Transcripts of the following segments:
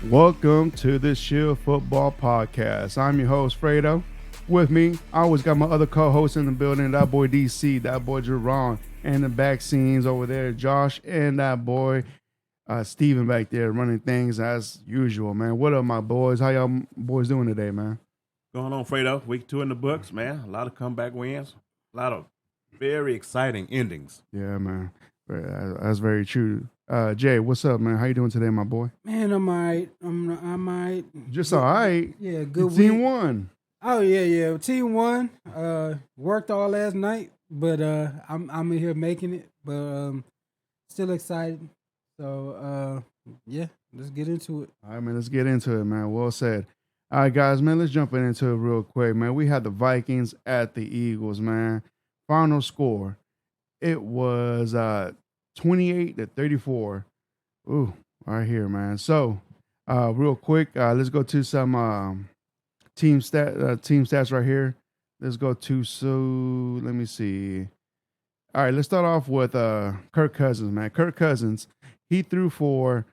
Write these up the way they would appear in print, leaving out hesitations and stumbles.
Welcome to the Shield Football Podcast. I'm your host, Fredo. With me, I always got my other co-hosts in the building, that boy DC, that boy Jerron, and the back scenes over there, Josh, and that boy Steven back there running things as usual, man. What up, my boys? How y'all boys doing today, man? Going on, Fredo. Week 2 in the books, man. A lot of comeback wins. A lot of very exciting endings. Yeah, man. That's very true. Jay, what's up, man? How you doing today, my boy? Man, I'm alright. I'm alright. Just all right. Yeah, The good team week. won. Oh yeah. Team won. Worked all last night, but I'm in here making it. But still excited. So yeah, let's get into it. All right, man, let's get into it, man. Well said. All right, guys, man, let's jump into it real quick, man. We had the Vikings at the Eagles, man. Final score, it was 28-34. Ooh, right here, man. So, real quick, let's go to some team stats right here. Let's go to let me see. All right, let's start off with Kirk Cousins, man. Kirk Cousins, he threw for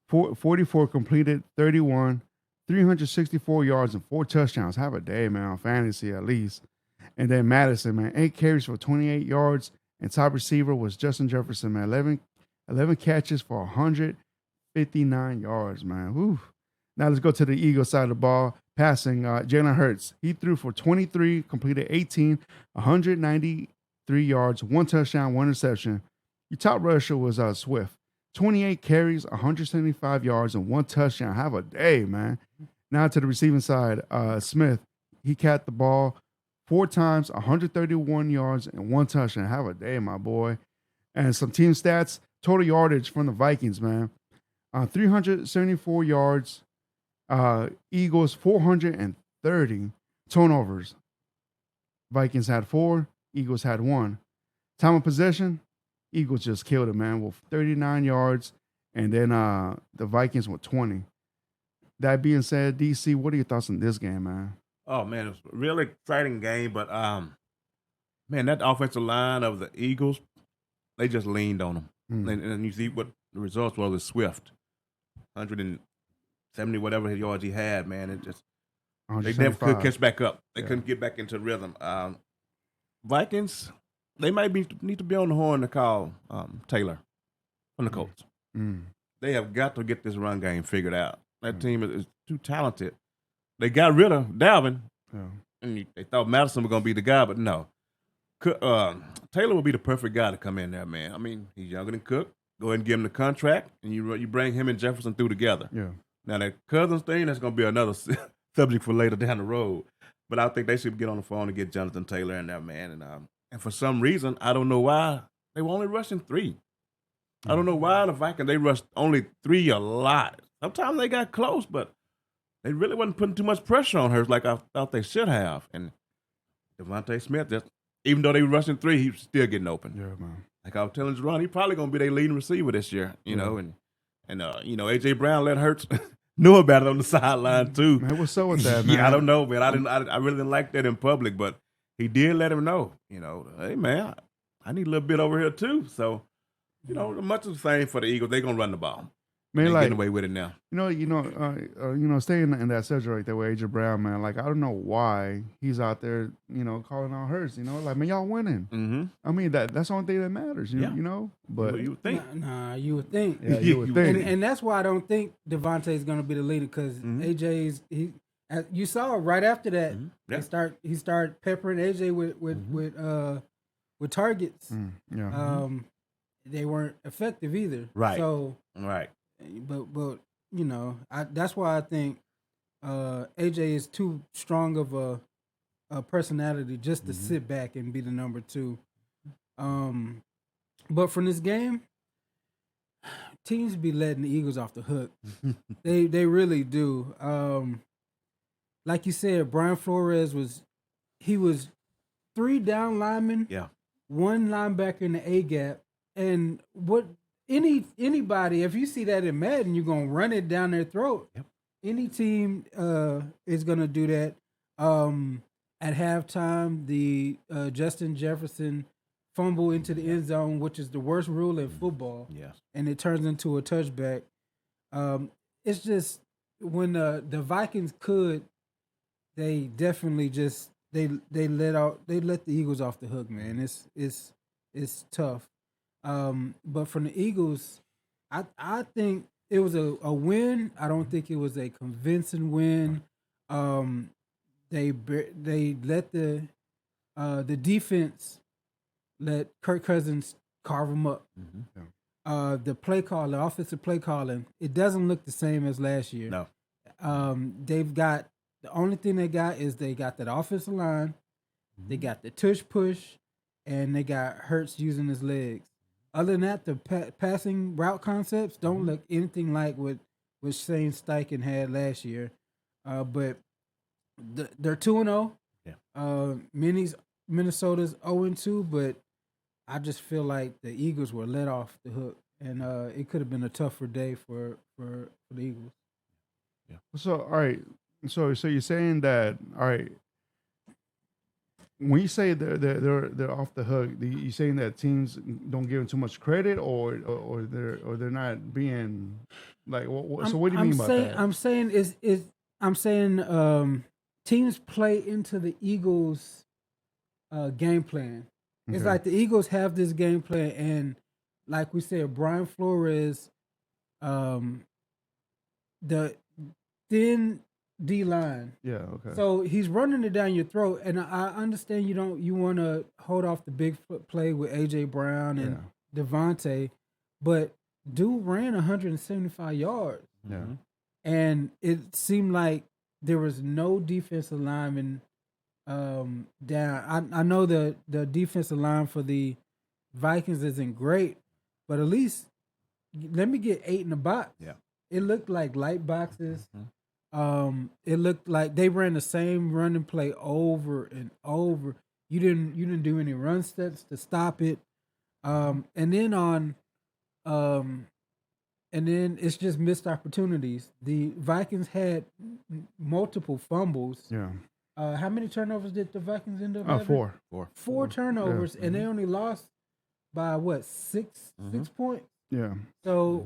44 completed, 31, 364 yards and 4 touchdowns. Have a day, man, on fantasy at least. And then Madison, man, 8 carries for 28 yards. And top receiver was Justin Jefferson, man, 11 catches for 159 yards, man. Whew. Now let's go to the Eagles side of the ball. Passing, Jalen Hurts. He threw for 23, completed 18, 193 yards, 1 touchdown, 1 interception. Your top rusher was Swift. 28 carries, 175 yards, and 1 touchdown. Have a day, man. Now to the receiving side, Smith. He caught the ball 4 times, 131 yards, and 1 touchdown. Have a day, my boy. And some team stats, total yardage from the Vikings, man. 374 yards. Eagles, 430 turnovers. Vikings had 4. Eagles had 1. Time of possession, Eagles just killed it, man, with 39 yards. And then the Vikings with 20. That being said, DC, what are your thoughts on this game, man? Oh, man, it was a really exciting game, but, man, that offensive line of the Eagles, they just leaned on them. And you see what the results were with Swift. 170 whatever yards he had, man. It just they never could catch back up. They couldn't get back into rhythm. Vikings, they might need to be on the horn to call Taylor from the Colts. They have got to get this run game figured out. That team is too talented. They got rid of Dalvin, and they thought Madison was going to be the guy, but no. Taylor would be the perfect guy to come in there, man. I mean, he's younger than Cook. Go ahead and give him the contract, and you bring him and Jefferson through together. Yeah. Now, that Cousins thing, that's going to be another subject for later down the road. But I think they should get on the phone and get Jonathan Taylor in there, man. And for some reason, I don't know why, they were only rushing 3. I don't know why the Vikings, they rushed only 3 a lot. Sometimes they got close, but they really wasn't putting too much pressure on her like I thought they should have. And Devontae Smith, even though they were rushing 3, he was still getting open. Yeah, man. Like I was telling Jerron, he probably going to be their leading receiver this year, you know. And A.J. Brown let Hurts knew about it on the sideline too. Man, what's up with that, man? Yeah, I don't know, man. I really didn't like that in public, but he did let him know, hey, man, I need a little bit over here too. So, much of the same for the Eagles. They're going to run the ball. Man, They're like, getting away with it now. Staying in that subject right there with AJ Brown, man. Like, I don't know why he's out there, calling out Hurts. Like, man, y'all winning. Mm-hmm. I mean, that's the only thing that matters. You know. But well, you would think. Nah, you would think. Yeah, you would think. And that's why I don't think Devontae is going to be the leader because AJ's you saw right after that he started peppering AJ with targets. They weren't effective either. Right. So right. But that's why I think AJ is too strong of a personality just to sit back and be the number 2. But from this game, teams be letting the Eagles off the hook. They really do. Like you said, Brian Flores was 3 down linemen, 1 linebacker in the A gap, and what anybody, if you see that in Madden, you're gonna run it down their throat. Yep. Any team is gonna do that. At halftime, the Justin Jefferson fumble into the end zone, which is the worst rule in football, Yes. and it turns into a touchback. It's just when the Vikings could, they definitely just they let the Eagles off the hook, man. It's tough. But from the Eagles, I think it was a win. I don't think it was a convincing win. They let the defense let Kirk Cousins carve them up. The play call, the offensive play calling, it doesn't look the same as last year. No. They've got the only thing they got is they got that offensive line, they got the tush push, and they got Hurts using his legs. Other than that, the passing route concepts don't look anything like what Shane Steichen had last year. But they're 2-0. Yeah. Minnesota's 0-2, but I just feel like the Eagles were let off the hook, and it could have been a tougher day for the Eagles. Yeah. So all right. So you're saying that all right. When you say they're off the hook, you saying that teams don't give them too much credit, or they're not being like. So what do you mean by that? I'm saying teams play into the Eagles' game plan. It's like the Eagles have this game plan, and like we said, Brian Flores, the thin D line. Yeah, okay. So he's running it down your throat, and I understand you want to hold off the big play with AJ Brown and Devontae, but dude ran 175 yards. Yeah, and it seemed like there was no defensive lineman down. I know the defensive line for the Vikings isn't great, but at least let me get 8 in the box. Yeah, it looked like light boxes. It looked like they ran the same running play over and over. You didn't do any run steps to stop it. And then it's just missed opportunities. The Vikings had multiple fumbles. Yeah. How many turnovers did the Vikings end up having? 4. 4 turnovers, and they only lost by what, 6 points? Yeah. So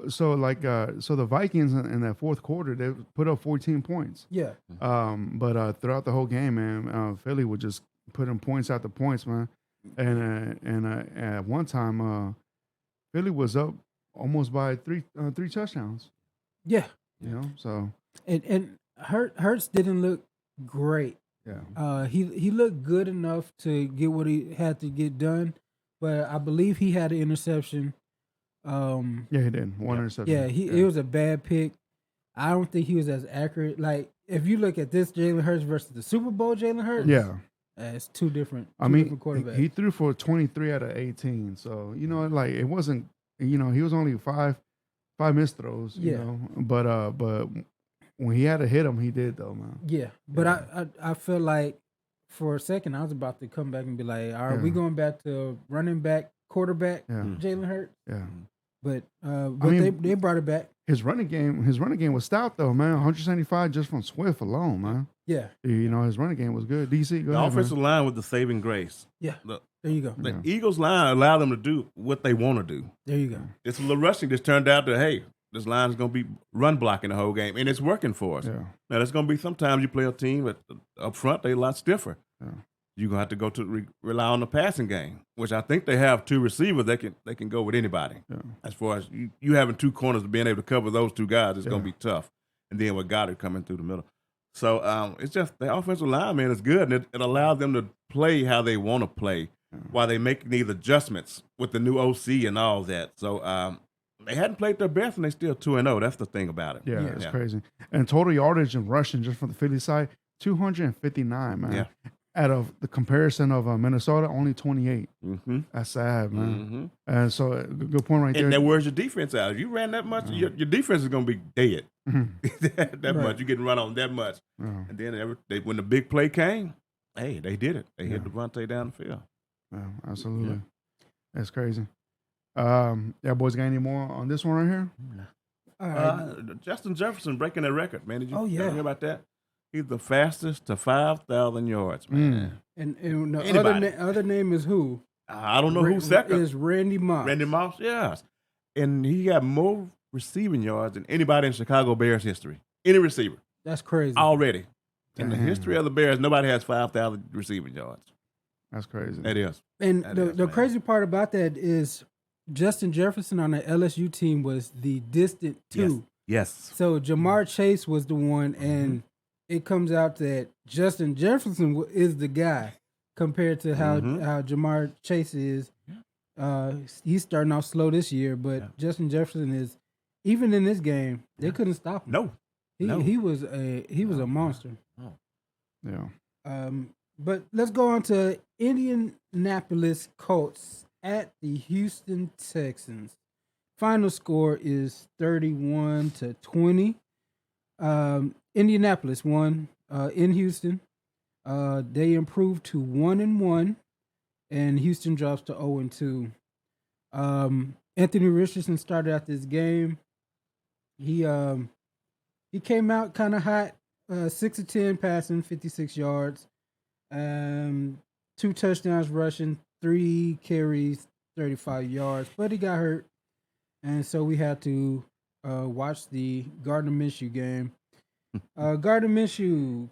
the Vikings in that fourth quarter, they put up 14 points. Yeah. But throughout the whole game, man, Philly would just put in points after points, man. And at one time, Philly was up almost by three touchdowns. Yeah. You know, so and Hurts didn't look great. Yeah. He looked good enough to get what he had to get done, but I believe he had an interception. Yeah, he did. One interception. Yeah, it was a bad pick. I don't think he was as accurate. Like, if you look at this Jalen Hurts versus the Super Bowl Jalen Hurts, it's two different quarterbacks. He threw for 23 out of 18. So, you know, like, it wasn't, you know, he was only five missed throws, you know. But when he had to hit him, he did, though, man. Yeah, but I feel like for a second I was about to come back and be like, all right, we going back to running back, quarterback, Jalen Hurts? Yeah. But they brought it back. His running game was stout, though, man. 175 just from Swift alone, man. Yeah. You know, his running game was good. DC, go the ahead, offensive man. line with the saving grace. Yeah. There you go. The Eagles line allowed them to do what they want to do. There you go. It's a little rushing. Just turned out that, hey, this line is going to be run blocking the whole game, and it's working for us. Yeah. Now, there's going to be sometimes you play a team that up front, they're a lot stiffer. Yeah. You're going to have to go to rely on the passing game, which I think they have 2 receivers. They can go with anybody. Yeah. As far as you having 2 corners, being able to cover those 2 guys, it's going to be tough. And then with Goddard coming through the middle. So it's just the offensive line, man, is good, and it allows them to play how they want to play while they make these adjustments with the new OC and all that. So they hadn't played their best, and they still 2-0. That's the thing about it. Yeah, it's crazy. And total yardage and rushing just from the Philly side, 259, man. Yeah. Out of the comparison of Minnesota, only 28. Mm-hmm. That's sad, man. Mm-hmm. And so, good point right there. And then where's your defense out? If you ran that much, your defense is going to be dead. that much. You're getting run on that much. And then when the big play came, hey, they did it. They hit Devontae down the field. Yeah, absolutely. That's crazy. Yeah, boys, got any more on this one right here? Justin Jefferson breaking that record, man. Did you hear about that? He's the fastest to 5,000 yards, man. And the other name is who? I don't know who's second. Is Randy Moss. Randy Moss, yes. And he got more receiving yards than anybody in Chicago Bears history. any receiver. That's crazy. Already. In the history of the Bears, nobody has 5,000 receiving yards. That's crazy. That is. And the crazy part about that is Justin Jefferson on the LSU team was the distant two. Yes. So Jamar Chase was the one, and it comes out that Justin Jefferson is the guy compared to how Jamar Chase is. He's starting off slow this year, but Justin Jefferson is, even in this game, they couldn't stop him. He was a monster. Oh. Yeah. But let's go on to Indianapolis Colts at the Houston Texans. Final score is 31-20. Indianapolis won in Houston. They improved to 1-1, and Houston drops to 0-2. Anthony Richardson started out this game. He came out kind of hot, 6 of 10 passing, 56 yards, 2 touchdowns rushing, 3 carries, 35 yards. But he got hurt, and so we had to watch the Gardner Minshew game. Gardner Minshew,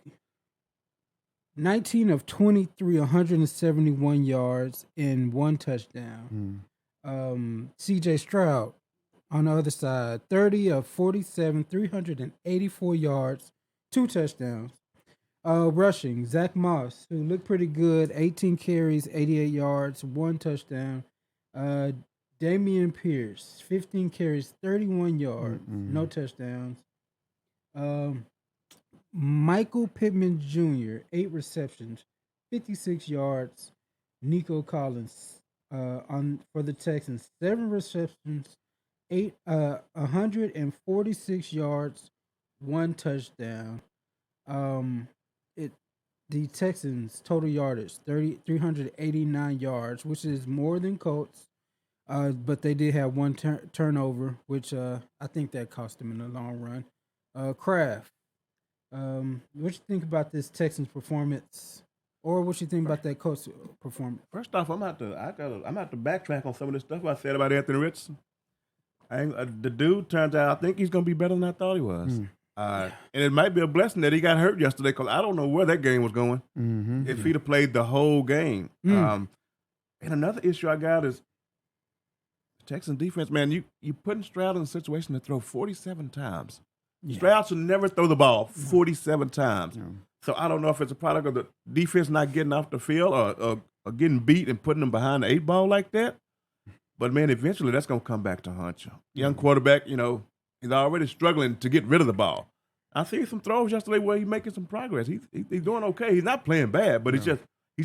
19 of 23, 171 yards and 1 touchdown. C.J. Stroud on the other side, 30 of 47, 384 yards, 2 touchdowns. Rushing, Zach Moss, who looked pretty good, 18 carries, 88 yards, 1 touchdown. Damian Pierce, 15 carries, 31 yards, no touchdowns. Michael Pittman Jr., 8 receptions, 56 yards. Nico Collins for the Texans, 7 receptions, 146 yards, 1 touchdown. The Texans total yardage 389 yards, which is more than Colts. But they did have 1 turnover, which I think that cost them in the long run. Kraft, what you think about this Texans performance, or what you think about that Colts performance? First off, I'm out to backtrack on some of the stuff I said about Anthony Richardson. The dude turns out, I think he's going to be better than I thought he was. And it might be a blessing that he got hurt yesterday, because I don't know where that game was going if he'd have played the whole game. And another issue I got is the Texans defense, man, you putting Stroud in a situation to throw 47 times. Yeah. Stroud should never throw the ball 47 times. Yeah. So I don't know if it's a product of the defense not getting off the field or getting beat and putting them behind the 8 ball like that. But, man, eventually that's going to come back to haunt you. Young quarterback, he's already struggling to get rid of the ball. I see some throws yesterday where he's making some progress. He's doing okay. He's not playing bad, but he's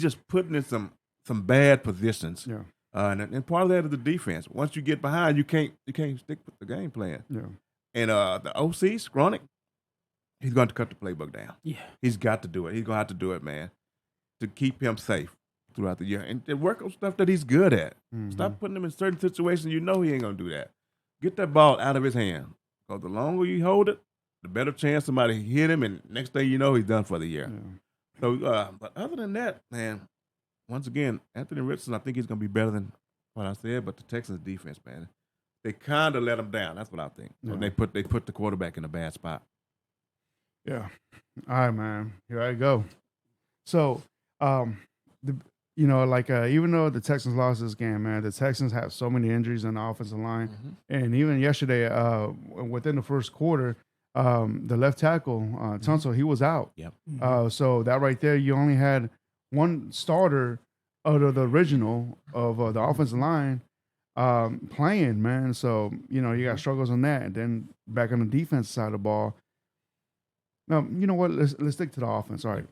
just putting in some bad positions. Yeah. And part of that is the defense. Once you get behind, you can't stick with the game plan. Yeah. And the OC, Skronik, he's going to cut the playbook down. Yeah. He's got to do it. He's going to have to do it, man, to keep him safe throughout the year. And work on stuff that he's good at. Stop putting him in certain situations he ain't going to do that. Get that ball out of his hand. Because the longer you hold it, the better chance somebody hit him, and next thing you know, he's done for the year. Yeah. So, but other than that, man, once again, Anthony Richardson, I think he's going to be better than what I said, but the Texans defense, man, they kind of let him down. That's what I think. Yeah. They put the quarterback in a bad spot. Yeah. All right, man. Here I go. So, even though the Texans lost this game, man, the Texans have so many injuries on the offensive line. And even yesterday, within the first quarter, the left tackle, Tunsil, he was out. Yep. So that right there, you only had one starter out of the original of the offensive line playing, man. So, you got struggles on that. And then back on the defense side of the ball. Now, you know what? Let's stick to the offense. All right.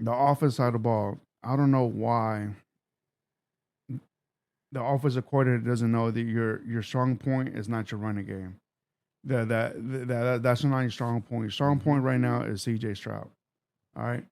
The offense side of the ball, I don't know why the offensive coordinator doesn't know that your strong point is not your running game. That's not your strong point. Your strong point right now is C.J. Stroud. All right.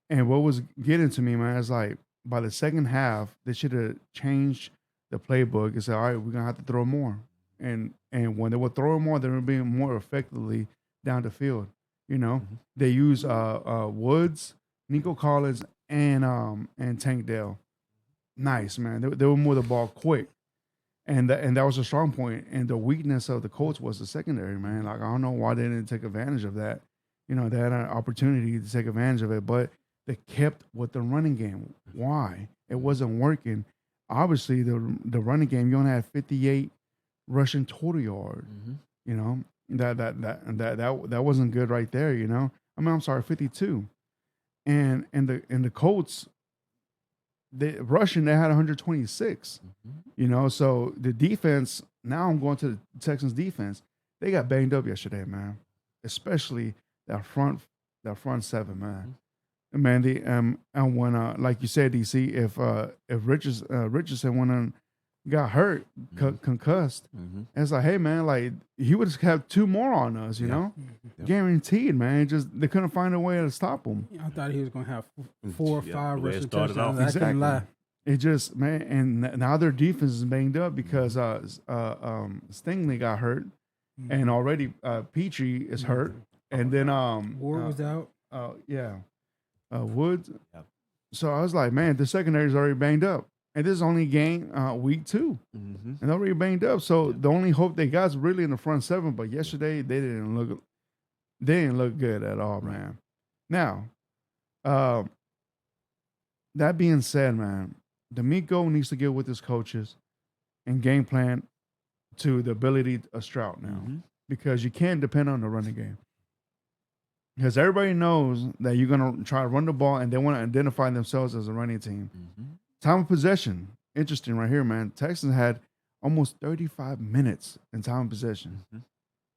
And what was getting to me, man, is like by the second half, they should have changed the playbook and said, all right, we're gonna have to throw more. And when they were throwing more, they were being more effectively down the field. They use Woods, Nico Collins, and Tank Dell. Nice, man. They would move the ball quick. and that was a strong point. And the weakness of the Colts was the secondary, man. Like, I don't know why they didn't take advantage of that. You know, they had an opportunity to take advantage of it, but they kept with the running game. Why? It wasn't working. Obviously, the running game, you only had 58 rushing total yards. You know, that wasn't good right there. You know, I mean, I'm sorry, 52. And the Colts, they rushing, they had 126. You know, so the defense. Now I'm going to the Texans defense. They got banged up yesterday, man. Especially that front seven, man. Man, the and when like you said, DC, if Richardson went on, got hurt, concussed, it's like, hey man, like he would have 2 more on us, you know, guaranteed, man. Just they couldn't find a way to stop him. I thought he was gonna have 4 or 5 rushing touchdowns. Exactly. I can't lie. It just, man, and now their defense is banged up because Stingley got hurt, and already Petrie is hurt, and then Ward was out. Woods. So I was like, man, the secondary is already banged up, and this is only game week 2, and they're already banged up. So the only hope they got is really in the front seven. But yesterday they didn't look good at all, man. Now, that being said, man, D'Amico needs to get with his coaches and game plan to the ability of Stroud now, because you can't depend on the running game. Because everybody knows that you're going to try to run the ball and they want to identify themselves as a running team. Time of possession. Interesting right here, man. Texans had almost 35 minutes in time of possession.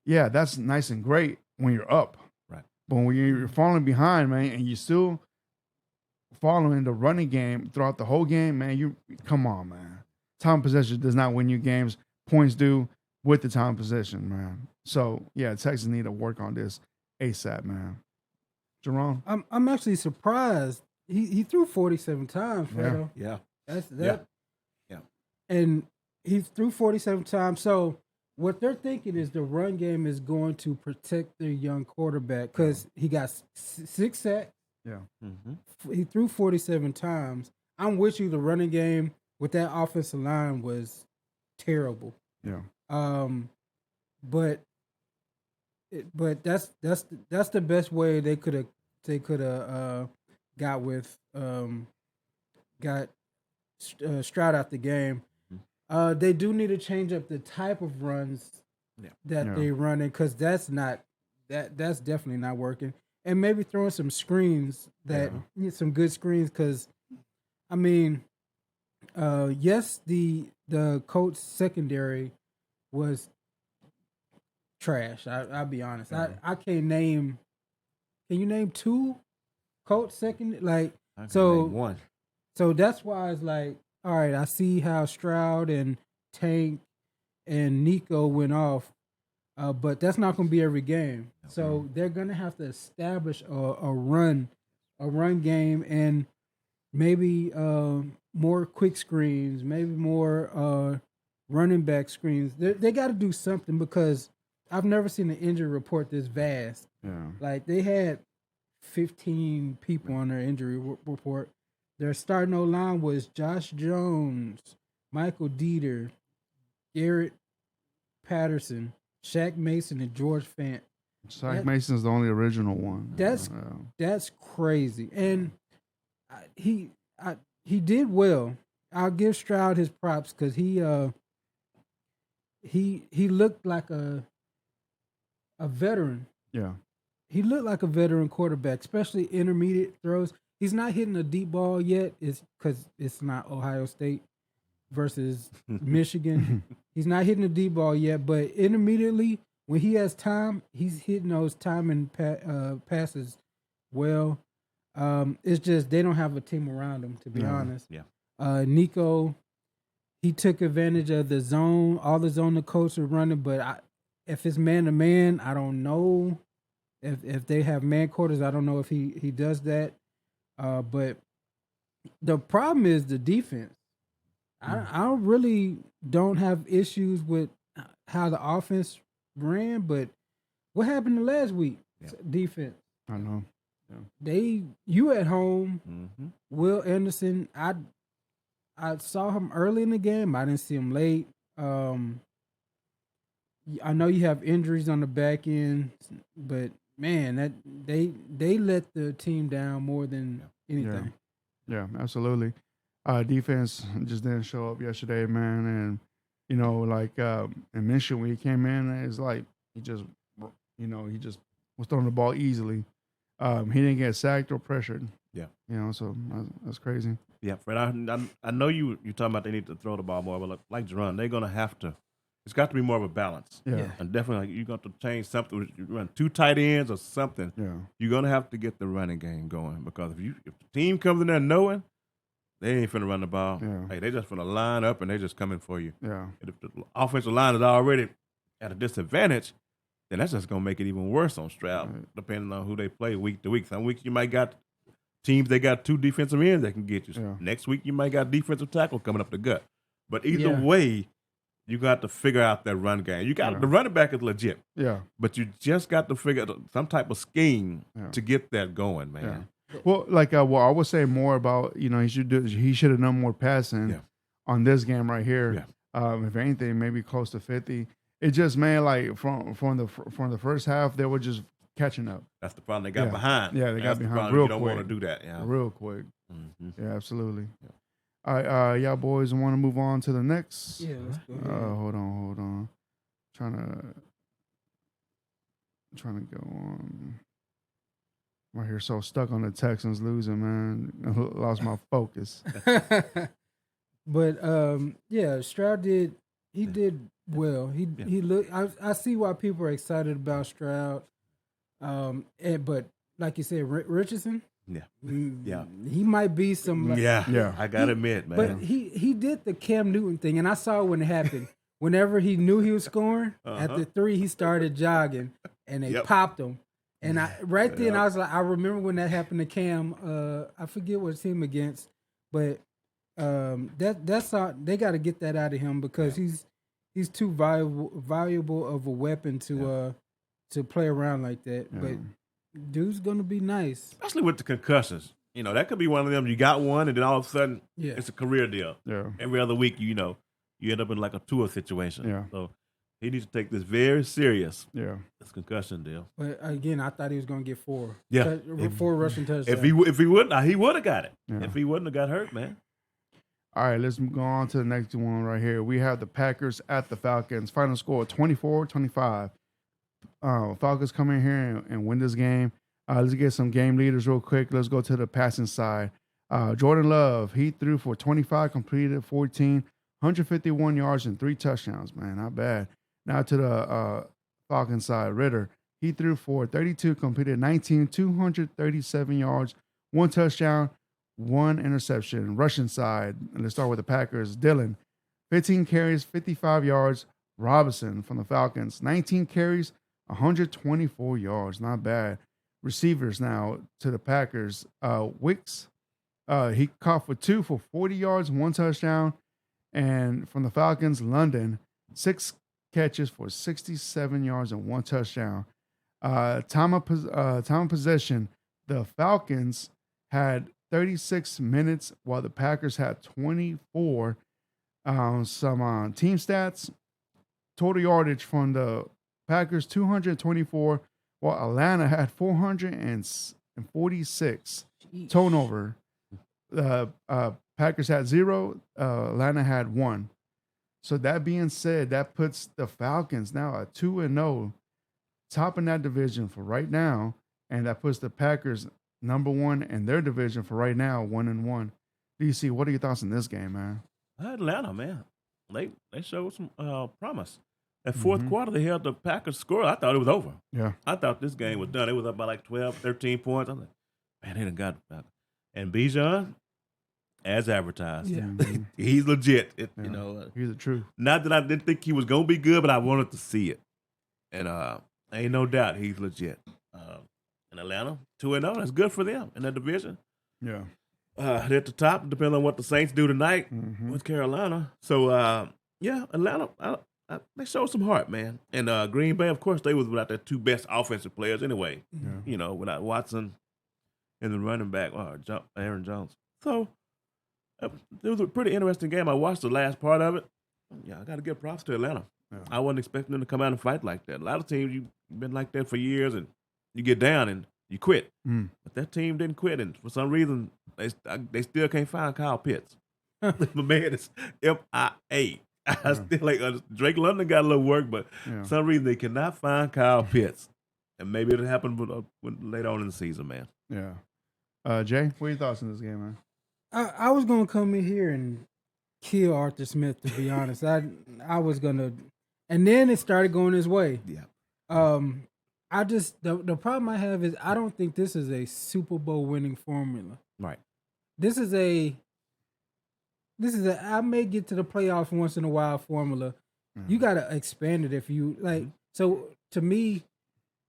Yeah, that's nice and great when you're up. Right. But when you're falling behind, man, and you still following the running game throughout the whole game, man, come on, man. Time of possession does not win you games. Points do with the time of possession, man. So, yeah, Texans need to work on this ASAP, man. Jerome? I'm actually surprised. He threw 47 times, Fredo. Yeah. That's that. Yeah. And he threw 47 times. So what they're thinking is the run game is going to protect their young quarterback because he got 6 sacks. Yeah. He threw 47 times. I'm with you. The running game with that offensive line was terrible. Yeah. But that's the best way they could have got Stroud out the game. They do need to change up the type of runs that they running because that's definitely not working. And maybe throwing some screens some good screens because I mean, yes, the Colts secondary was trash. I'll be honest. I can't name. Can you name 2 Colts second? Like so. Name 1. So that's why it's like, all right. I see how Stroud and Tank and Nico went off, but that's not going to be every game. Okay. So they're going to have to establish a run game, and maybe more quick screens, maybe more running back screens. They got to do something because I've never seen an injury report this vast. Yeah. Like they had 15 people on their injury report. Their starting O-line was Josh Jones, Michael Dieter, Garrett Patterson, Shaq Mason, and George Fant. Shaq Mason's the only original one. That's crazy. And he did well. I'll give Stroud his props because he looked like a veteran. Yeah. He looked like a veteran quarterback, especially intermediate throws. He's not hitting a deep ball yet. It's because it's not Ohio State versus Michigan. He's not hitting a deep ball yet, but intermediately, when he has time, he's hitting those timing passes well. It's just they don't have a team around him, to be honest. Yeah. Nico, he took advantage of the zone, all the zone the coach was running, but if it's man-to-man, I don't know. If they have man quarters, I don't know if he does that. But the problem is the defense. I really don't have issues with how the offense ran, but what happened the last week? Yeah. Defense. I know. Yeah. You at home, Will Anderson, I saw him early in the game. I didn't see him late. I know you have injuries on the back end, but man, that they let the team down more than anything. Yeah, absolutely. Defense just didn't show up yesterday, man, and like in Michigan when he came in, it's like he just, he just was throwing the ball easily. He didn't get sacked or pressured. Yeah, so that's crazy. Yeah, Fred, I know you're talking about they need to throw the ball more, but like Jerron, they're gonna have to. It's got to be more of a balance. Yeah. And definitely, like, you're going to change something. You run 2 tight ends or something. Yeah. You're going to have to get the running game going because if the team comes in there knowing they ain't finna run the ball, hey, they just finna line up and they just coming for you. Yeah. And if the offensive line is already at a disadvantage, then that's just going to make it even worse on Stroud, depending on who they play week to week. Some weeks you might got teams they got 2 defensive ends that can get you. Yeah. Next week you might got defensive tackle coming up the gut. But either way, you got to figure out that run game. You got the running back is legit. Yeah. But you just got to figure out some type of scheme to get that going, man. Yeah. Well, like I would say more about, he should have done more passing on this game right here. Yeah. If anything, maybe close to 50. It just, man, like from the first half, they were just catching up. That's the problem. They got behind. Yeah, they got behind real real quick. You don't want to do that. Yeah. Real quick. Mm-hmm. Yeah, absolutely. Yeah. All right, y'all boys want to move on to the next? Yeah, let's go ahead. Hold on. Trying to go on. I'm right here so stuck on the Texans losing, man. I lost my focus. But Stroud did well. He looked. I see why people are excited about Stroud. But like you said, Richardson. Yeah. He might be some. Yeah. I gotta admit, man. But he did the Cam Newton thing, and I saw it when it happened. Whenever he knew he was scoring, at the 3, he started jogging, and they popped him. And I was like, I remember when that happened to Cam. I forget what team against, but that's all. They got to get that out of him because he's too valuable of a weapon to play around like that. Yeah. But dude's gonna be nice, especially with the concussions. That could be one of them. You got one, and then all of a sudden, it's a career deal. Yeah. Every other week, you end up in like a tour situation. Yeah. So he needs to take this very serious. Yeah. This concussion deal. But again, I thought he was gonna get 4. Yeah. 4 rushing touchdowns. If he wouldn't, he would have got it. Yeah. If he wouldn't have got hurt, man. All right, let's go on to the next one right here. We have the Packers at the Falcons. Final score 24-25. Falcons come in here and win this game. Let's get some game leaders real quick. Let's go to the passing side. Jordan Love, he threw for 25, completed 14, 151 yards and 3 touchdowns. Man, not bad. Now to the Falcons side. Ritter, he threw for 32, completed 19, 237 yards, 1 touchdown, 1 interception. Russian side, and let's start with the Packers. Dillon, 15 carries, 55 yards. Robinson from the Falcons, 19 carries, 124 yards. Not bad. Receivers now to the Packers. Wicks, he caught for 2 for 40 yards, 1 touchdown. And from the Falcons, London, 6 catches for 67 yards and 1 touchdown. Time of possession, the Falcons had 36 minutes while the Packers had 24. Some team stats. Total yardage from the Packers, 224, while Atlanta had 446. Turnover. Packers had 0. Atlanta had 1. So that being said, that puts the Falcons now at 2-0, top in that division for right now, and that puts the Packers number 1 in their division for right now, 1-1. DC, what are your thoughts on this game, man? Atlanta, man, they showed some promise. That fourth quarter, they held the Packers score. I thought it was over. Yeah. I thought this game was done. It was up by like 12, 13 points. I'm like, man, they done got it. And Bijan, as advertised, he's legit. He's the truth. Not that I didn't think he was going to be good, but I wanted to see it. And ain't no doubt he's legit. In Atlanta, 2-0, that's good for them in that division. Yeah. They're at the top, depending on what the Saints do tonight with Carolina. So, Atlanta, they showed some heart, man. And Green Bay, of course, they was without their 2 best offensive players anyway. Yeah. Without Watson and the running back, Aaron Jones. So, it was a pretty interesting game. I watched the last part of it. Yeah, I got to give props to Atlanta. Yeah. I wasn't expecting them to come out and fight like that. A lot of teams, you've been like that for years, and you get down and you quit. But that team didn't quit, and for some reason, they still can't find Kyle Pitts. My man is MIA. I still like Drake London got a little work, but for some reason they cannot find Kyle Pitts. And maybe it'll happen later on in the season, man. Yeah. Jay, what are your thoughts on this game, man? I was gonna come in here and kill Arthur Smith, to be honest. I was gonna, and then it started going his way. Yeah. I just the problem I have is I don't think this is a Super Bowl winning formula. Right. This is a I may get to the playoffs once in a while formula. You gotta expand it if you like. So to me,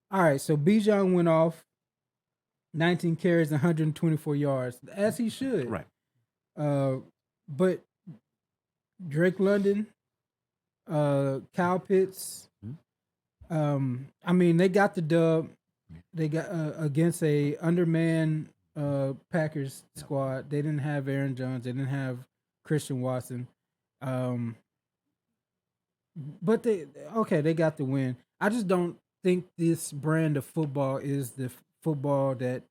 all right. So Bijan went off 19 carries, 124 yards, as he should. Right. But Drake London, Kyle Pitts. I mean, they got the dub. They got against a undermanned Packers squad. They didn't have Aaron Jones. They didn't have Christian Watson. But they got the win. I just don't think this brand of football is the football that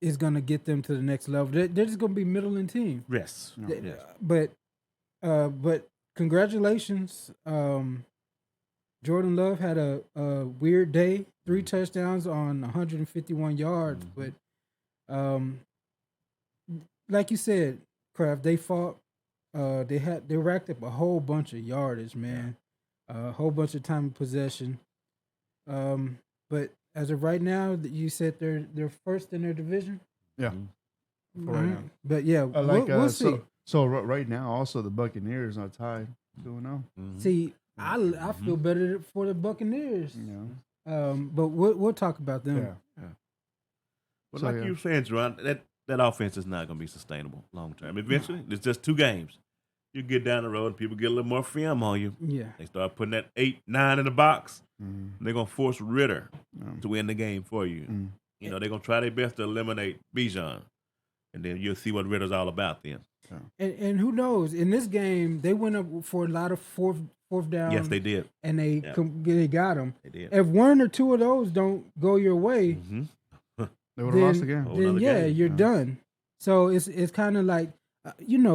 is going to get them to the next level. They're just going to be middling team. Yes. Yes. But congratulations. Jordan Love had a weird day, 3 touchdowns on 151 yards. But like you said, Kraft, they fought. They racked up a whole bunch of yardage, man. A whole bunch of time of possession. But as of right now, you said they're first in their division. Yeah. Right now. But yeah, we'll see. So right now, also the Buccaneers are tied 2-0. See, I feel better for the Buccaneers. Yeah. But we'll talk about them. Yeah. But like you said, Jerron, that offense is not going to be sustainable long term. Eventually, it's just 2 games. You get down the road and people get a little more film on you. Yeah. They start putting that 8, 9 in the box. They're going to force Ritter to win the game for you. You know, they're going to try their best to eliminate Bijan. And then you'll see what Ritter's all about then. And who knows? In this game, they went up for a lot of fourth down. Yes, they did. And they got them. They did. If 1 or 2 of those don't go your way, they would have lost the game. Then you're done. So it's kind of like,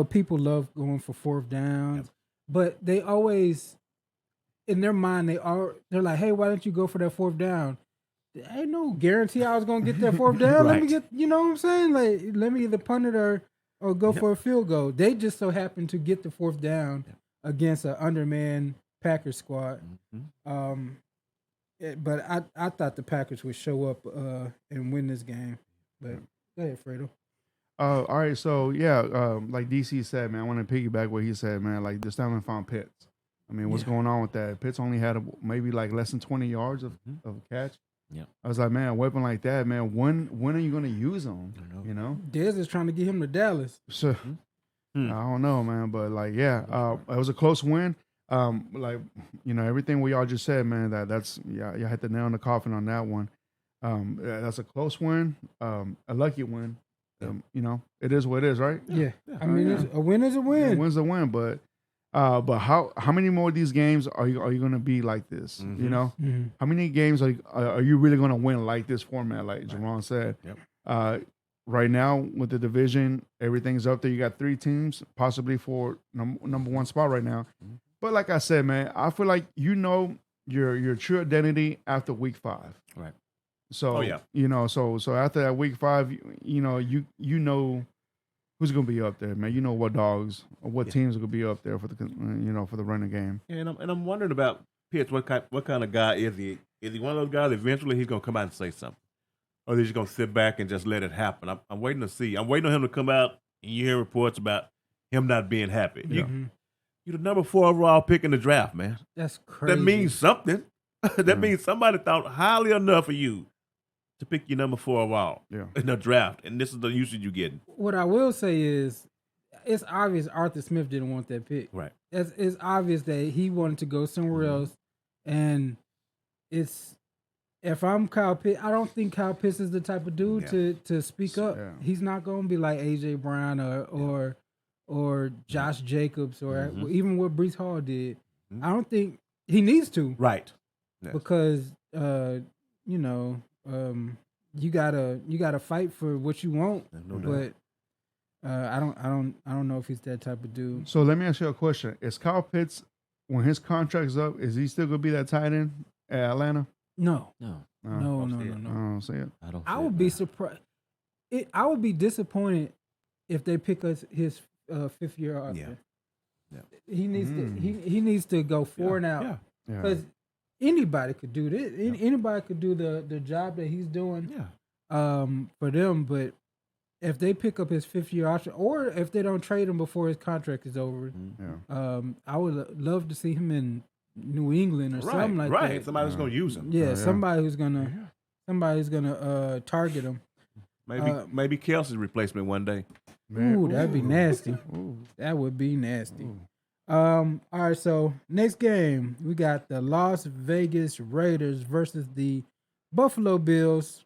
people love going for 4th downs, but they always, in their mind, they're like, hey, why don't you go for that 4th down? There ain't no guarantee I was gonna get that 4th down. Right. Let me get, you know what I'm saying? Like, let me either punt it or go for a field goal. They just so happened to get the 4th down against an undermanned Packers squad. But I thought the Packers would show up and win this game. But go ahead, Fredo. All right, so like DC said, man, I want to piggyback what he said, man. Like, this time I found Pitts. I mean, what's going on with that? Pitts only had maybe like less than 20 yards of catch. Yeah, I was like, man, a weapon like that, man. When are you going to use him? You know, Dez is trying to get him to Dallas. So I don't know, man, but like, it was a close win. Like, everything we all just said, man. That's you hit the nail in the coffin on that one. That's a close win, a lucky win. It is what it is, right? Yeah. I mean, a win is a win. A win's a win, but how many more of these games are you going to be like this? How many games are you really going to win like this format? Like Jerron said, right now with the division, everything's up there. You got 3 teams possibly for number 1 spot right now. But like I said, man, I feel like your true identity after week 5. Right. So so after that week 5, you know who's gonna be up there, man. You know what dogs or what teams are gonna be up there for the for the running game. Yeah, and I'm wondering about Pitts. What kind of guy is he? Is he one of those guys that eventually he's gonna come out and say something, or is he just gonna sit back and just let it happen? I'm waiting to see. I'm waiting on him to come out and you hear reports about him not being happy. You're the number 4 overall pick in the draft, man. That's crazy. That means something. That means somebody thought highly enough of you to pick your number 4 overall in the draft, and this is the usage you're getting. What I will say is, it's obvious Arthur Smith didn't want that pick. Right. It's obvious that he wanted to go somewhere else, and if I'm Kyle Pitts, I don't think Kyle Pitts is the type of dude to speak up. Yeah. He's not going to be like AJ Brown or Josh Jacobs or even what Breece Hall did. I don't think he needs to. Right. Yes. Because you know, you gotta fight for what you want. No but I don't know if he's that type of dude. So let me ask you a question: is Kyle Pitts, when his contract's up, is he still gonna be that tight end at Atlanta? No. No. No. I don't see it. I would be surprised. I would be disappointed if they pick us his 5th year option. Yeah. He needs to he needs to go 4 and out. Because anybody could do this. Anybody could do the job that he's doing. For them, but if they pick up his 5th year option, or if they don't trade him before his contract is over, I would love to see him in New England or something like that. Right, somebody's gonna use him. Somebody who's gonna target him. Maybe Kelsey's replacement one day. Ooh, that'd be nasty. That would be nasty. All right, so next game we got the Las Vegas Raiders versus the Buffalo Bills.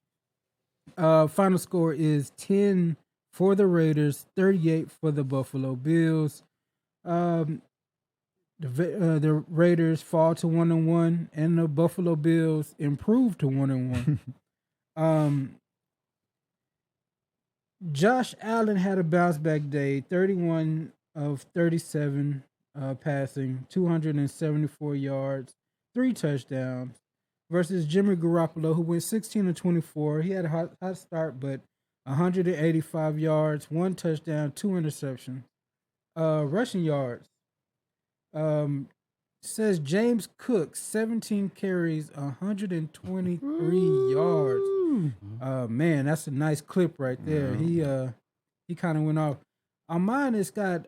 Final score is 10 for the Raiders, 38 for the Buffalo Bills. The Raiders fall to 1-1, and the Buffalo Bills improve to 1-1. Josh Allen had a bounce back day, 31 of 37 passing, 274 yards, 3 touchdowns, versus Jimmy Garoppolo, who went 16 of 24. He had a hot start, but 185 yards, 1 touchdown, 2 interceptions. Rushing yards. Says James Cook, 17 carries, 123 yards. Man, that's a nice clip right there. He kind of went off. On mine, it's got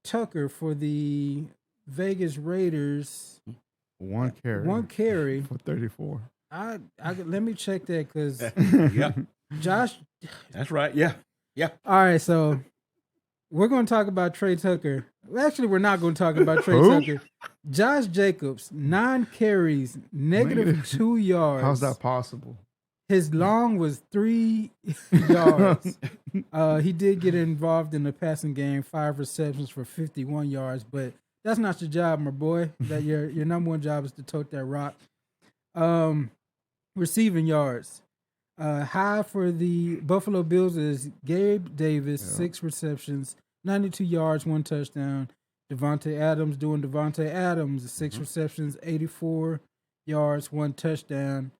Tucker for the Vegas Raiders. One carry for 34. I let me check that because Josh. That's right. Yeah. All right, so we're going to talk about Trey Tucker. Actually, we're not going to talk about Trey Tucker. Josh Jacobs, 9 carries, -2 yards. How's that possible? His long was 3 yards. He did get involved in the passing game, 5 receptions for 51 yards, but that's not your job, my boy. That your number one job is to tote that rock. Receiving yards. High for the Buffalo Bills is Gabe Davis, 6 receptions, 92 yards, 1 touchdown. Devontae Adams doing Devontae Adams, 6 receptions, 84 yards, 1 touchdown.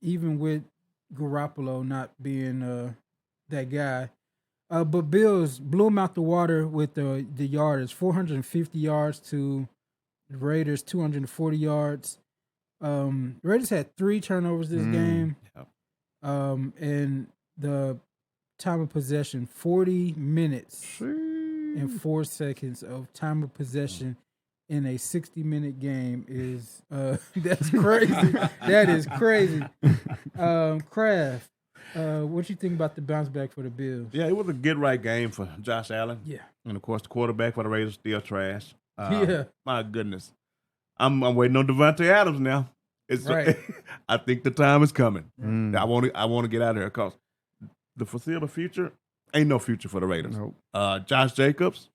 Even with Garoppolo not being that guy. But Bills blew him out the water with the yardage. 450 yards to the Raiders, 240 yards. Raiders had 3 turnovers this game. And the time of possession, 40 minutes and 4 seconds of time of possession in a 60-minute game is that's crazy. That is crazy. Kraft, what you think about the bounce back for the Bills? Yeah, it was a get-right game for Josh Allen. Yeah. And, of course, the quarterback for the Raiders still trash. My goodness. I'm waiting on Devontae Adams now. Right. I think the time is coming. I want to get out of here because the foreseeable future ain't no future for the Raiders. Nope. Josh Jacobs,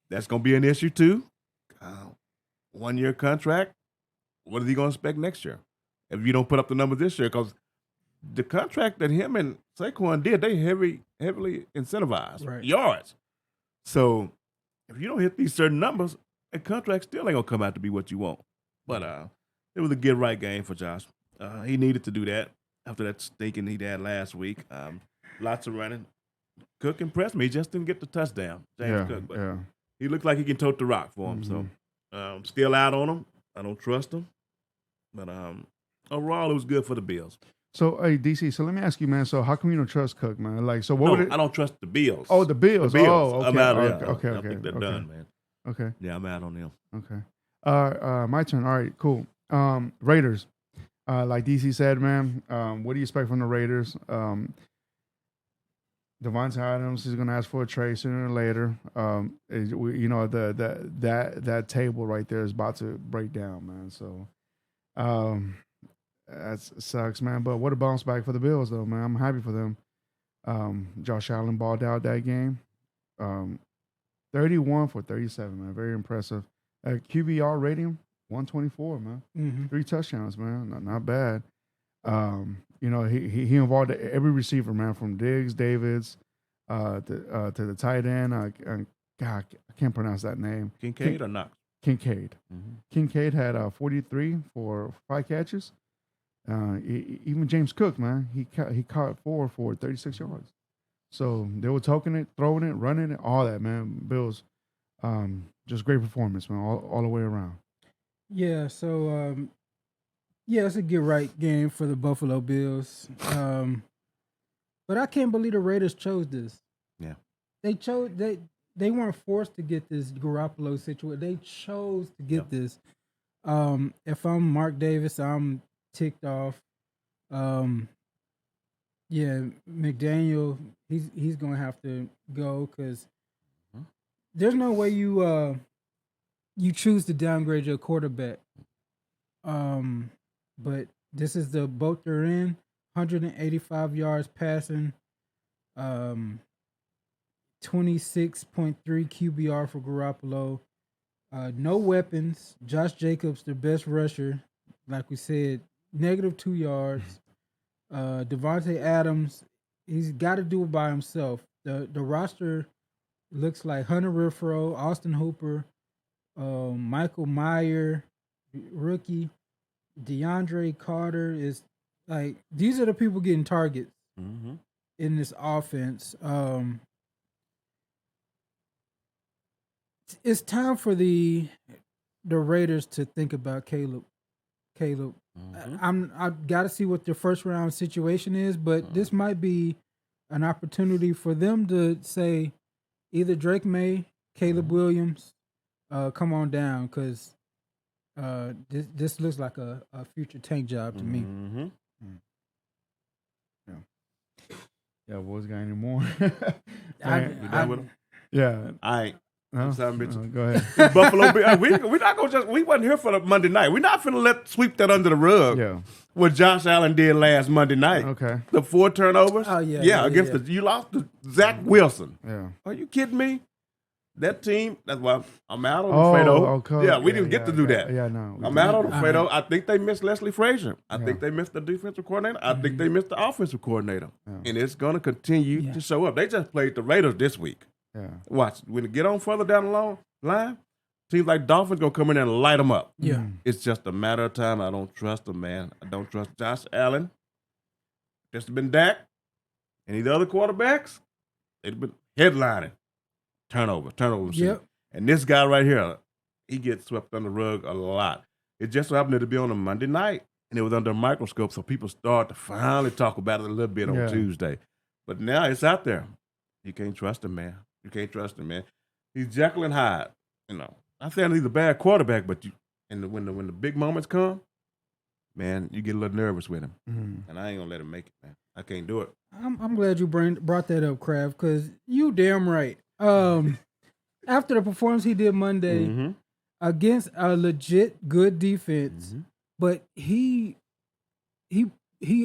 that's going to be an issue too. 1-year contract. What is he going to expect next year if you don't put up the numbers this year? Because the contract that him and Saquon did, they heavily incentivized yards. So if you don't hit these certain numbers, a contract still ain't going to come out to be what you want. But it was a get-right game for Josh. He needed to do that after that stinking he had last week. Lots of running. Cook impressed me. He just didn't get the touchdown, James Cook. But he looked like he can tote the rock for him. So still out on him. I don't trust him. But overall, it was good for the Bills. So, hey, DC, so let me ask you, man. So how come you don't trust Cook, man? Like, so I don't trust the Bills. Oh, the Bills. The Bills. Oh, okay. I'm out. Okay. I think they're done, man. Okay. Yeah, I'm out on them. Okay. My turn. All right, cool. Raiders. Like DC said, man, what do you expect from the Raiders? Devontae Adams is going to ask for a trade sooner or later. That table right there is about to break down, man. So that sucks, man. But what a bounce back for the Bills, though, man. I'm happy for them. Josh Allen balled out that game. 31 for 37, man. Very impressive. QBR rating 124, man. Mm-hmm. 3 touchdowns, man. Not bad. He involved every receiver, man, from Diggs, Davids, to the tight end. God, I can't pronounce that name. Kincaid or Knox? Kincaid. Mm-hmm. Kincaid had 43 for 5 catches. Even James Cook, man, he caught 4 for 36 yards. So they were toking it, throwing it, running it, all that, man. Bills, just great performance, man, all the way around. Yeah, so it's a get right game for the Buffalo Bills. But I can't believe the Raiders chose this. Yeah, they weren't forced to get this Garoppolo situation. They chose to get this. If I'm Mark Davis, I'm ticked off. McDaniel, he's gonna have to go because there's no way you choose to downgrade your quarterback. But this is the boat they're in. 185 yards passing. 26.3 QBR for Garoppolo. No weapons. Josh Jacobs, the best rusher. Like we said, -2 yards. Devontae Adams, he's got to do it by himself. The roster looks like Hunter Renfrow, Austin Hooper, Michael Mayer, rookie. DeAndre Carter is like, these are the people getting targets in this offense. It's time for the Raiders to think about Caleb. I've got to see what their first round situation is, but this might be an opportunity for them to say either Drake May, Caleb Williams, come on down, because this looks like a future tank job to me. Yeah, boys got any more? Yeah. I ain't. No? Go ahead. Buffalo. We're not gonna we wasn't here for the Monday night. We're not finna sweep that under the rug. Yeah. What Josh Allen did last Monday night. Okay. The 4 turnovers. Oh yeah. You lost to Zach Wilson. Yeah. Are you kidding me? That team. That's why I'm out on Fredo. Okay. Yeah, we didn't get to do that. Yeah, no. I'm out on Fredo. I think they missed Leslie Frazier. I think they missed the defensive coordinator. I think they missed the offensive coordinator. Yeah. And it's gonna continue to show up. They just played the Raiders this week. Yeah. Watch, when it get on further down the line, seems like Dolphins gonna come in there and light them up. Yeah. It's just a matter of time. I don't trust them, man. I don't trust Josh Allen. Just been Dak. Any of the other quarterbacks, they've been headlining. Turnover. Yep. And this guy right here, he gets swept under the rug a lot. It just so happened to be on a Monday night, and it was under a microscope, so people start to finally talk about it a little bit on Tuesday. But now it's out there. You can't trust him, man. You can't trust him, man. He's Jekyll and Hyde. I think he's a bad quarterback, but when the big moments come, man, you get a little nervous with him. And I ain't gonna let him make it, man. I can't do it. I'm glad you brought that up, Kraft, because you damn right. After the performance he did Monday against a legit good defense, but he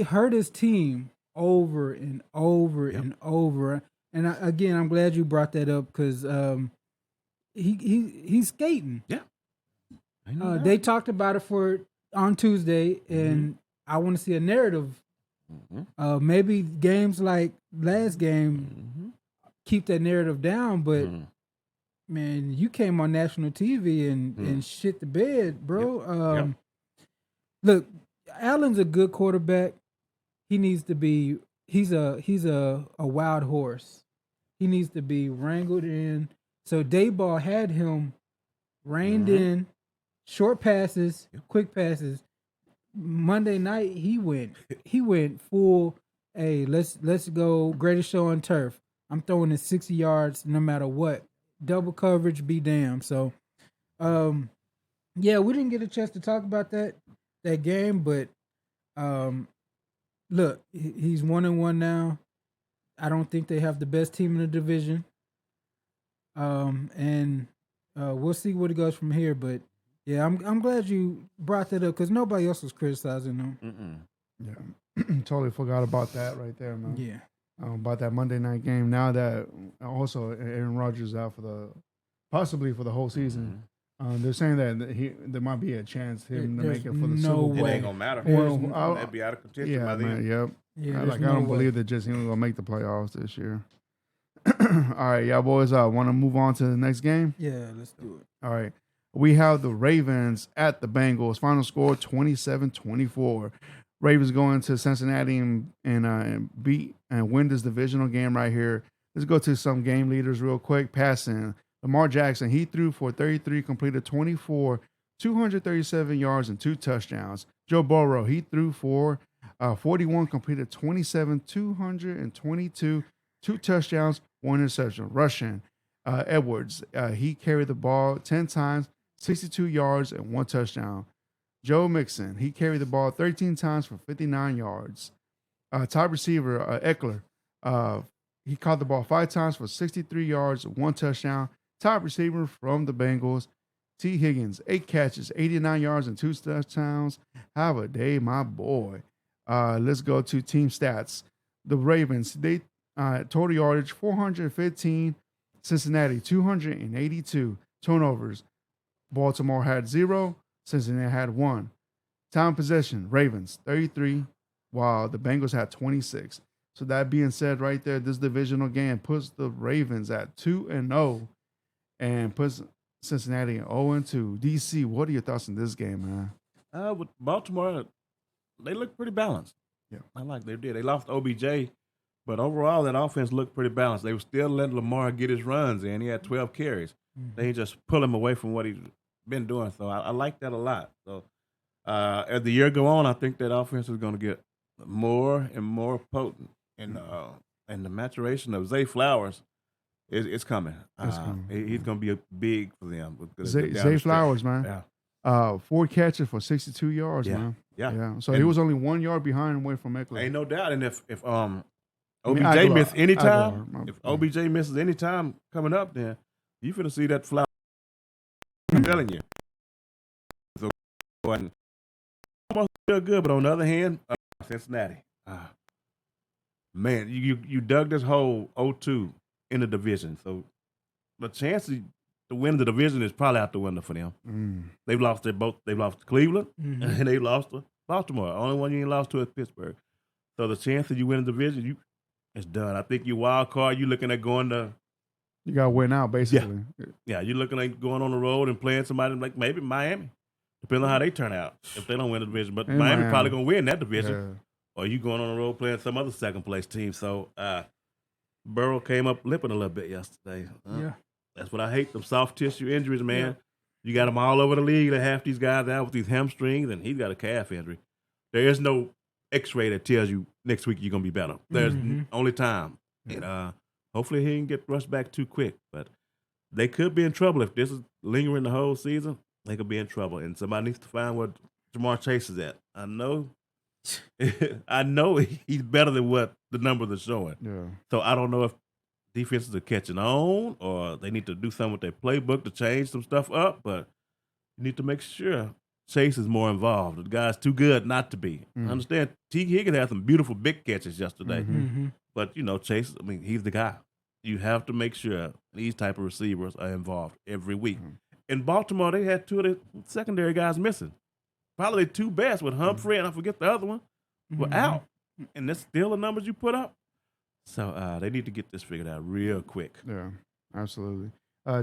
hurt his team over and over and over. And again, I'm glad you brought that up because he's skating. Yeah. They talked about it on Tuesday, and I want to see a narrative. Maybe games like last game keep that narrative down, but man, you came on national TV and shit the bed, bro. Look, Allen's a good quarterback. He needs to be. He's a wild horse. He needs to be wrangled in. So Dayball had him reined in, short passes, quick passes. Monday night he went full. Hey, let's go, greatest show on turf. I'm throwing it 60 yards no matter what. Double coverage, be damned. So, we didn't get a chance to talk about that game, but look, he's 1-1 now. I don't think they have the best team in the division. And we'll see where it goes from here. But yeah, I'm glad you brought that up because nobody else was criticizing them. Yeah, totally forgot about that right there, man. Yeah. about that Monday night game. Now that also Aaron Rodgers is out possibly for the whole season. They're saying that there might be a chance him to make it for the Super Bowl. It ain't gonna matter. Well, they'd be out of contention by then. Man, yep. Yeah, I don't believe that just him gonna make the playoffs this year. All right, y'all boys, want to move on to the next game? Yeah, let's do it. All right. We have the Ravens at the Bengals. Final score 27-24. Ravens going to Cincinnati and beat and win this divisional game right here. Let's go to some game leaders real quick. Passing. Lamar Jackson, he threw for 33, completed 24, 237 yards and 2 touchdowns. Joe Burrow, he threw for 41, completed 27, 222, 2 touchdowns, 1 interception. Rushing. Edwards, he carried the ball 10 times, 62 yards and 1 touchdown. Joe Mixon, he carried the ball 13 times for 59 yards. Top receiver, Eckler, he caught the ball 5 times for 63 yards, 1 touchdown. Top receiver from the Bengals, T. Higgins, 8 catches, 89 yards and 2 touchdowns. Have a day, my boy. Let's go to team stats. The Ravens, they total yardage 415. Cincinnati 282. Turnovers. Baltimore had 0. Cincinnati had 1. Time possession, Ravens 33, while the Bengals had 26. So that being said, right there, this divisional game puts the Ravens at 2-0 and puts Cincinnati at 0-2. DC, what are your thoughts on this game, man? With Baltimore, they look pretty balanced. Yeah, I like they did. They lost OBJ, but overall that offense looked pretty balanced. They were still letting Lamar get his runs in. He had 12 carries. They ain't just pull him away from what he's been doing. So I like that a lot. So as the year go on, I think that offense is going to get more and more potent. And the maturation of Zay Flowers is coming. He's going to be big for them. Zay Flowers, man. Yeah. 4 catches for 62 yards, man. Yeah. So he was only 1 yard behind away from Eckler. Ain't no doubt. And if OBJ misses any time, if OBJ misses any time coming up, then you finna see that flower. I'm telling you. So, almost feel good, but on the other hand, Cincinnati. Man, you dug this hole 0-2 in the division, so the chance to win the division is probably out the window for them. They've lost They've lost to Cleveland and they lost to Baltimore. The only one you ain't lost to is Pittsburgh. So the chance that you win the division, it's done. I think you wild card. You looking at going to. You got to win out, basically. Yeah, you're looking at going on the road and playing somebody like maybe Miami, depending on how they turn out if they don't win the division. But Miami probably going to win that division. Yeah. Or you going on the road playing some other second-place team. So Burrow came up limping a little bit yesterday. That's what I hate, them soft tissue injuries, man. Yeah. You got them all over the league. They have these guys out with these hamstrings, and he's got a calf injury. There is no X-ray that tells you next week you're going to be better. There's only time. And hopefully he didn't get rushed back too quick. But they could be in trouble. If this is lingering the whole season, they could be in trouble. And somebody needs to find where Jamar Chase is at. I know he's better than what the numbers are showing. Yeah. So I don't know if defenses are catching on or they need to do something with their playbook to change some stuff up. But you need to make sure Chase is more involved. The guy's too good not to be. I understand T. Higgins had some beautiful big catches yesterday. But, Chase, he's the guy. You have to make sure these type of receivers are involved every week. In Baltimore, they had 2 of the secondary guys missing. Probably the 2 best with Humphrey and I forget the other one were out. And that's still the numbers you put up. So they need to get this figured out real quick. Yeah, absolutely.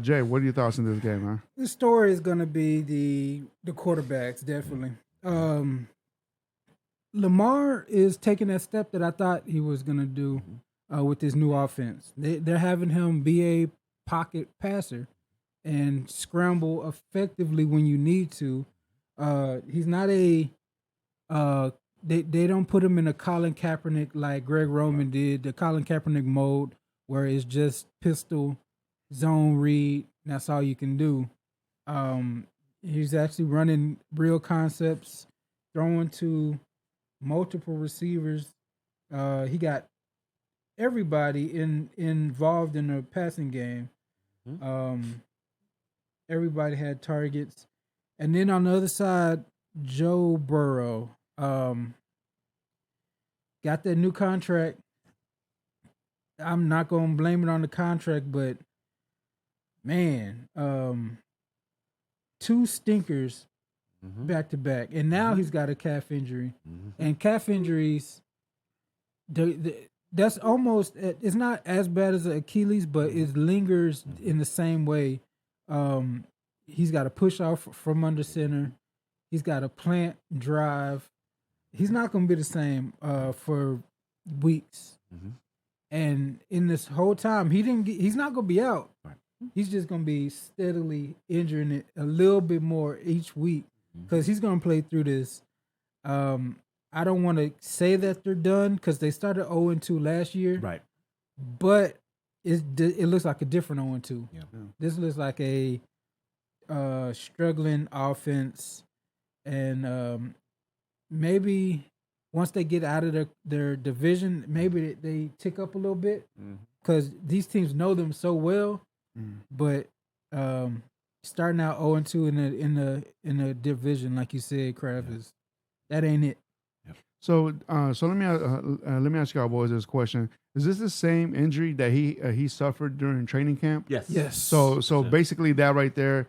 Jay, what are your thoughts on this game, man? The story is going to be the quarterbacks, definitely. Lamar is taking that step that I thought he was going to do with this new offense. They're having him be a pocket passer and scramble effectively when you need to. He's not a they don't put him in a Colin Kaepernick like Greg Roman did, the Colin Kaepernick mode where it's just pistol, zone read, that's all you can do. He's actually running real concepts, throwing to multiple receivers. He got everybody involved in the passing game. Everybody had targets. And then on the other side, Joe Burrow got that new contract. I'm not gonna blame it on the contract, but man, 2 stinkers back to back, and now he's got a calf injury, and calf injuries, that's almost, it's not as bad as an Achilles, but it lingers in the same way. He's got to push off from under center. He's got to plant drive. He's not going to be the same for weeks. And in this whole time, he's not going to be out. He's just going to be steadily injuring it a little bit more each week because he's going to play through this. I don't want to say that they're done because they started 0-2 last year. Right. But it looks like a different 0-2. Yeah. This looks like a struggling offense. And maybe once they get out of their division, maybe they tick up a little bit because these teams know them so well. But starting out 0-2 in the division, like you said, Kraft, that ain't it. So let me ask y'all boys this question: is this the same injury that he suffered during training camp? Yes. So basically that right there,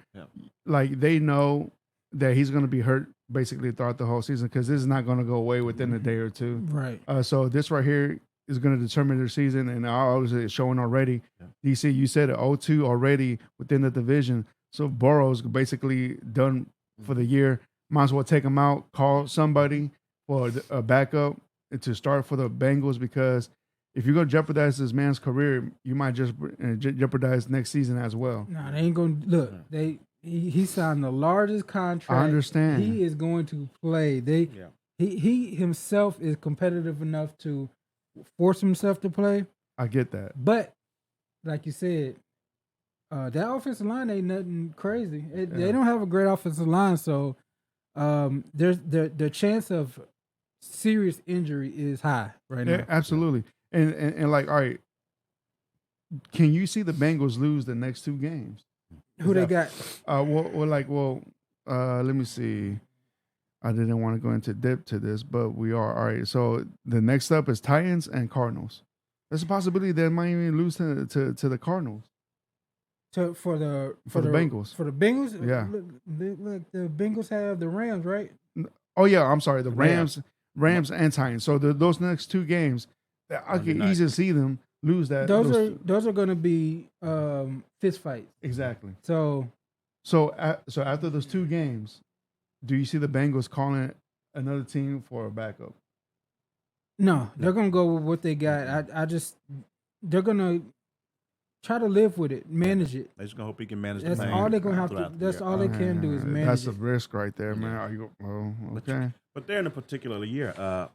like they know that he's going to be hurt basically throughout the whole season because this is not going to go away within a day or two. Right. So this right here is going to determine their season, and obviously it's showing already. DC, you said it 0-2 already within the division. So Burrow's basically done for the year. Might as well take him out, call somebody for a backup to start for the Bengals because if you're going to jeopardize this man's career, you might just jeopardize next season as well. No, they ain't going to look. He signed the largest contract. I understand. He is going to play. He himself is competitive enough to force himself to play. I get that. But like you said, that offensive line ain't nothing crazy. They don't have a great offensive line, so there's the chance of serious injury is high right now. Absolutely. And like, all right, can you see the Bengals lose the next 2 games? Who they got? Let me see. I didn't want to go into depth to this, but we are. All right, so the next up is Titans and Cardinals. There's a possibility they might even lose to the Cardinals. For the Bengals. For the Bengals? Yeah. Look, the Bengals have the Rams, right? Oh, yeah, I'm sorry. The Rams and Titans. So those next 2 games, I can easily see them lose that. Those are going to be fist fights. Exactly. So after those 2 games, do you see the Bengals calling another team for a backup? No, they're going to go with what they got. They're going to try to live with it, manage it. They're just going to hope he can manage that's the all they're going to have to. That's all they can do is manage That's it. a risk right there, man. Are you okay? But they're in a particular year.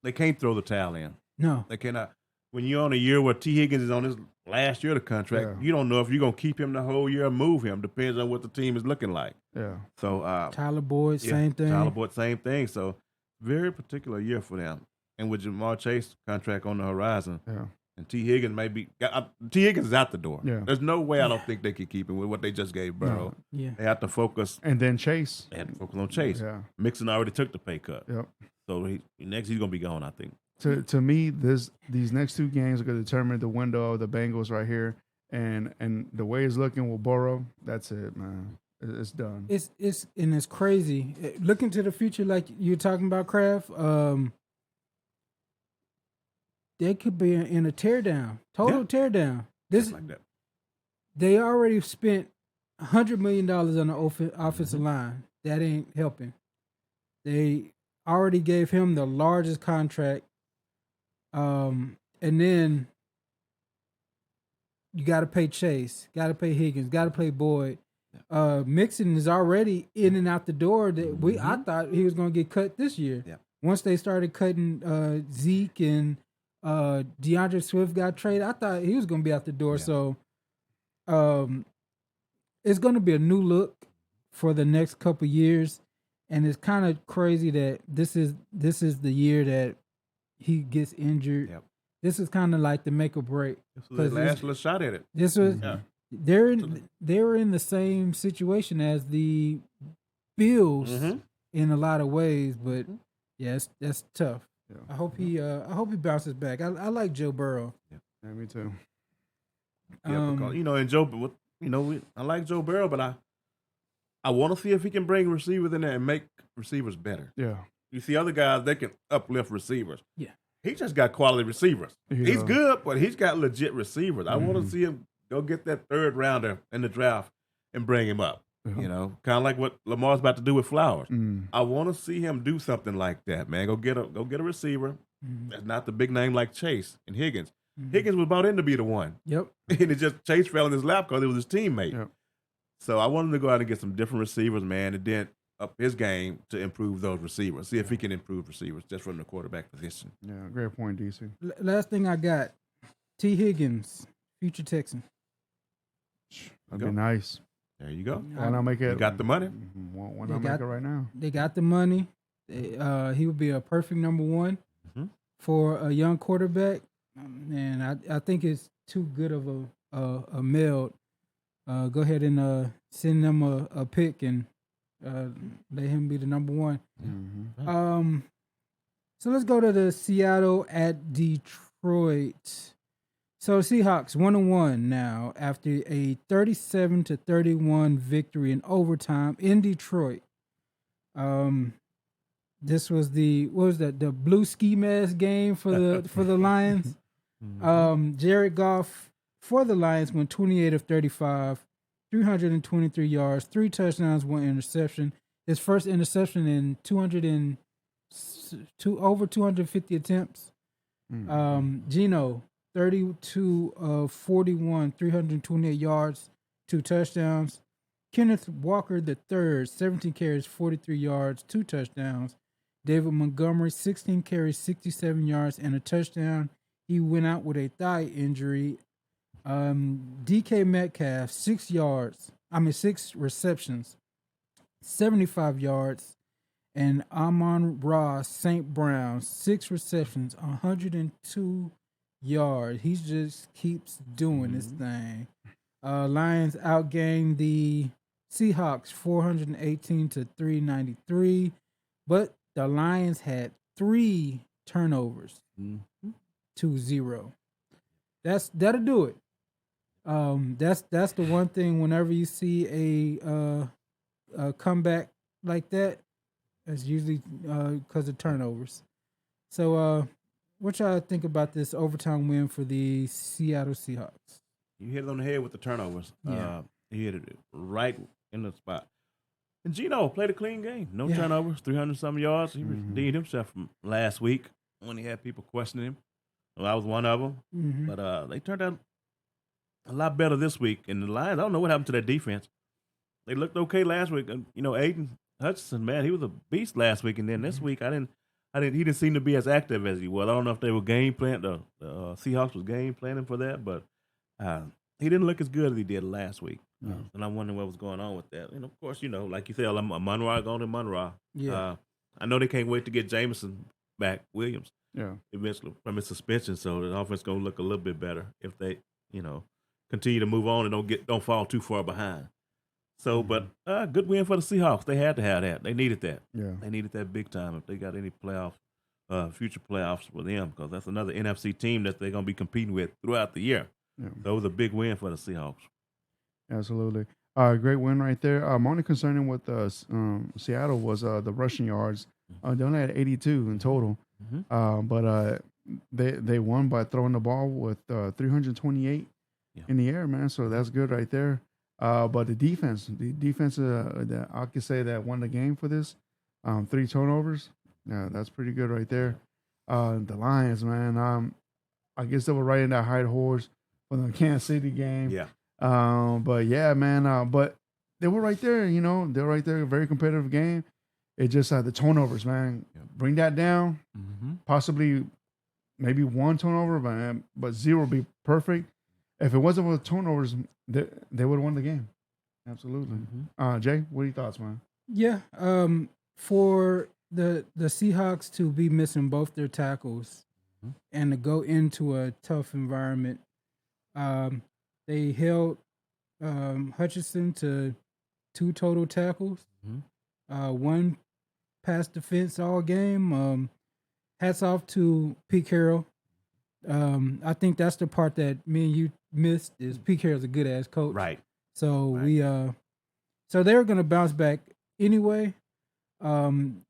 They can't throw the towel in. No. They cannot. When you're on a year where T. Higgins is on his last year of the contract, you don't know if you're going to keep him the whole year or move him. Depends on what the team is looking like. Yeah. So Tyler Boyd, same thing. Tyler Boyd, same thing. So very particular year for them. And with Jamar Chase contract on the horizon, and T. Higgins T. Higgins is out the door. Yeah. There's no way I don't think they could keep him with what they just gave Burrow. No. Yeah. They have to focus. And then Chase. They have to focus on Chase. Yeah. Mixon already took the pay cut. Yep. So next he's going to be gone, I think. To me, these next 2 games are going to determine the window of the Bengals right here, and the way it's looking with Burrow, that's it, man. It's done. It's crazy. Looking to the future, like you're talking about, Kraft. They could be in a teardown, total teardown. This like that. They already spent $100 million on the offensive line. That ain't helping. They already gave him the largest contract. And then you got to pay Chase, got to pay Higgins, got to pay Boyd. Mixon is already in and out the door. That I thought he was going to get cut this year. Yeah. Once they started cutting Zeke and DeAndre Swift got traded, I thought he was going to be out the door. Yeah. So it's going to be a new look for the next couple years. And it's kind of crazy that this is the year that he gets injured. Yep. This is kind of like the make or break. This was the last little shot at it. This was they were in the same situation as the Bills in a lot of ways, but that's tough. Yeah. I hope he bounces back. I like Joe Burrow. Yeah, me too. Yeah, because and Joe, I like Joe Burrow, but I want to see if he can bring receivers in there and make receivers better. Yeah. You see other guys, they can uplift receivers. Yeah. He just got quality receivers. He's good, but he's got legit receivers. I want to see him go get that third rounder in the draft and bring him up. Yeah. Kind of like what Lamar's about to do with Flowers. I want to see him do something like that, man. Go get a receiver. That's not the big name like Chase and Higgins. Higgins was brought in to be the one. Yep. And it just Chase fell in his lap because it was his teammate. Yep. So I wanted to go out and get some different receivers, man, and then up his game to improve those receivers. See if he can improve receivers just from the quarterback position. Yeah, great point, DC. Last thing I got, T. Higgins, future Texan. That'd be nice. There you go. Why not make it? You got the money. Why not make it right now? They got the money. He would be a perfect number one for a young quarterback, and I think it's too good of a meld. Go ahead and send them a pick and let him be the number one. So let's go to the Seattle at Detroit. So Seahawks 1-1 now after a 37-31 victory in overtime in Detroit. This was the blue ski mask game for the Lions. Jared Goff for the Lions went 28 of 35, 323 yards, 3 touchdowns, 1 interception. His first interception in over 250 attempts. Geno 32 of 41, 328 yards, 2 touchdowns. Kenneth Walker III, 17 carries, 43 yards, 2 touchdowns. David Montgomery, 16 carries, 67 yards, and a touchdown. He went out with a thigh injury. DK Metcalf, 6 receptions, 75 yards. And Amon-Ra St. Brown, 6 receptions, 102 yards. He just keeps doing this thing. Lions outgained the Seahawks 418-393, but the Lions had 3 turnovers, 2-0. That'll do it. That's the one thing. Whenever you see a comeback like that, it's usually because of turnovers. So, what y'all think about this overtime win for the Seattle Seahawks? You hit it on the head with the turnovers. Yeah. He hit it right in the spot. And Geno played a clean game. No turnovers, 300-something yards. He redeemed himself from last week when he had people questioning him. Well, I was one of them. But they turned out a lot better this week. And the Lions, I don't know what happened to their defense. They looked okay last week. Aiden Hutchinson, man, he was a beast last week. And then this week, he didn't seem to be as active as he was. I don't know if they were game planning. The Seahawks was game planning for that, but he didn't look as good as he did last week. And I'm wondering what was going on with that. And of course, like you said, Monroe going to Monroe. Yeah. I know they can't wait to get Jameson back, Williams. Yeah. Eventually from his suspension, so the offense going to look a little bit better if they, continue to move on and don't fall too far behind. So, but good win for the Seahawks. They had to have that. They needed that. Yeah. They needed that big time if they got any future playoffs with them, because that's another NFC team that they're going to be competing with throughout the year. Yeah. So it was a big win for the Seahawks. Absolutely. Great win right there. My only concerning with Seattle was the rushing yards. They only had 82 in total. But they won by throwing the ball with 328 in the air, man. So that's good right there. But the defense that I could say that won the game for this, 3 turnovers. Yeah, that's pretty good right there. The Lions, man. I guess they were riding that high horse for the Kansas City game. Yeah. But yeah, man. But they were right there. They were right there. A very competitive game. It just the turnovers, man. Yeah. Bring that down. Possibly, maybe 1 turnover, but 0 would be perfect. If it wasn't for the turnovers, they would have won the game. Absolutely. Jay, what are your thoughts, man? Yeah. For the Seahawks to be missing both their tackles and to go into a tough environment, they held Hutchinson to 2 total tackles, 1 pass defense all game. Hats off to Pete Carroll. I think that's the part that me and you missed is Pete Carroll's a good ass coach. Right. So we so they're gonna bounce back anyway.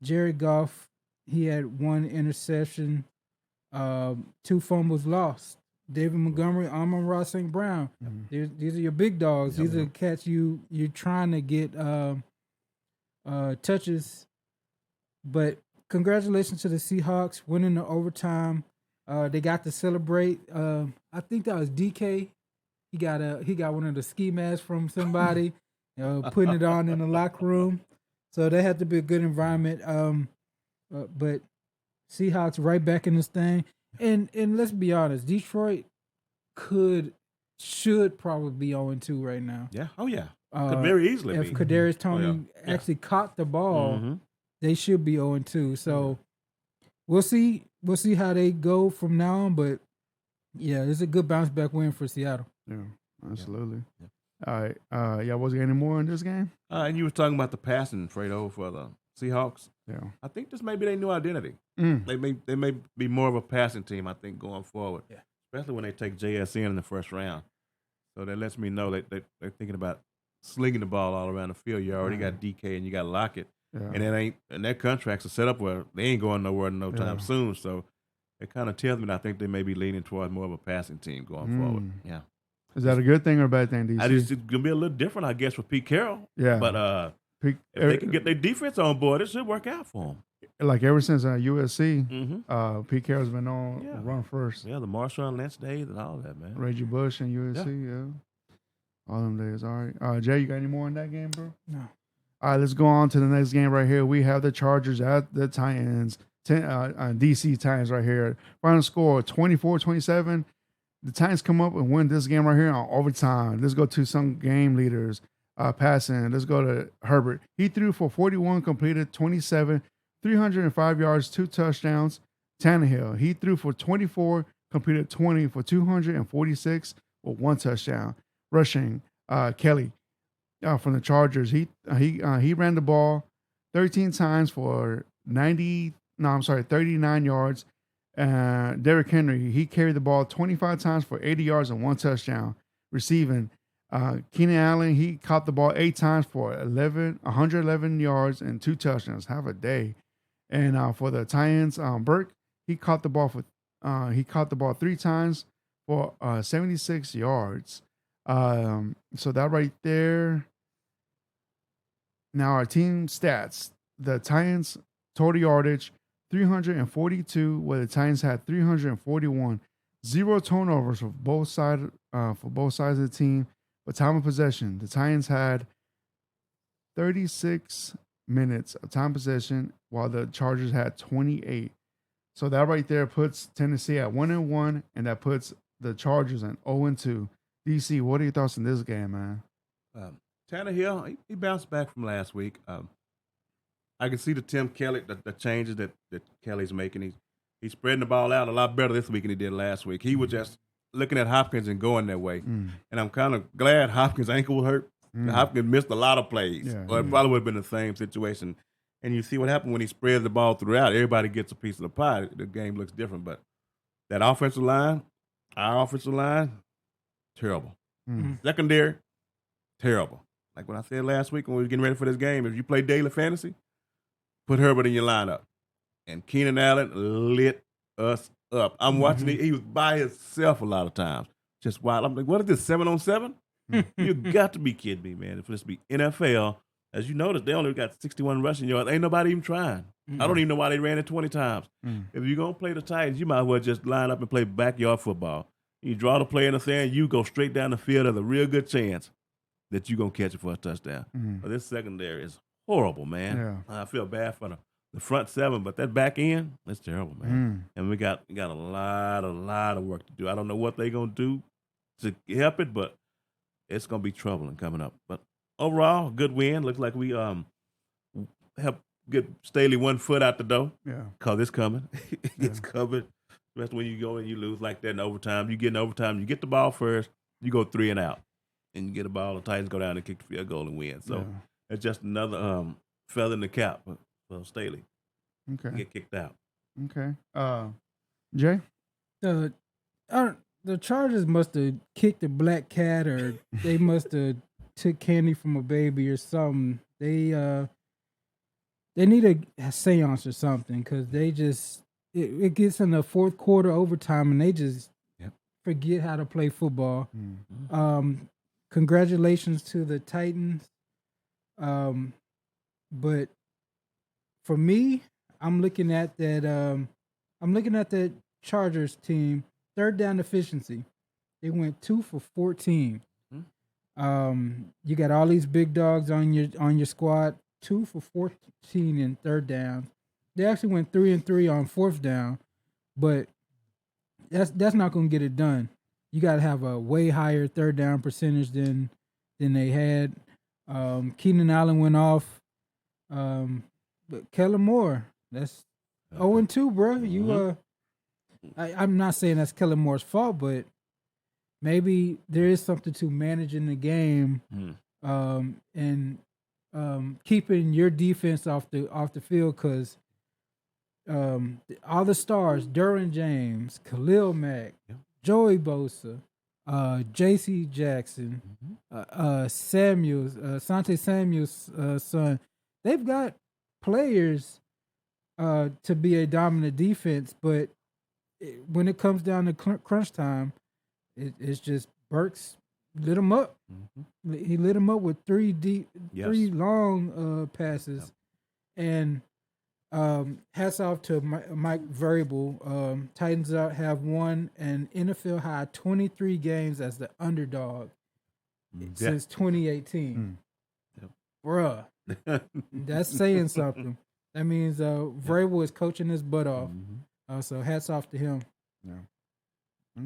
Jared Goff, he had 1 interception, 2 fumbles lost. David Montgomery, Amon-Ra St. Brown. These are your big dogs. These are the cats you're trying to get touches. But congratulations to the Seahawks winning the overtime. They got to celebrate. I think that was DK. He got one of the ski masks from somebody, putting it on in the locker room. So that had to be a good environment. But Seahawks right back in this thing. And let's be honest, Detroit should probably be 0-2 right now. Yeah. Oh yeah. Could very easily if be. Kadarius Toney actually caught the ball, they should be 0-2. So we'll see how they go from now on. But yeah, it's a good bounce back win for Seattle. Yeah, absolutely. Yeah. All right. Was there any more in this game? And you were talking about the passing, Fredo, for the Seahawks. Yeah. I think this may be their new identity. They may be more of a passing team, I think, going forward. Yeah. Especially when they take JS in the first round. So that lets me know that they're thinking about slinging the ball all around the field. You already got DK and you got Lockett. Yeah. And their contracts are set up where they ain't going nowhere no time soon. So it kind of tells me that I think they may be leaning towards more of a passing team going forward. Yeah. Is that a good thing or a bad thing, DC? It's going to be a little different, I guess, with Pete Carroll. Yeah. But if they can get their defense on board, it should work out for them. Like ever since USC, Pete Carroll's been on run first. Yeah, the Marshawn Lynch days and all that, man. Reggie Bush and USC, all them days. All right. Jay, you got any more in that game, bro? No. All right, let's go on to the next game right here. We have the Chargers at the Titans, DC Titans right here. Final score, 24-27. The Titans come up and win this game right here on overtime. Let's go to some game leaders passing. Let's go to Herbert. He threw for 41, completed 27, 305 yards, 2 touchdowns. Tannehill, he threw for 24, completed 20 for 246 with 1 touchdown. Rushing, Kelly from the Chargers. He ran the ball 13 times for 39 yards. Derrick Henry, he carried the ball 25 times for 80 yards and 1 touchdown. Receiving, Keenan Allen, he caught the ball 8 times for 111 yards and 2 touchdowns. Have a day. And for the Titans, Burke, he caught the ball 3 times for 76 yards. So that right there. Now our team stats: the Titans total yardage 342, where the Titans had 341. 0 turnovers for both sides of the team. But time of possession, the Titans had 36 minutes of time possession, while the Chargers had 28. So that right there puts Tennessee at 1-1, and that puts the Chargers at 0-2. DC, what are your thoughts on this game, man? Tannehill, he bounced back from last week. I can see the Tim Kelly, the changes that Kelly's making. He's spreading the ball out a lot better this week than he did last week. He was just looking at Hopkins and going that way. And I'm kind of glad Hopkins' ankle was hurt. Hopkins missed a lot of plays. Or it probably would have been the same situation. And you see what happened when he spreads the ball throughout. Everybody gets a piece of the pie. The game looks different. But that offensive line, our offensive line, terrible. Secondary, terrible. Like when I said last week when we were getting ready for this game, if you play daily fantasy, put Herbert in your lineup. And Keenan Allen lit us up. I'm watching he was by himself a lot of times. Just wild. I'm like, what is this, 7-on-7? You got to be kidding me, man. If this be NFL, as you notice, they only got 61 rushing yards. Ain't nobody even trying. I don't even know why they ran it 20 times. If you're going to play the Titans, you might as well just line up and play backyard football. You draw the play in the sand, you go straight down the field. There's a real good chance that you're going to catch it for a touchdown. But this secondary is horrible, man. Yeah. I feel bad for the front 7, but that back end, that's terrible, man. And we got a lot of work to do. I don't know what they're going to do to help it, but it's going to be troubling coming up. But overall, good win. Looks like we help get Staley 1 foot out the door. Yeah. Because it's coming. It's coming. Especially when you go and you lose like that in overtime. You get in overtime, you get the ball first, you go 3 and out. And you get the ball, the Titans go down and kick the field goal and win. So it's just another feather in the cap for Staley. Okay. Get kicked out. Okay. Jay? The Chargers must have kicked a black cat, or they must have took candy from a baby or something. They need a seance or something, because they just it gets in the fourth quarter overtime and they just forget how to play football. Congratulations to the Titans. But for me, I'm looking at that Chargers team, third down efficiency. They went 2 for 14. You got all these big dogs on your squad. 2 for 14 in third down. They actually went 3 and 3 on fourth down, but that's not going to get it done. You got to have a way higher third down percentage than they had. Keenan Allen went off, but Kellen Moore, that's 0-2, bro. You I'm not saying that's Kellen Moore's fault, but maybe there is something to managing the game, and keeping your defense off the field, because all the stars, Derwin James, Khalil Mack, Joey Bosa, J.C. Jackson, Sante Samuel's son, they've got players to be a dominant defense, but when it comes down to crunch time, it's just Burks lit him up. He lit him up with three long passes, and hats off to Mike Variable. Titans have won an NFL high 23 games as the underdog since 2018. Bruh, that's saying something. That means Variable is coaching his butt off. So hats off to him. Yeah.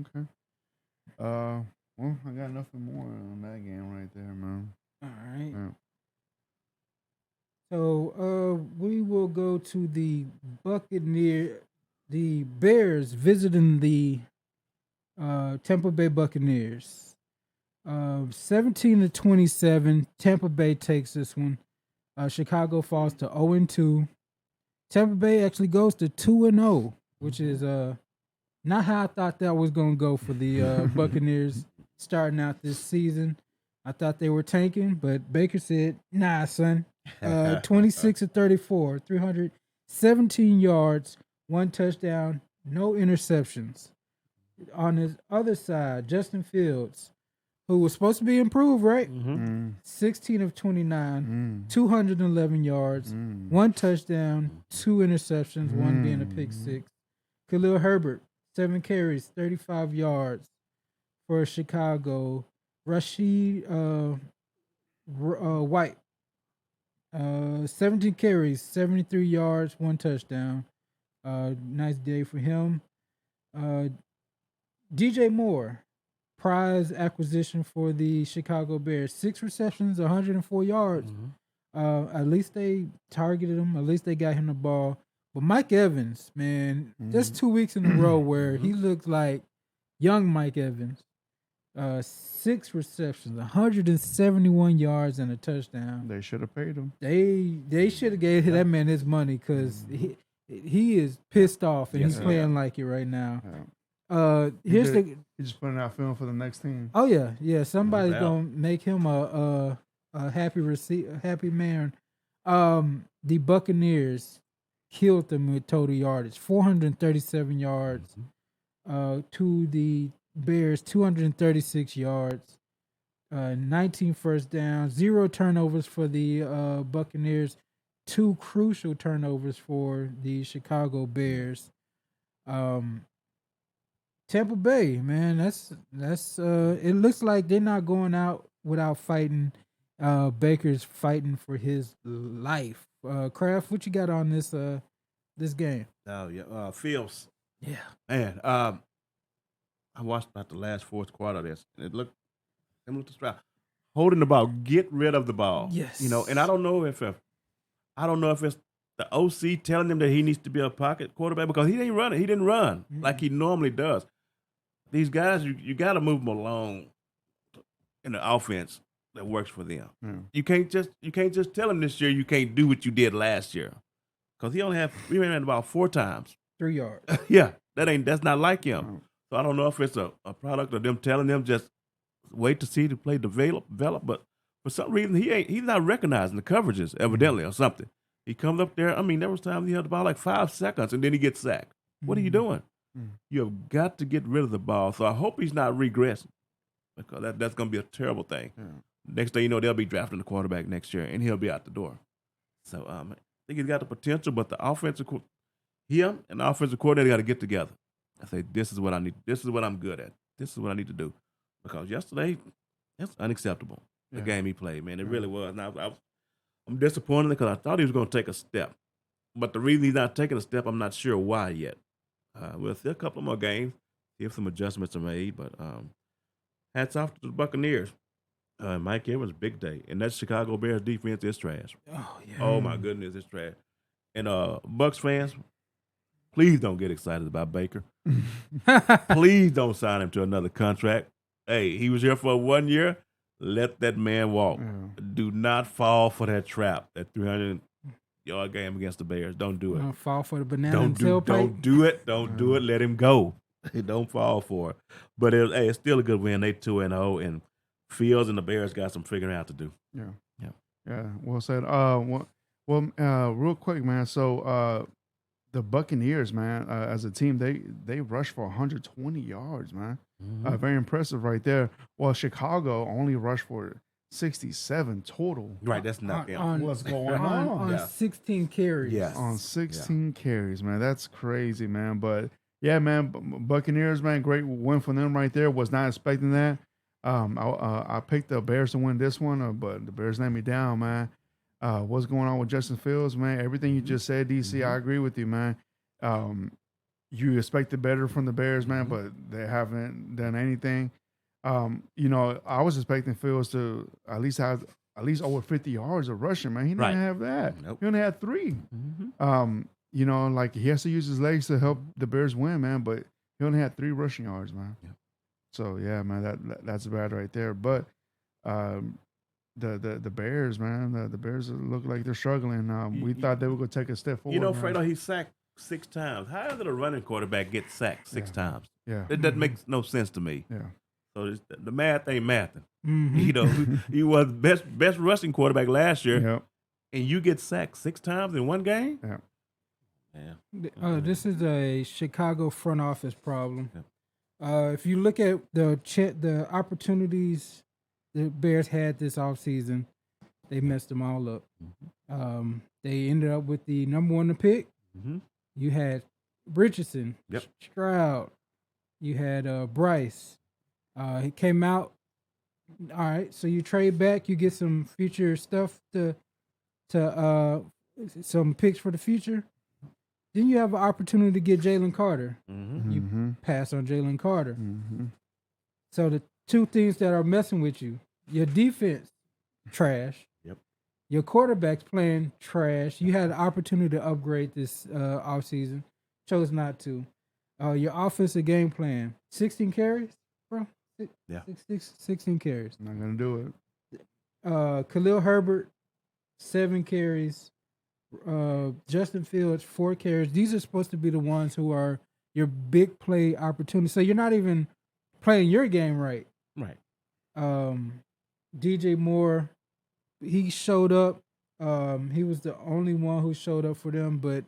Okay. Well, I got nothing more on that game right there, man. All right. Yeah. So we will go to the Bears visiting the Tampa Bay Buccaneers. 17-27, Tampa Bay takes this one. Chicago falls to 0-2. Tampa Bay actually goes to 2-0, which is not how I thought that was going to go for the Buccaneers starting out this season. I thought they were tanking, but Baker said, "Nah, son." 26-34, 317 yards, 1 touchdown, no interceptions. On his other side, Justin Fields, who was supposed to be improved, right? 16 of 29, 211 yards, 1 touchdown, 2 interceptions, 1 being a pick six. Khalil Herbert, 7 carries, 35 yards for Chicago. Rashid White, 17 carries, 73 yards, 1 touchdown. Nice day for him. DJ Moore, prize acquisition for the Chicago Bears. 6 receptions, 104 yards. At least they targeted him. At least they got him the ball. But Mike Evans, man, just 2 weeks in a row where he looked like young Mike Evans. 6 receptions, 171 yards, and a touchdown. They should have paid him. They should have gave that man his money, because he is pissed off and he's playing like it right now. He's just putting out film for the next team. Oh yeah. Somebody's gonna make him a happy man. The Buccaneers killed them with total yardage, 437 yards. To the Bears, 236 yards, 19 first downs, 0 turnovers for the Buccaneers, 2 crucial turnovers for the Chicago Bears. Tampa Bay, man, that's it looks like they're not going out without fighting. Baker's fighting for his life. Kraft, what you got on this game? Oh yeah, Fields. Yeah, man. I watched about the last fourth quarter of this, and it looked similar to Stroud. Holding the ball, get rid of the ball. Yes. And I don't know if it's the OC telling him that he needs to be a pocket quarterback, because he ain't running. He didn't run like he normally does. These guys, you got to move them along in the offense that works for them. You can't just tell him this year you can't do what you did last year, because we ran about 4 times, 3 yards. yeah, that's not like him. So I don't know if it's a product of them telling them just wait to see the play develop, but for some reason he's not recognizing the coverages evidently or something. He comes up there. I mean, there was times he had the ball like 5 seconds and then he gets sacked. What are you doing? You have got to get rid of the ball. So I hope he's not regressing because that's going to be a terrible thing. Yeah. Next thing you know, they'll be drafting the quarterback next year and he'll be out the door. So I think he's got the potential, but the offensive coordinator got to get together. I say, this is what I need. This is what I'm good at. This is what I need to do. Because yesterday, that's unacceptable. The game he played, man. It really was. Now, I'm disappointed because I thought he was going to take a step. But the reason he's not taking a step, I'm not sure why yet. We'll see a couple more games, see if some adjustments are made. But hats off to the Buccaneers. Mike Evans, big day. And that Chicago Bears defense is trash. Oh, yeah. Oh, my goodness, it's trash. And Bucs fans, please don't get excited about Baker. Please don't sign him to another contract. Hey, he was here for 1 year. Let that man walk. Yeah. Do not fall for that trap, that 300-yard game against the Bears. Don't do it. Don't fall for the banana and tailpipe. Don't do it. Don't do it. Let him go. Don't fall for it. But it's still a good win. They 2-0, and Fields and the Bears got some figuring out to do. Yeah. Well said. Real quick, man. So the Buccaneers, man, as a team, they rushed for 120 yards, man. Mm-hmm. Very impressive right there. Well, Chicago only rushed for 67 total. Right, that's not what's going on. On 16 carries. Yes. On 16 carries, man. That's crazy, man. But, yeah, man, Buccaneers, man, great win for them right there. Was not expecting that. I picked the Bears to win this one, but the Bears let me down, man. What's going on with Justin Fields, man? Everything you just said, DC, I agree with you, man. You expected better from the Bears, man, but they haven't done anything. I was expecting Fields to at least have over 50 yards of rushing, man. He didn't have that. Nope. He only had 3. He has to use his legs to help the Bears win, man, but he only had 3 rushing yards, man. Yep. So, yeah, man, that's bad right there. But the Bears, man, the Bears look like they're struggling. We thought they were going to take a step forward. Fredo, he sacked 6 times. How did a running quarterback get sacked 6 times? Yeah. That makes no sense to me. Yeah. So the math ain't mathing. Mm-hmm. He was best rushing quarterback last year, and you get sacked 6 times in one game? Yeah. This is a Chicago front office problem. Yeah. If you look at the opportunities the Bears had this offseason, they messed them all up. Mm-hmm. They ended up with the number 1 pick. Mm-hmm. You had Richardson, Stroud. You had Bryce. He came out. All right, so you trade back. You get some future stuff to some picks for the future. Then you have an opportunity to get Jalen Carter. Mm-hmm. You pass on Jalen Carter. Mm-hmm. So the 2 things that are messing with you, your defense, trash. Yep. Your quarterback's playing trash. You had an opportunity to upgrade this offseason. Chose not to. Your offensive game plan, 16 carries, bro? 16 carries. Not going to do it. Khalil Herbert, 7 carries. Justin Fields, 4 carries. These are supposed to be the ones who are your big play opportunities. So you're not even playing your game right. Right. DJ Moore, he showed up. He was the only one who showed up for them. But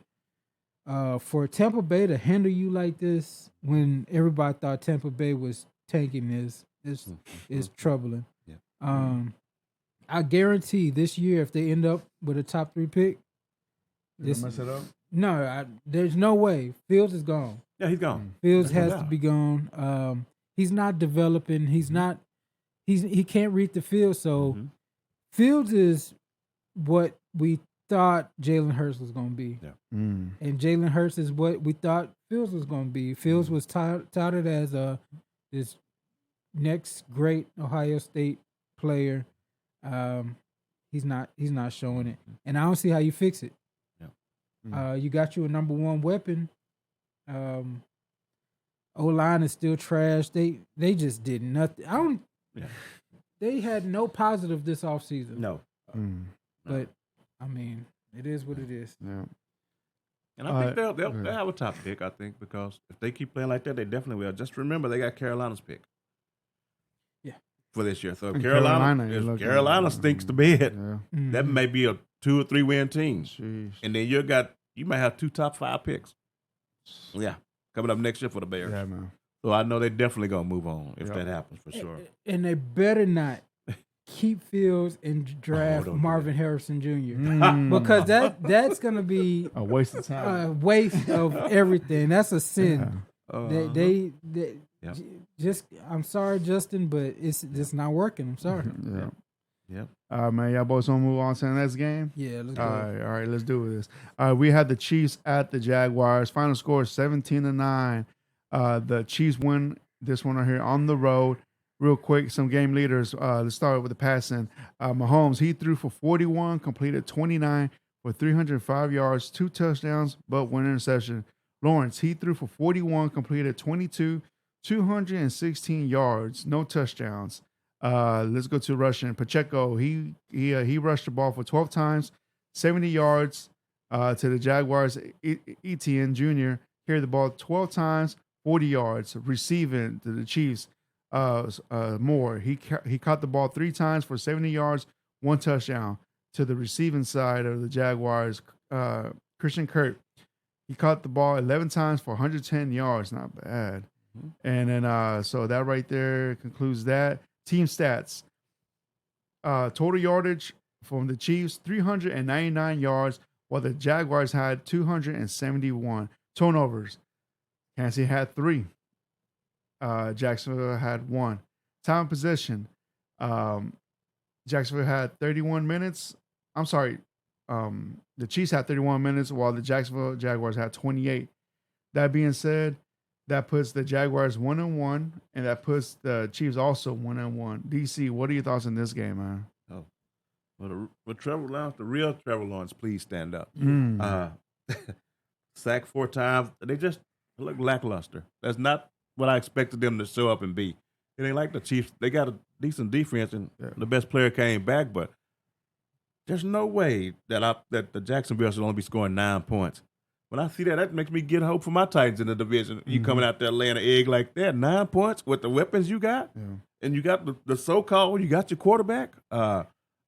for Tampa Bay to handle you like this when everybody thought Tampa Bay was tanking is troubling. Yeah. I guarantee this year if they end up with a top 3 pick, mess it up? No, there's no way. Fields is gone. Yeah, he's gone. Fields has to be gone. He's not developing. He's not. He can't read the field. So Fields is what we thought Jalen Hurts was going to be, and Jalen Hurts is what we thought Fields was going to be. Fields was touted as this next great Ohio State player. He's not showing it, and I don't see how you fix it. You got you a number 1 weapon. O-line is still trash. They just did nothing. They had no positive this offseason. No. But I mean, it is what it is. Yeah. And I think they'll have a top pick, I think, because if they keep playing like that, they definitely will. Just remember, they got Carolina's pick. Yeah. For this year. So if Carolina stinks to bed, that may be a 2 or 3 win team. Jeez. And then you might have 2 top 5 picks. Yeah. Coming up next year for the Bears. Yeah, man. So I know they're definitely going to move on if that happens for sure. And they better not keep Fields and draft Marvin Harrison Jr. Because that's going to be a waste of time. A waste of everything. That's a sin. Yeah. They just, I'm sorry, Justin, but it's just not working. I'm sorry. Yeah. All right, man. Y'all boys want to move on to the next game? Yeah, let's go. All right, let's do this. We had the Chiefs at the Jaguars. Final score 17-9. The Chiefs win this one right here on the road. Real quick, some game leaders. Let's start with the passing. Mahomes, he threw for 41, completed 29 for 305 yards, 2 touchdowns, but 1 interception. Lawrence, he threw for 41, completed 22, 216 yards, no touchdowns. Let's go to rushing. Pacheco, he rushed the ball for 12 times, 70 yards to the Jaguars. Etienne Jr. carried the ball 12 times, 40 yards. Receiving to the Chiefs, Moore, he caught the ball 3 times for 70 yards, 1 touchdown. To the receiving side of the Jaguars, Christian Kirk, he caught the ball 11 times for 110 yards. Not bad. And then, so that right there concludes that. Team stats. Total yardage from the Chiefs, 399 yards, while the Jaguars had 271. Turnovers. Kansas City had 3. Jacksonville had 1. Time of possession. Jacksonville had 31 minutes. I'm sorry. The Chiefs had 31 minutes, while the Jacksonville Jaguars had 28. That being said, that puts the Jaguars 1-1, and that puts the Chiefs also 1-1. DC, what are your thoughts on this game, man? Oh, well, the Trevor Lawrence, the real Trevor Lawrence, please stand up. Sacked 4 times. They just look lackluster. That's not what I expected them to show up and be. It ain't like the Chiefs. They got a decent defense, and the best player came back, but there's no way that the Jacksonville should only be scoring 9 points. When I see that, that makes me get hope for my Titans in the division. You coming out there laying an egg like that, 9 points with the weapons you got, and you got the so-called, you got your quarterback, and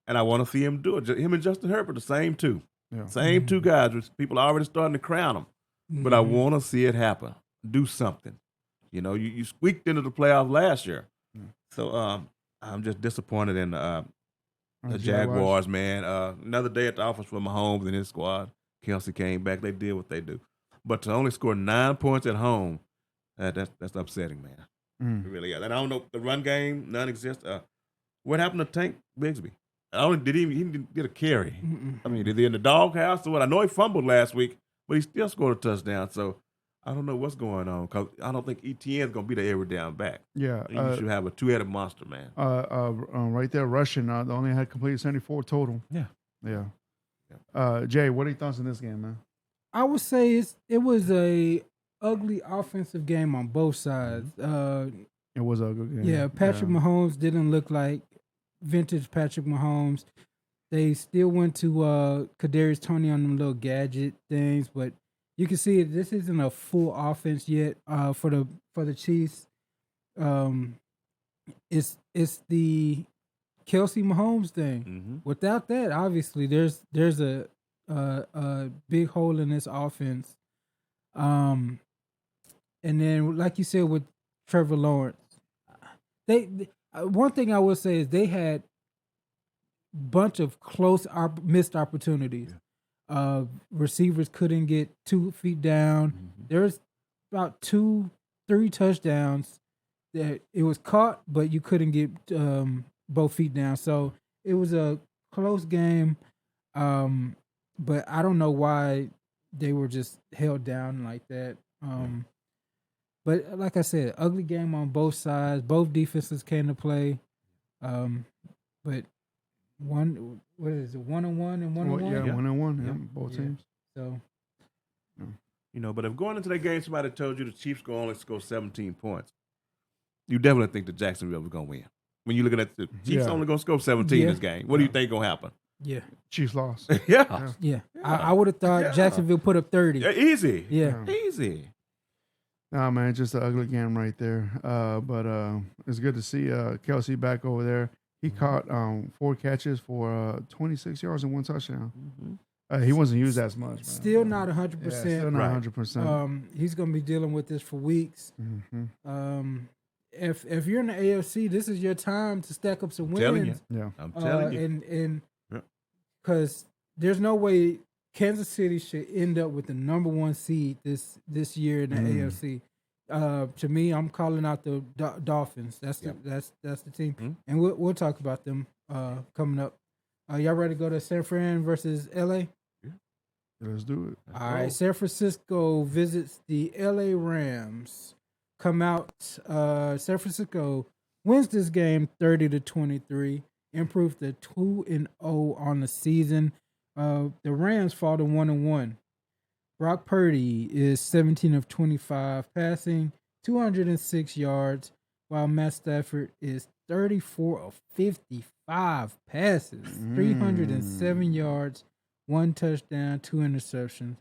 I want to see him do it. Him and Justin Herbert, the same 2. Yeah. Same 2 guys, which people are already starting to crown them. But I want to see it happen. Do something. You know, you squeaked into the playoffs last year. So I'm just disappointed in the Jaguars, man. Another day at the office for Mahomes and his squad. Kelsey came back. They did what they do. But to only score 9 points at home, that's upsetting, man. It really is. And I don't know, the run game, none exists. What happened to Tank Bigsby? He didn't get a carry. I mean, is he in the doghouse or what? I know he fumbled last week, but he still scored a touchdown. So I don't know what's going on because I don't think Etienne's going to be the every down back. Yeah. You should have a 2-headed monster, man. Right there, rushing. They only had completed 74 total. Yeah. Jay, what are your thoughts on this game, man? I would say it was a ugly offensive game on both sides. It was a good game. Yeah, Patrick Mahomes didn't look like vintage Patrick Mahomes. They still went to Kadarius Toney on them little gadget things, but you can see this isn't a full offense yet for the Chiefs. It's the Kelsey Mahomes thing. Without that, obviously, there's a big hole in this offense. And then, like you said, with Trevor Lawrence, they one thing I will say is they had a bunch of close missed opportunities. Receivers couldn't get 2 feet down. There's about 2-3 touchdowns that it was caught, but you couldn't get both feet down. So it was a close game, but I don't know why they were just held down like that. But like I said, ugly game on both sides. Both defenses came to play, but what is it? 1-1 and 1-1. Yeah, 1-1. Yeah, both teams. So, you know, but if going into that game, somebody told you the Chiefs go only score 17 points, you definitely think the Jacksonville was going to win. When you're looking at the Chiefs only going to score 17 in this game, what do you think going to happen? Yeah. Chiefs lost. Yeah. I would have thought Jacksonville put up 30. Yeah, easy. Yeah. Easy. Nah, man, just an ugly game right there. But it's good to see Kelsey back over there. He caught 4 catches for 26 yards and 1 touchdown. He wasn't used as much, man. Still not 100%. Yeah, still not 100%. He's going to be dealing with this for weeks. If you're in the AFC, this is your time to stack up some wins. I'm telling you. And because there's no way Kansas City should end up with the number 1 seed this year in the AFC. To me, I'm calling out the Dolphins. That's the team, and we'll talk about them coming up. Y'all ready to go to San Fran versus LA? Yeah. Let's do it. All right, San Francisco visits the LA Rams. Come out. San Francisco wins this game 30-23. Improved to 2-0 on the season. The Rams fall to 1-1. Brock Purdy is 17 of 25 passing, 206 yards, while Matt Stafford is 34 of 55 passes, 307 yards, 1 touchdown, 2 interceptions.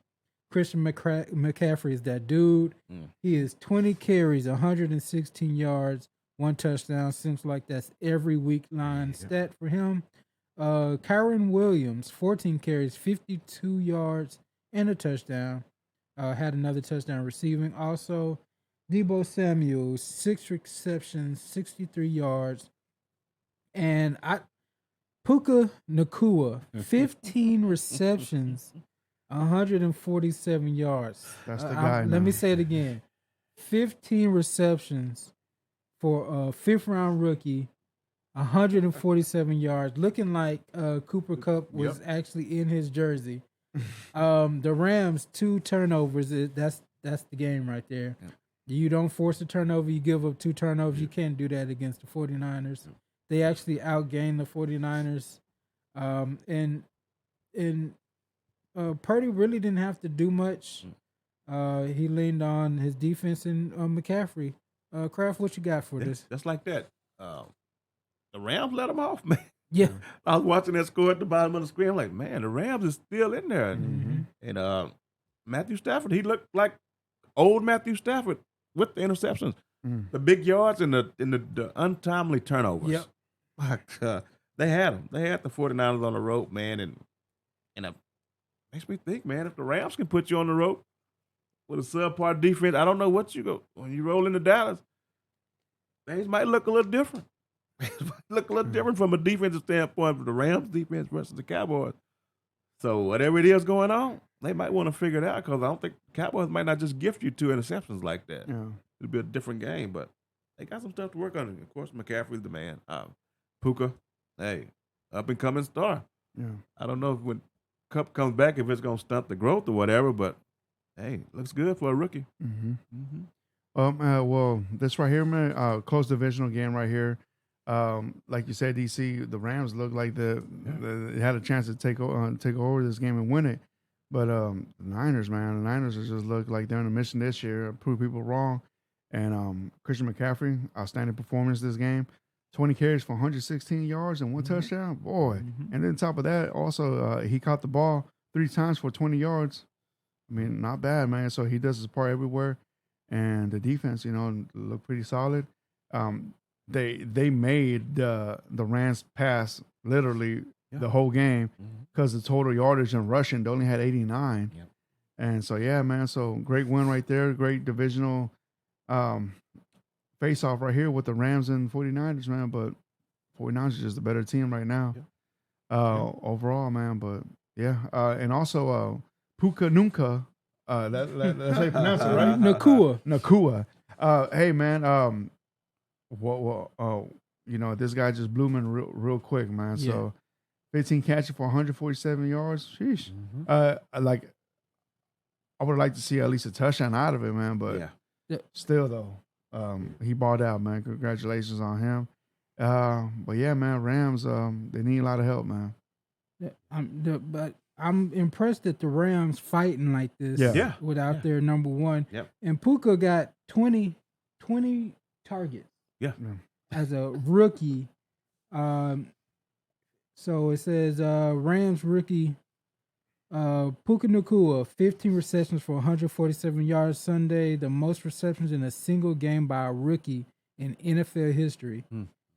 Christian McCaffrey is that dude. He is 20 carries, 116 yards, 1 touchdown. Seems like that's every week line stat for him. Kyron Williams, 14 carries, 52 yards, and a touchdown. Had another touchdown receiving. Also, Deebo Samuel, 6 receptions, 63 yards. And Puka Nacua, 15 receptions, 147 yards. That's the guy. Let me say it again. 15 receptions for a 5th-round rookie, 147 yards. Looking like Cooper Kupp was actually in his jersey. The Rams, 2 turnovers. That's the game right there. You don't force a turnover, you give up 2 turnovers. You can't do that against the 49ers. They actually outgained the 49ers. And Purdy really didn't have to do much. He leaned on his defense and McCaffrey. Kraft, what you got for this? Just like that. The Rams let him off, man. Yeah. I was watching that score at the bottom of the screen. I'm like, man, the Rams is still in there. And Matthew Stafford, he looked like old Matthew Stafford with the interceptions, the big yards, and the untimely turnovers. Yep. Like, they had them. They had the 49ers on the rope, man. And it makes me think, man, if the Rams can put you on the rope with a subpar defense, I don't know what you go. When you roll into Dallas, things might look a little different. Look a little different from a defensive standpoint for the Rams defense versus the Cowboys. So whatever it is going on, they might want to figure it out because I don't think the Cowboys might not just gift you 2 interceptions like that. Yeah. It'll be a different game, but they got some stuff to work on. Of course, McCaffrey's the man. Puka, hey, up and coming star. Yeah. I don't know if when Kupp comes back if it's going to stunt the growth or whatever, but hey, looks good for a rookie. Well, this right here, man, close divisional game right here. Like you said, DC, the Rams look like they had a chance to take over this game and win it. But the Niners, man, the Niners just look like they're on a mission this year, prove people wrong. And Christian McCaffrey, outstanding performance this game. 20 carries for 116 yards and 1 touchdown. Boy. And then top of that, also, he caught the ball 3 times for 20 yards. I mean, not bad, man. So he does his part everywhere. And the defense, looked pretty solid. They made the Rams pass literally the whole game because the total yardage and rushing, they only had 89. And so, yeah, man, so great win right there. Great divisional face-off right here with the Rams and 49ers, man. But 49ers is just a better team right now overall, man. But, yeah. And also Puka Nunca, that's how you pronounce it, right? Nacua. Hey, man, this guy just blew me real quick, man. Yeah. So 15 catches for 147 yards. Sheesh. I would like to see at least a touchdown out of it, man. But still, though, he balled out, man. Congratulations on him. But yeah, man, Rams, they need a lot of help, man. But I'm impressed that the Rams fighting like this without their number one. And Puka got 20 targets. As a rookie. So it says Rams rookie Puka Nacua, 15 receptions for 147 yards Sunday, the most receptions in a single game by a rookie in NFL history.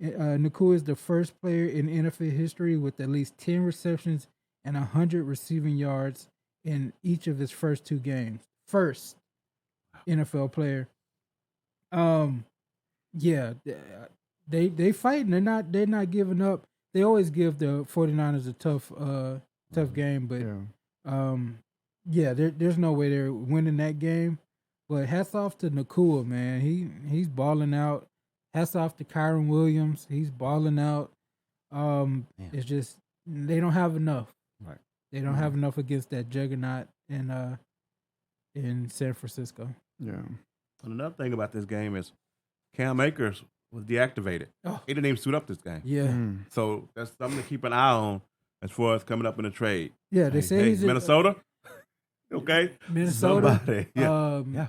Nacua is the first player in NFL history with at least 10 receptions and 100 receiving yards in each of his first 2 games. First NFL player. Yeah, they fighting. They're not giving up. They always give the 49ers a tough game, but there's no way they're winning that game. But hats off to Nacua, man. He's balling out. Hats off to Kyron Williams. He's balling out. It's just they don't have enough. Right. They don't have enough against that juggernaut in San Francisco. Yeah. And another thing about this game is Cam Akers was deactivated. Oh. He didn't even suit up this game. Yeah. So that's something to keep an eye on as far as coming up in the trade. Yeah, they say he's Minnesota. Okay. Minnesota. Somebody.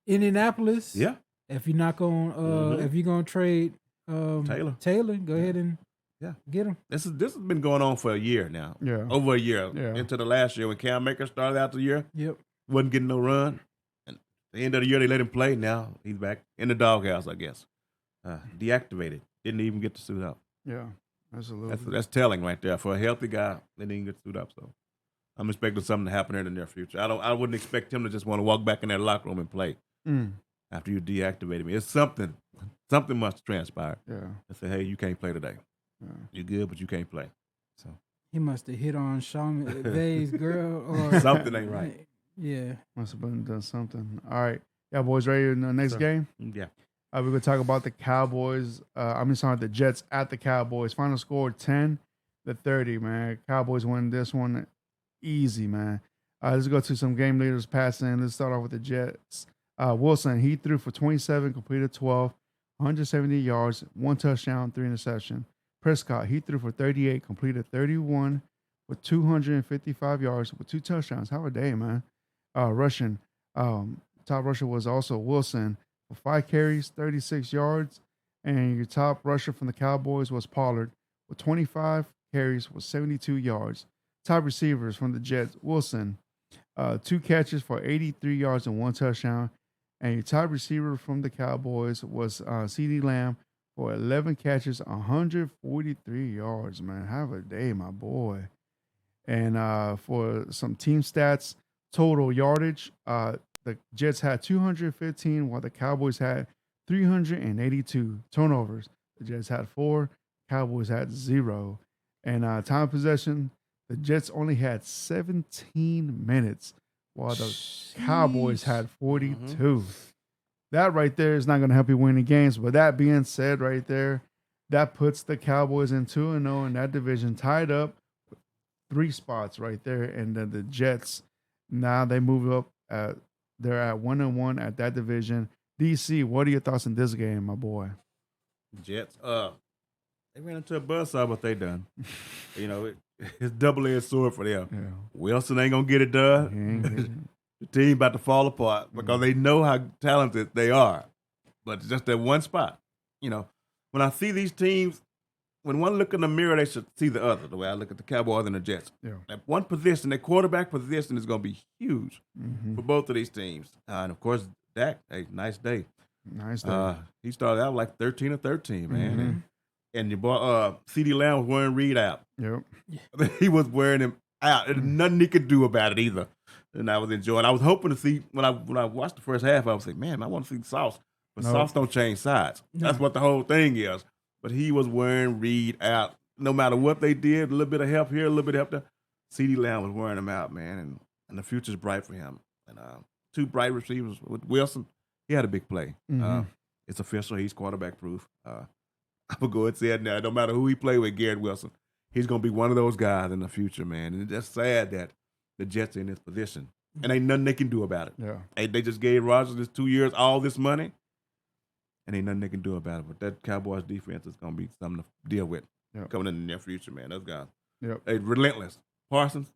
Indianapolis. Yeah. If you're not going if you're gonna trade Taylor, go ahead and get him. This has been going on for a year now. Yeah. Over a year. Yeah. Into the last year when Cam Akers started out the year. Yep. Wasn't getting no run. And at the end of the year they let him play. Now he's back in the doghouse, I guess. Deactivated. Didn't even get to suit up. Yeah. Absolutely. That's telling right there. For a healthy guy, they didn't get to suit up. So I'm expecting something to happen in the near future. I wouldn't expect him to just want to walk back in that locker room and play after you deactivated me. It's something. Something must transpire. Yeah. And say, hey, you can't play today. Yeah. You're good, but you can't play. So he must have hit on Sean McVay's girl or something ain't right. Yeah. Must have been done something. All right. Yeah, boys, ready in the next game? Yeah. We're going to talk about the Cowboys. The Jets at the Cowboys. Final score 10-30, man. Cowboys win this one easy, man. Let's go to some game leaders passing. Let's start off with the Jets. Wilson, he threw for 27, completed 12, 170 yards, 1 touchdown, 3 interceptions. Prescott, he threw for 38, completed 31 with 255 yards with 2 touchdowns. How a day, man. Rushing, top rusher was also Wilson for 5 carries, 36 yards. And your top rusher from the Cowboys was Pollard with 25 carries with 72 yards. Top receivers from the Jets, Wilson, 2 catches for 83 yards and 1 touchdown. And your top receiver from the Cowboys was CeeDee Lamb for 11 catches, 143 yards, man. Have a day, my boy. And for some team stats, total yardage, the Jets had 215, while the Cowboys had 382 turnovers. The Jets had 4, Cowboys had 0. And time of possession, the Jets only had 17 minutes, while the Cowboys had 42. That right there is not going to help you win the games. But that being said right there, that puts the Cowboys in 2-0 in that division, tied up 3 spots right there. And then the Jets, now they move up. They're at 1-1 at that division. DC, what are your thoughts on this game, my boy? Jets, they ran into a buzzsaw, what they done. It's double-edged sword for them. Yeah. Wilson ain't going to get it done. The team about to fall apart because they know how talented they are. But it's just that one spot. When I see these teams, when one look in the mirror, they should see the other, the way I look at the Cowboys and the Jets. Yeah. That one position, that quarterback position is going to be huge for both of these teams. And, of course, Dak, hey, nice day. Nice day. He started out like 13 or 13, man. And your boy, CeeDee Lamb was wearing Reed out. Yep. He was wearing him out. There's nothing he could do about it either. And I was enjoying. I was hoping to see when I watched the first half. I was like, man, I want to see Sauce, but Sauce don't change sides. No. That's what the whole thing is. But he was wearing Reed out. No matter what they did, a little bit of help here, a little bit of help there. CeeDee Lamb was wearing him out, man, and the future's bright for him. And 2 bright receivers with Wilson. He had a big play. It's official. He's quarterback proof. I'm gonna go and say it now. No matter who he play with, Garrett Wilson, he's gonna be one of those guys in the future, man. And it's just sad that the Jets are in this position, and ain't nothing they can do about it. Yeah. They just gave Rodgers this 2 years all this money, and ain't nothing they can do about it. But that Cowboys defense is gonna be something to deal with coming in the near future, man. Those guys, they relentless. Parsons,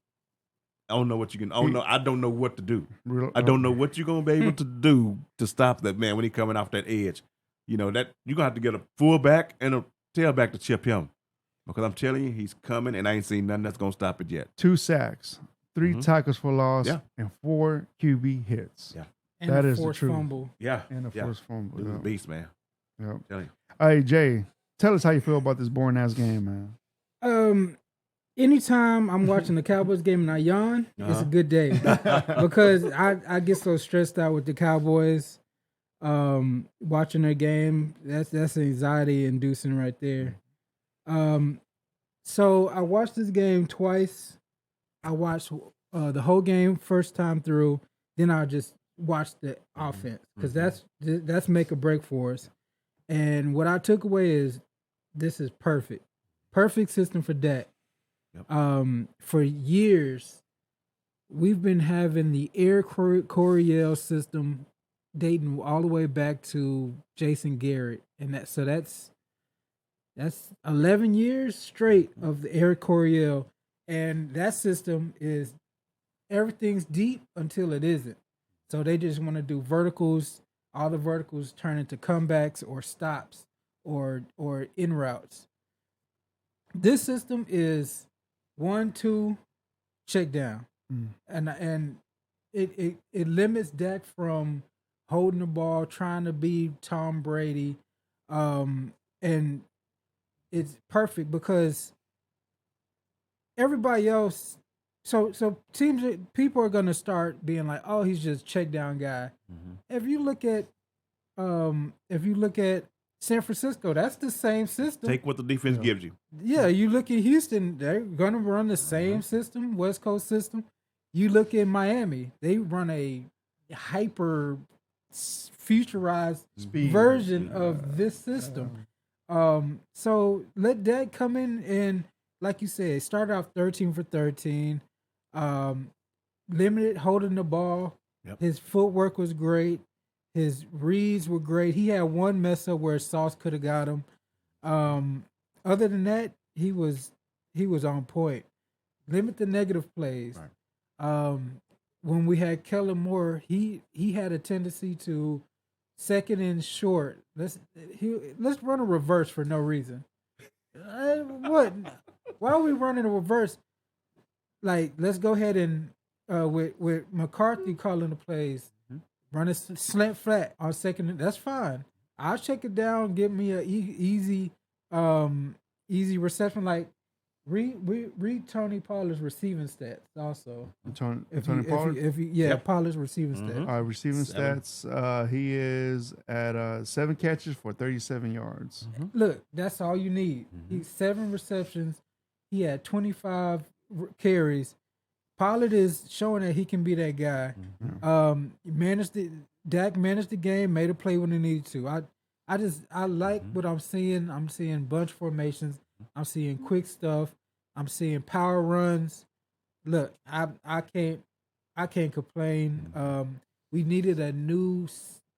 I don't know what you can. I don't know what to do. I don't know what you're gonna be able to do to stop that man when he coming off that edge. That you're gonna have to get a fullback and a tailback to chip him, Because I'm telling you, he's coming, and I ain't seen nothing that's going to stop it yet. 2 sacks, 3 tackles for loss, and 4 QB hits. Yeah. And that is the truth. Fumble. Yeah. And a forced fumble. Dude's a beast, man. Yep. Tell you. Hey, Jay, tell us how you feel about this boring-ass game, man. Anytime I'm watching the Cowboys game and I yawn, it's a good day. Because I get so stressed out with the Cowboys watching their game. That's anxiety inducing right there. So I watched this game twice. I watched the whole game first time through. Then I just watched the offense because that's make or break for us. And what I took away is this is perfect system for Dak. Yep. For years, we've been having the Air Coryell system dating all the way back to Jason Garrett, and that's 11 years straight of the Air Coryell, and that system is everything's deep until it isn't. So they just want to do verticals. All the verticals turn into comebacks or stops or in routes. This system is 1-2 check down, and it limits Dak from holding the ball, trying to be Tom Brady, and it's perfect because everybody else. So people are gonna start being like, oh, he's just check down guy. If you look at San Francisco, that's the same system. Take what the defense gives you. Yeah, you look at Houston, they're gonna run the same system, West Coast system. You look at Miami, they run a hyper futurized version of this system. So let Dak come in and, like you said, start off 13 for 13. Limited holding the ball. Yep. His footwork was great. His reads were great. He had one mess up where Sauce could have got him. Other than that, he was on point. Limit the negative plays. Right. When we had Kellen Moore, he had a tendency to second and short. Let's run a reverse for no reason. What? Why are we running a reverse? Like, let's go ahead and with McCarthy calling the plays, run a slant flat on second. That's fine. I'll check it down. Give me a easy reception. Like read Tony Pollard's receiving stats also. Tony Pollard? Pollard's receiving stats. Receiving stats. He is at 7 catches for 37 yards. Look, that's all you need. He's 7 receptions. He had 25 carries. Pollard is showing that he can be that guy. Dak managed the game, made a play when he needed to. I like what I'm seeing. I'm seeing bunch formations. I'm seeing quick stuff. I'm seeing power runs. Look, I can't complain. We needed a new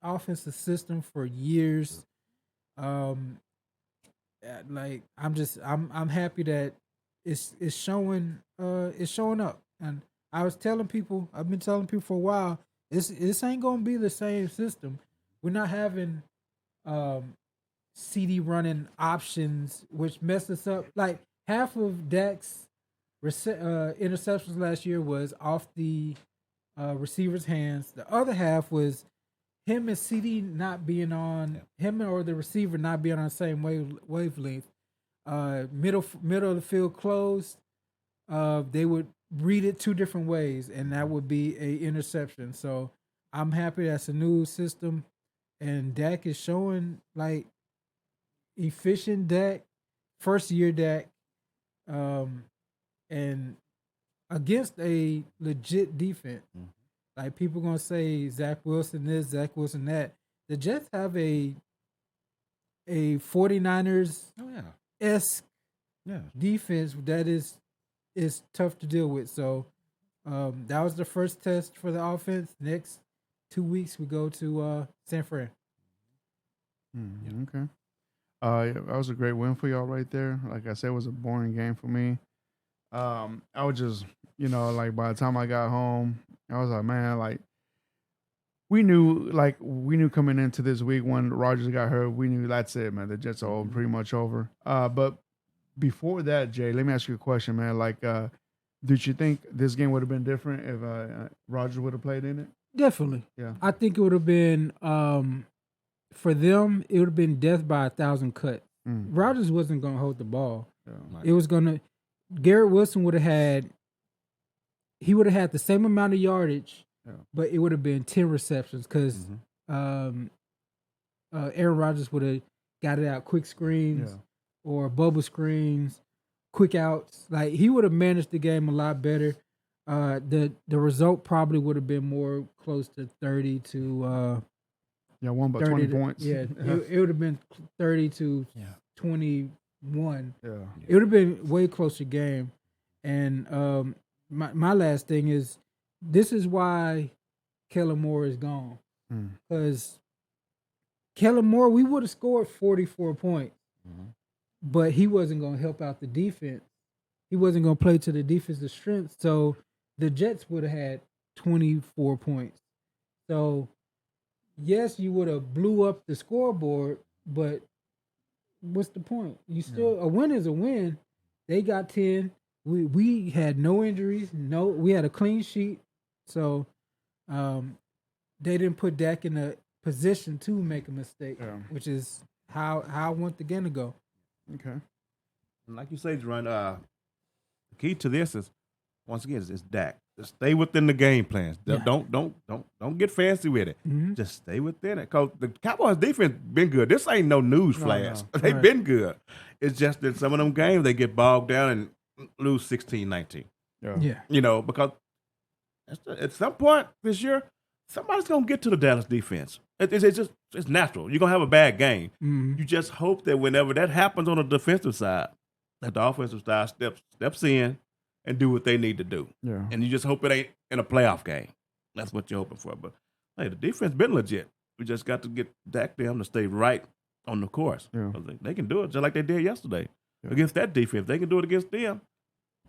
offensive system for years. I'm happy that it's showing up. And I've been telling people for a while, this ain't gonna be the same system. We're not having CD running options, which messed us up. Like half of Dak's interceptions last year was off the receiver's hands. The other half was him and CD not being on him or the receiver not being on the same wavelength. Middle of the field closed. They would read it 2 different ways, and that would be a interception. So I'm happy that's a new system, and Dak is showing like efficient Dak, first year Dak, and against a legit defense. Like people gonna say Zach Wilson this, Zach Wilson that. The Jets have a 49ers esque defense that is tough to deal with. So that was the first test for the offense. Next 2 weeks we go to San Fran. Okay. That was a great win for y'all right there. Like I said, it was a boring game for me. I was just, like by the time I got home, I was like, man, like we knew coming into this week when Rodgers got hurt, we knew that's it, man. The Jets are pretty much over. But before that, Jay, let me ask you a question, man. Like, did you think this game would have been different if Rodgers would have played in it? Definitely. Yeah. I think it would have been for them. It would have been death by 1,000 cuts. Rodgers wasn't going to hold the ball. Yeah. It was going to. Garrett Wilson would have had. He would have had the same amount of yardage, but it would have been 10 receptions because Aaron Rodgers would have got it out quick screens or bubble screens, quick outs. Like he would have managed the game a lot better. The result probably would have been more close to 30 to won by 20 points. Yeah, it would have been 30 to 21. Yeah. It would have been way closer game. And my last thing is, this is why Kellen Moore is gone. Because Kellen Moore, we would have scored 44 points, but he wasn't going to help out the defense. He wasn't going to play to the defensive strength. So the Jets would have had 24 points. So, yes, you would have blew up the scoreboard, but what's the point? You still a win is a win. They got 10. We had no injuries. We had a clean sheet. So they didn't put Dak in a position to make a mistake, which is how I want the game to go. Okay. And like you say, Jerron, the key to this is, once again, is Dak. Just stay within the game plans. Don't get fancy with it. Just stay within it. Because the Cowboys defense been good. This ain't no news flash. They've been good. It's just that some of them games they get bogged down and lose 16-19. Yeah. You know, because at some point this year, somebody's going to get to the Dallas defense. It's natural. You're going to have a bad game. You just hope that whenever that happens on the defensive side, that the offensive side steps in and do what they need to do. Yeah. And you just hope it ain't in a playoff game. That's what you're hoping for. But, hey, the defense been legit. We just got to get Dak them to stay right on the course. Yeah. They can do it just like they did yesterday against that defense. They can do it against them.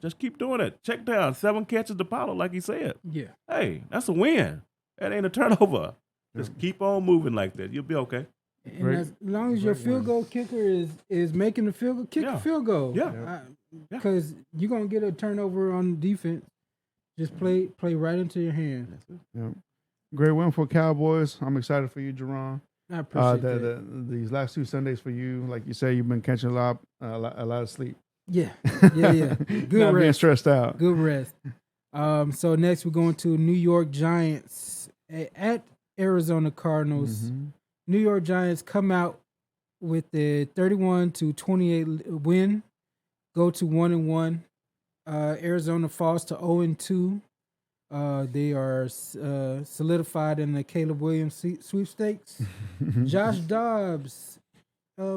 Just keep doing it. Check down. 7 catches to Paulo, like he said. Yeah. Hey, that's a win. That ain't a turnover. Just keep on moving like that. You'll be okay. And as long as your field goal kicker is making the field goal, kick the field goal. Yeah. Because you're going to get a turnover on defense. Just play right into your hand. Yeah. Great win for Cowboys. I'm excited for you, Jerron. I appreciate that. These last 2 Sundays for you, like you say, you've been catching a lot of sleep. Yeah. Good Not rest. being stressed out. Good rest. So next we're going to New York Giants at Arizona Cardinals. New York Giants come out with the 31-28 win, go to 1-1. Arizona falls to 0-2. They are solidified in the Caleb Williams sweepstakes. Josh Dobbs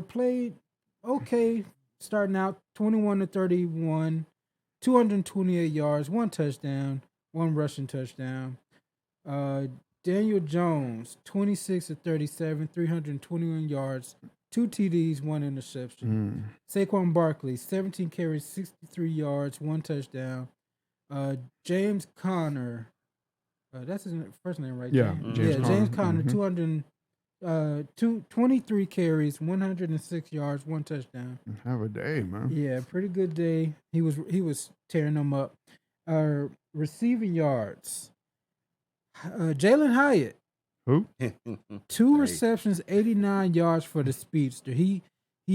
played okay, starting out 21-31, 228 yards, 1 touchdown, 1 rushing touchdown. Daniel Jones, 26-37, 321 yards, 2 TDs, 1 interception. Saquon Barkley, 17 carries, 63 yards, 1 touchdown. James Conner, that's his first name, right? Yeah, James Conner, 23 carries, 106 yards, 1 touchdown. Have a day, man. Yeah, pretty good day. He was tearing them up. Receiving yards. Jalen Hyatt. Who? 2 receptions, 89 yards for the speedster. He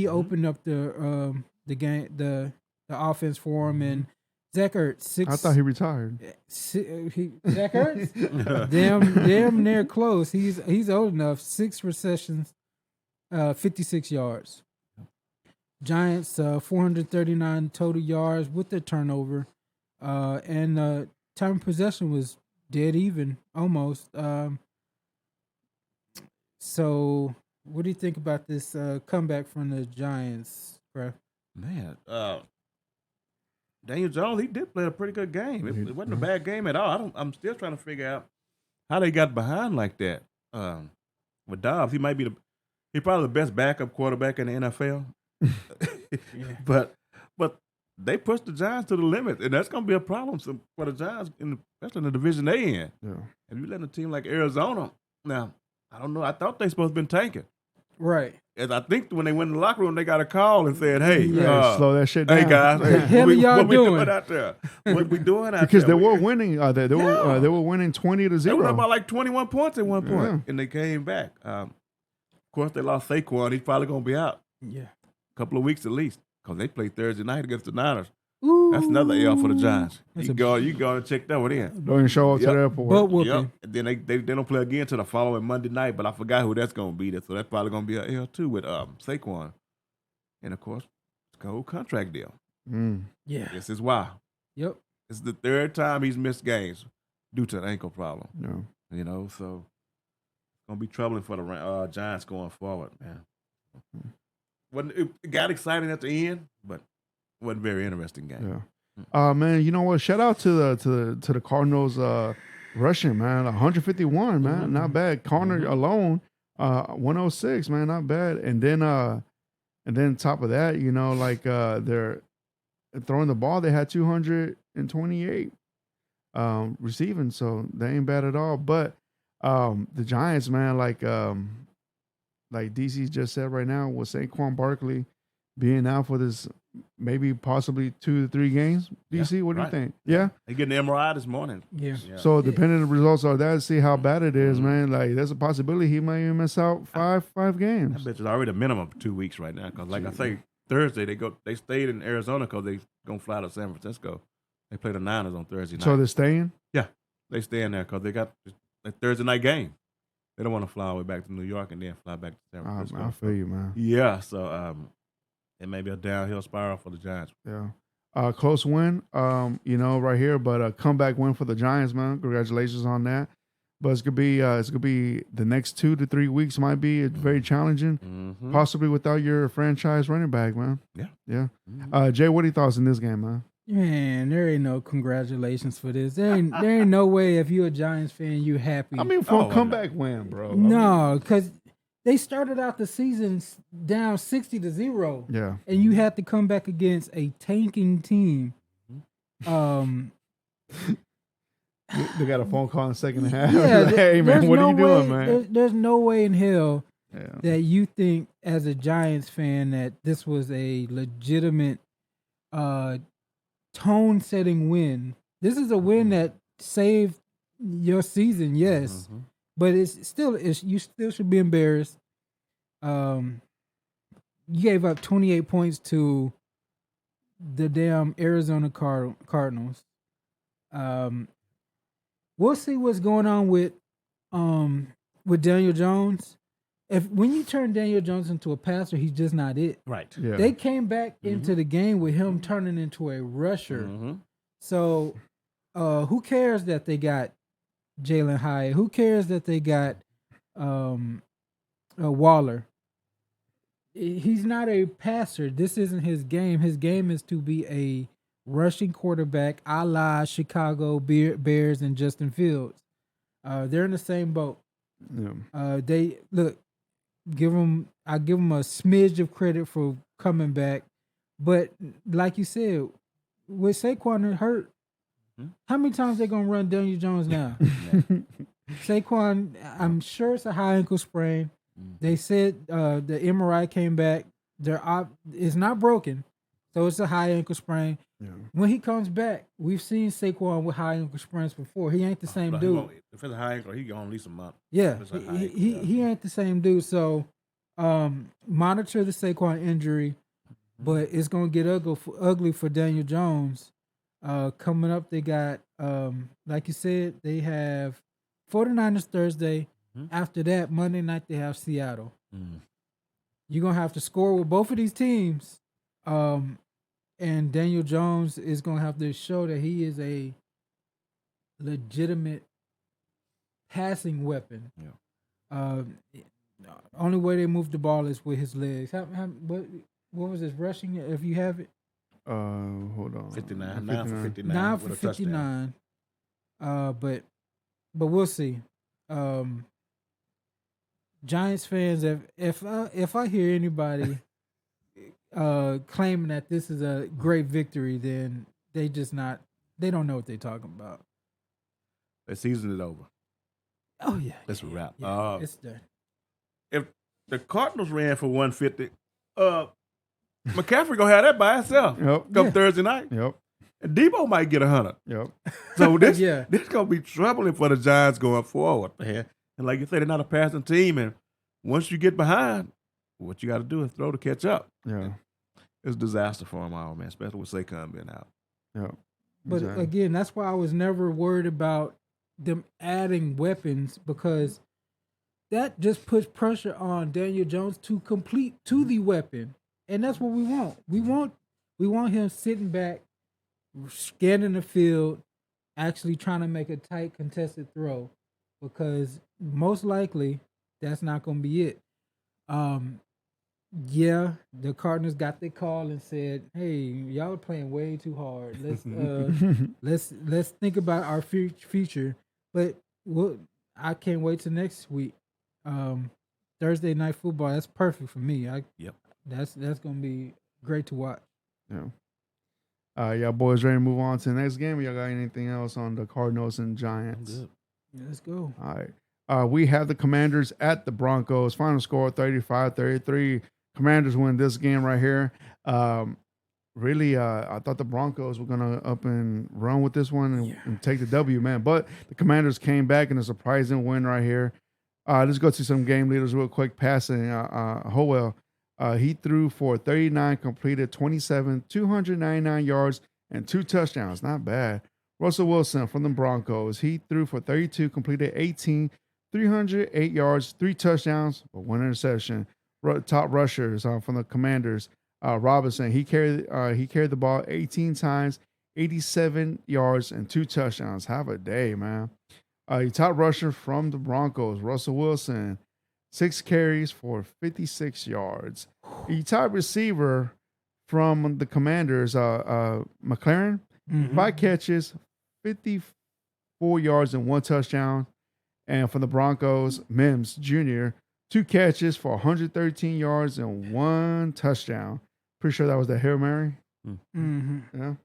opened up the game, the offense for him, and Zach Ertz. 6. I thought he retired. Zach Ertz, damn near close. He's old enough. 6 receptions, 56 yards. Giants 439 total yards with the turnover, and time of possession was dead even, almost. So, what do you think about this comeback from the Giants, bro? Man, Daniel Jones, he did play a pretty good game. It wasn't a bad game at all. I'm still trying to figure out how they got behind like that. With Dobbs, he probably the best backup quarterback in the NFL. But they pushed the Giants to the limit, and that's going to be a problem for the Giants, especially in the division they in. Yeah. And you letting a team like Arizona, now, I don't know, I thought they supposed to been tanking. Right. And I think when they went in the locker room, they got a call and said, "Hey, slow that shit down." Hey guys, the hell are y'all what we doing? doing out there? What we doing out there? Because they were winning. They were winning 20-0. They were about like 21 points at one point, Yeah. and they came back. Of course, they lost Saquon. He's probably gonna be out a couple of weeks at least because they play Thursday night against the Niners. Ooh. That's another L for the Giants. That's You go and check that one in. Don't even show up to the airport. Butt whooping. Yep. And then they don't play again until the following Monday night, but I forgot who that's going to be. So that's probably going to be an L too with Saquon. And, of course, it's a whole contract deal. Yeah. This is why. Yep. It's the third time he's missed games due to an ankle problem. No. You know, so it's going to be troubling for the Giants going forward, man. It got exciting at the end, but it wasn't a very interesting game. Yeah. Man, you know what? Shout out to the Cardinals rushing, man. 151, man. Not bad. Connor alone, 106, man. Not bad. And then top of that, you know, like they're throwing the ball, they had 228 receiving, so they ain't bad at all. But the Giants, man, like DC just said right now, with Saquon Barkley being out for this maybe possibly 2 to 3 games. DC, what do you think? Yeah? They getting the MRI this morning. Yeah. So depending on the results of that, see how bad it is, man. Like there's a possibility he might even miss out five games. I bet it's already a minimum of 2 weeks right now. Because like I say, Thursday they stayed in Arizona because they gonna fly to San Francisco. They play the Niners on Thursday night. So they're staying? Yeah, they stay in there because they got a Thursday night game. They don't want to fly all the way back to New York and then fly back to San Francisco. I feel you, man. Yeah, so it may be a downhill spiral for the Giants. Yeah. Close win, you know, right here, but a comeback win for the Giants, man. Congratulations on that. But it's gonna be the next 2 to 3 weeks might be very challenging, possibly without your franchise running back, man. Yeah. Jay, what are your thoughts in this game, man? Man, there ain't no congratulations for this. There ain't no way if you're a Giants fan, you happy. I mean, for a comeback win, bro. No, because they started out the season down 60-0. Yeah. And you had to come back against a tanking team. They got a phone call in the second half. Yeah, like, hey, man, what are you doing, man? There's no way in hell that you think, as a Giants fan, that this was a legitimate tone-setting win. This is a win that saved your season, yes, but you still should be embarrassed. You gave up 28 points to the damn Arizona Cardinals. We'll see what's going on with Daniel Jones. When you turn Daniel Jones into a passer, he's just not it. Right. Yeah. They came back into the game with him turning into a rusher. So who cares that they got Jalen Hyatt? Who cares that they got Waller? He's not a passer. This isn't his game. His game is to be a rushing quarterback, a la Chicago Bears and Justin Fields. They're in the same boat. Yeah. They look. I give them a smidge of credit for coming back, but like you said, with Saquon hurt, how many times they gonna run Daniel Jones now? Saquon, I'm sure it's a high ankle sprain. They said the MRI came back. It's not broken, so it's a high ankle sprain. Yeah. When he comes back, we've seen Saquon with high ankle sprains before. He ain't the same dude. If it's a high ankle, he gonna at least a month. Yeah, he ain't the same dude. So monitor the Saquon injury, but it's gonna get ugly for Daniel Jones. Coming up, they got like you said, they have 49ers Thursday. After that, Monday night they have Seattle. You're gonna have to score with both of these teams. And Daniel Jones is going to have to show that he is a legitimate passing weapon. Yeah. Only way they move the ball is with his legs. What was his rushing, if you have it? Hold on. 59. 9 for 59. 9 for 59. But we'll see. Giants fans, if I hear anybody claiming that this is a great victory, then they don't know what they're talking about. The season is over. Oh yeah, Let's wrap. Yeah, it's done. If the Cardinals ran for 150. McCaffrey gonna have that by himself. Come Thursday night. And Debo might get 100. So this gonna be troubling for the Giants going forward, man. And like you said, they're not a passing team. And once you get behind, what you got to do is throw to catch up. It's a disaster for them all, man, especially with Saquon being out. But again, that's why I was never worried about them adding weapons, because that just puts pressure on Daniel Jones to complete to the weapon, and that's what we want. We want him sitting back, scanning the field, actually trying to make a tight contested throw, because most likely that's not going to be it. The Cardinals got their call and said, "Hey, y'all are playing way too hard. Let's think about our future." But I can't wait till next week. Thursday night football. That's perfect for me. That's gonna be great to watch. Y'all boys ready to move on to the next game? Y'all got anything else on the Cardinals and Giants? Good. Let's go. All right. We have the Commanders at the Broncos. Final score 35-33. Commanders win this game right here. Really, I thought the Broncos were going to up and run with this one and take the W, man. But the Commanders came back in a surprising win right here. Let's go to some game leaders real quick. Passing, Howell, he threw for 39, completed 27, 299 yards, and 2 touchdowns. Not bad. Russell Wilson from the Broncos, he threw for 32, completed 18, 308 yards, 3 touchdowns, but 1 interception. Top rushers from the Commanders. Robinson, he carried the ball 18 times, 87 yards, and 2 touchdowns. Have a day, man. Your top rusher from the Broncos, Russell Wilson, 6 carries for 56 yards. Your top receiver from the Commanders, McLaren, 5 catches, 54 yards, and 1 touchdown. And from the Broncos, Mims Jr., 2 catches for 113 yards and 1 touchdown. Pretty sure that was the Hail Mary. Yeah.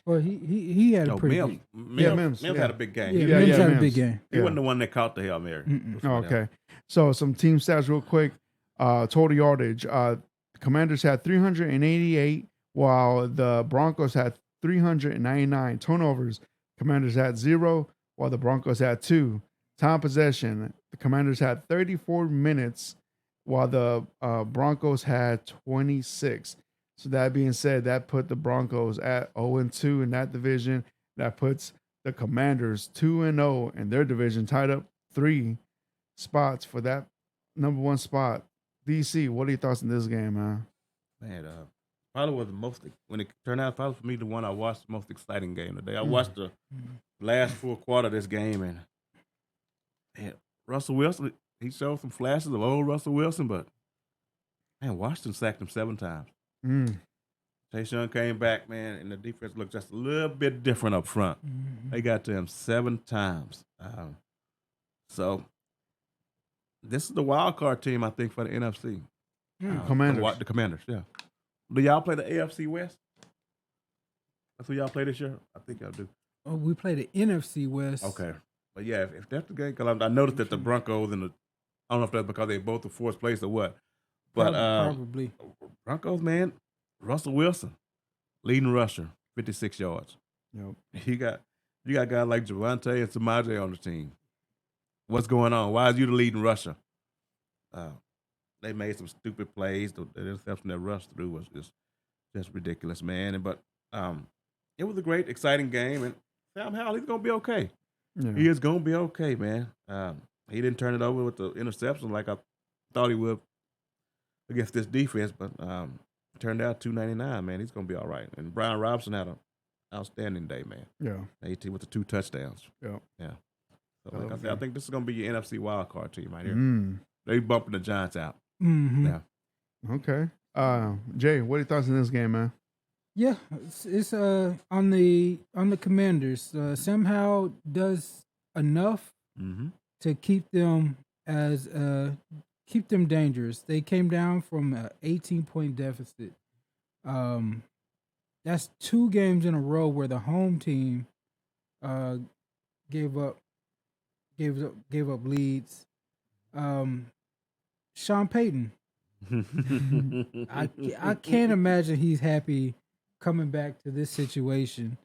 Well, he had a pretty good. Mims had a big game. Mims had a big game. He wasn't the one that caught the Hail Mary. Okay. So some team stats real quick. Total yardage. Commanders had 388, while the Broncos had 399. Turnovers. Commanders had 0, while the Broncos had 2. Time possession. The Commanders had 34 minutes, while the Broncos had 26. So that being said, that put the Broncos at 0-2 in that division. That puts the Commanders 2-0 in their division, tied up 3 spots for that number 1 spot. DC, what are your thoughts on this game, man? Man, probably was the most, when it turned out, probably for me, the one I watched the most exciting game today. I watched the last full quarter of this game, and Russell Wilson, he showed some flashes of old Russell Wilson, but man, Washington sacked him 7 times. Tayshaun came back, man, and the defense looked just a little bit different up front. They got to him 7 times. So this is the wild card team, I think, for the NFC. Commanders. The Commanders, yeah. Do y'all play the AFC West? That's who y'all play this year? I think y'all do. Oh, we play the NFC West. Okay. But yeah, if that's the game, because I noticed that the Broncos and I don't know if that's because they both the 4th place or what. But probably. Broncos, man, Russell Wilson, leading rusher, 56 yards. You got guys like Javonte and Samaje on the team. What's going on? Why is you the leading rusher? They made some stupid plays. The interception that rushed through was just ridiculous, man. But it was a great, exciting game. And Sam Howell, he's going to be okay. He is going to be okay, man. He didn't turn it over with the interception like I thought he would against this defense, but turned out 299, man. He's going to be all right. And Brian Robinson had an outstanding day, man. Yeah. 18 with the 2 touchdowns. Yeah. So like I said, I think this is going to be your NFC wildcard team right here. They bumping the Giants out. Yeah. Okay. Jay, what are your thoughts on this game, man? Yeah, it's on the Commanders. Somehow does enough to keep them dangerous. They came down from an 18-point deficit. That's 2 games in a row where the home team gave up leads. Sean Payton, I can't imagine he's happy coming back to this situation.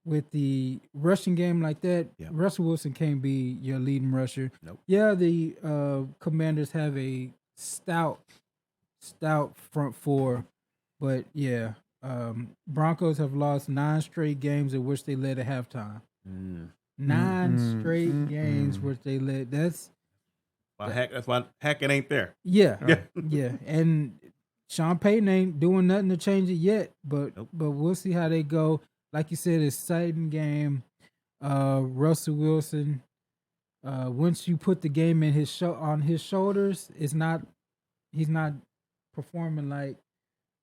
With the rushing game like that, Russell Wilson can't be your leading rusher. Nope. Yeah, the Commanders have a stout front four, but yeah, Broncos have lost 9 straight games in which they led at halftime. 9 straight games which they led. That's why Hackett ain't there. Yeah, yeah, and Sean Payton ain't doing nothing to change it yet. But we'll see how they go. Like you said, exciting game. Russell Wilson. Once you put the game in on his shoulders, he's not performing like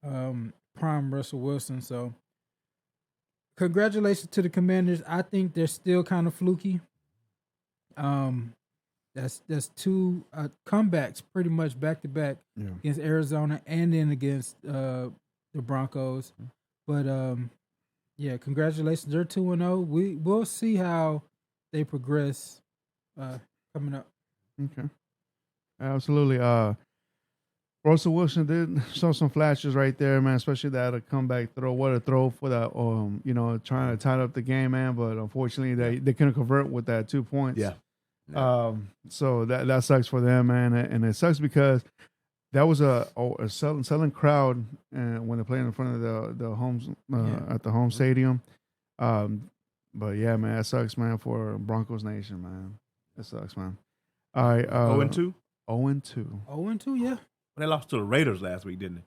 prime Russell Wilson. So, congratulations to the Commanders. I think they're still kind of fluky. That's 2 comebacks pretty much back to back against Arizona and then against the Broncos. But yeah, congratulations. They're 2-0. We'll see how they progress coming up. Okay. Absolutely. Russell Wilson did show some flashes right there, man, especially that comeback throw. What a throw for that, trying to tie up the game, man. But unfortunately, they couldn't convert with that 2 points. Yeah. So that sucks for them, man. And it sucks because that was a selling crowd when they played in front of the homes at the home stadium. But yeah, man, that sucks, man, for Broncos Nation, man. That sucks, man. All right. 0-2? 0-2. 0-2, yeah. They lost to the Raiders last week, didn't they?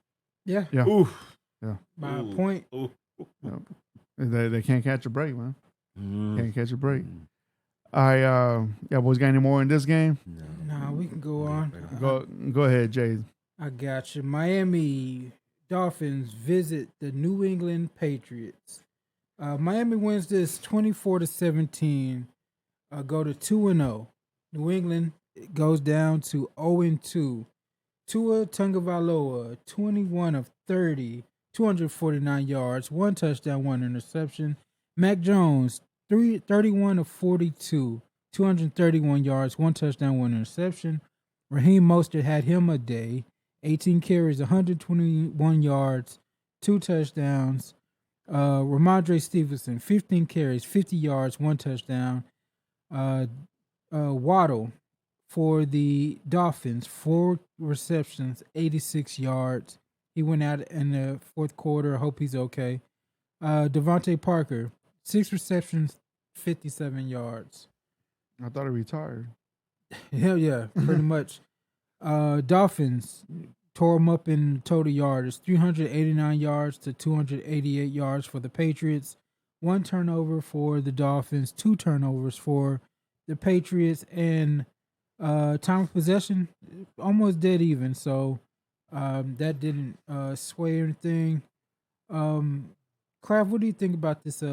Yeah. Yeah. Oof. Yeah. By a point. Oof. Yep. They can't catch a break, man. Can't catch a break. All right. Yeah, boys, got any more in this game? Nah, we can go on. Go ahead, Jay. I got you. Miami Dolphins visit the New England Patriots. Miami wins this 24-17. Go to 2-0. New England goes down to 0-2. Tua Tagovailoa, 21 of 30, 249 yards, 1 touchdown, 1 interception. Mac Jones, 31 of 42, 231 yards, 1 touchdown, 1 interception. Raheem Mostert had him a day, 18 carries, 121 yards, 2 touchdowns. Ramondre Stevenson, 15 carries, 50 yards, 1 touchdown. Waddle for the Dolphins, 4 receptions, 86 yards. He went out in the fourth quarter. I hope he's okay. Devontae Parker, 6 receptions, 57 yards. I thought he retired. Hell yeah, pretty much. Dolphins tore him up in total yards, 389 yards to 288 yards for the Patriots. 1 turnover for the Dolphins, 2 turnovers for the Patriots, and time of possession almost dead even. So that didn't sway anything. Kraft, what do you think about this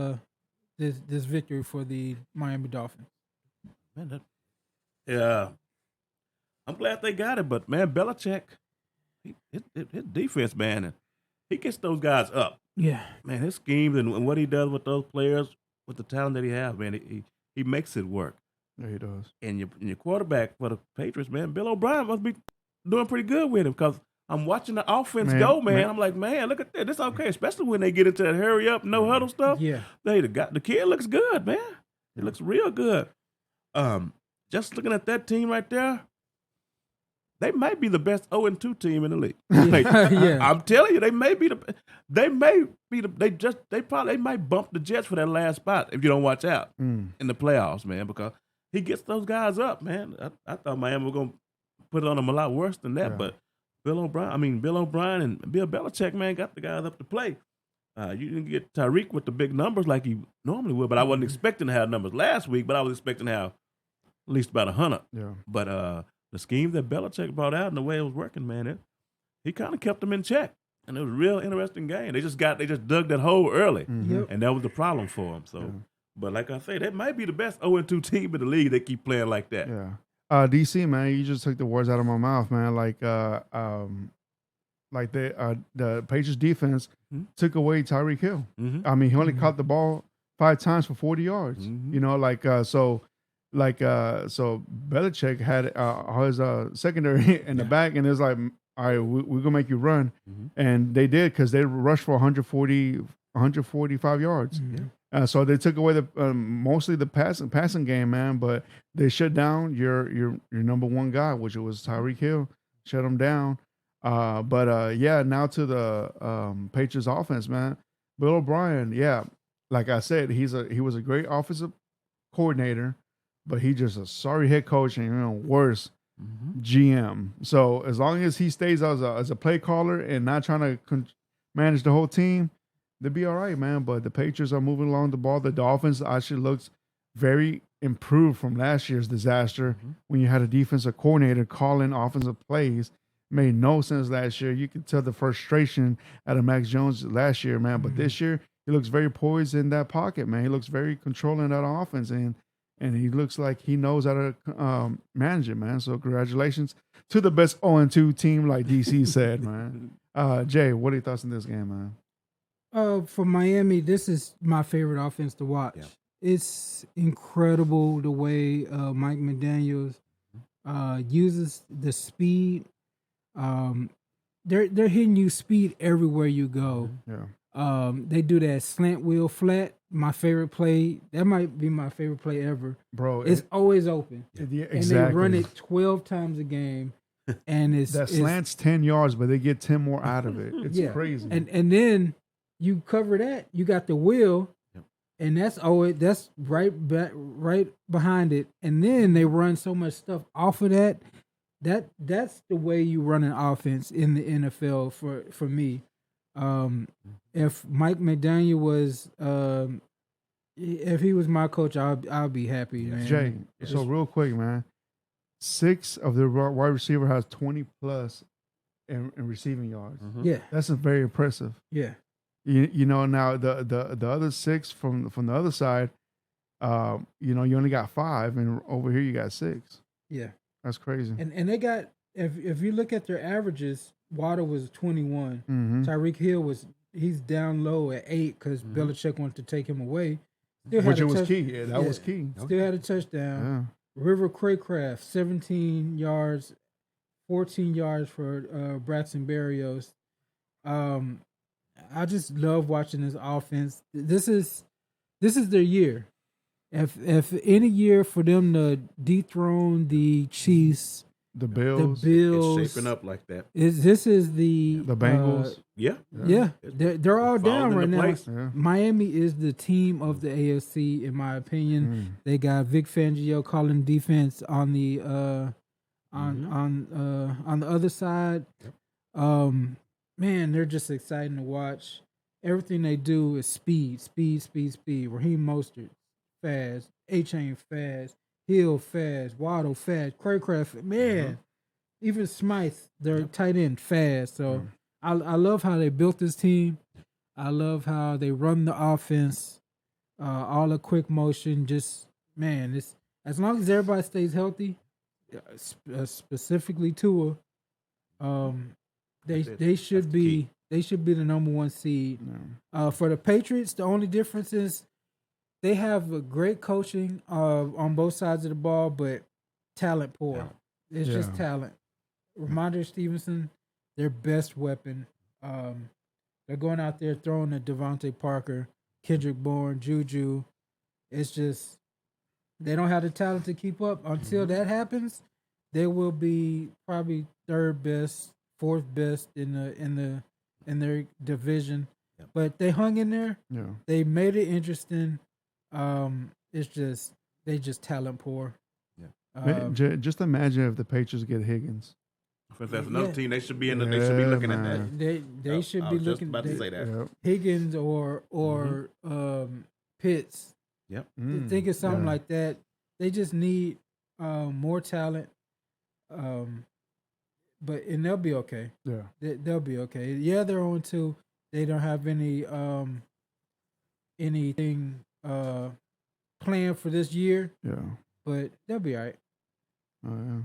this victory for the Miami Dolphins? Man, I'm glad they got it, but man, Belichick, his defense, man, and he gets those guys up. Yeah, man, his schemes and what he does with those players, with the talent that he has, man, he makes it work. Yeah, he does. And your quarterback for the Patriots, man, Bill O'Brien must be doing pretty good with him because I'm watching the offense go, man. I'm like, man, look at that. This is okay, especially when they get into that hurry up, no huddle stuff. Yeah, the kid looks good, man. He looks real good. Just looking at that team right there, they might be the best 0-2 team in the league. Yeah. I'm telling you, they might bump the Jets for that last spot if you don't watch out in the playoffs, man, because he gets those guys up, man. I thought Miami was going to put it on them a lot worse than that, but Bill O'Brien and Bill Belichick, man, got the guys up to play. You didn't get Tyreek with the big numbers like he normally would, but I wasn't expecting to have numbers last week, but I was expecting to have at least about 100. Yeah. But the scheme that Belichick brought out and the way it was working, man, he kind of kept them in check. And it was a real interesting game. They just dug that hole early, and that was the problem for them. So, but like I say, that might be the best 0-2 team in the league. They keep playing like that. Yeah. DC, man, you just took the words out of my mouth, man. Like the Patriots defense took away Tyreek Hill. I mean, he only caught the ball 5 times for 40 yards. You know, so So Belichick had his secondary in the back, and it was like, all right, we're gonna make you run, and they did because they rushed for 145 yards. So they took away the mostly the passing game, man. But they shut down your number one guy, which was Tyreek Hill. Shut him down. Yeah, now to the Patriots offense, man. Bill O'Brien, yeah, like I said, he was a great offensive coordinator, but he just a sorry head coach and worse GM. So as long as he stays as a play caller and not trying to manage the whole team, they'll be all right, man. But the Patriots are moving along the ball. The Dolphins actually looks very improved from last year's disaster when you had a defensive coordinator calling offensive plays. Made no sense last year. You could tell the frustration out of Max Jones last year, man. But this year, he looks very poised in that pocket, man. He looks very controlling that offense, and he looks like he knows how to manage it, man. So congratulations to the best 0-2 team, like DC said, man. Jay, what are your thoughts on this game, man? For Miami, this is my favorite offense to watch. Yeah. It's incredible the way Mike McDaniels uses the speed. They're hitting you speed everywhere you go. Yeah. They do that slant wheel flat. My favorite play. That might be my favorite play ever. Bro, it's always open. Yeah, exactly. And they run it 12 times a game. And that slant's 10 yards, but they get 10 more out of it. It's crazy. And then you cover that. You got the wheel, and that's right behind it. And then they run so much stuff off of that. That's the way you run an offense in the NFL for me. If Mike McDaniel was if he was my coach, I'll be happy, man. Jay, so real quick, man. 6 of the wide receiver has 20 plus in receiving yards. Yeah, that's very impressive. Yeah, you know now the other 6 from the other side, you only got 5, and over here you got 6. Yeah, that's crazy. And they got if you look at their averages, Waddle was 21. Tyreek Hill he's down low at 8 because Belichick wanted to take him away. Which was key. Yeah, that was key. Still had a touchdown. Yeah. River Craycraft, 17 yards, 14 yards for Braxton Berrios. I just love watching this offense. This is their year. If any year for them to dethrone the Chiefs, the Bills, it's shaping up like that. This is the Bengals. Yeah. They're all down right now. Yeah. Miami is the team of the AFC, in my opinion. They got Vic Fangio calling defense on the on the other side. Man, they're just exciting to watch. Everything they do is speed. Raheem Mostert fast, A-Chain fast, Hill fast, Waddle fast, Craycraft, man. Even Smythe, their tight end, fast. So I love how they built this team. I love how they run the offense, all a quick motion. Just, man, it's as long as everybody stays healthy, specifically Tua, they should be the number 1 seed. For the Patriots, the only difference is they have a great coaching on both sides of the ball, but talent poor. It's just talent. Ramondre Stevenson, their best weapon. They're going out there throwing at Devontae Parker, Kendrick Bourne, Juju. It's just they don't have the talent to keep up. Until that happens, they will be probably 3rd best, 4th best in their division. But they hung in there. Yeah. They made it interesting. It's just they just talent poor. Just imagine if the Patriots get Higgins. If that's another team, they should be they should be looking at that. They should be looking about to say that. Higgins or Pitts. Yep. Think of something like that. They just need more talent. But they'll be okay. Yeah. They'll be okay. Yeah, they're on 2. They don't have anything planned for this year. Yeah. But they'll be all right. Oh yeah.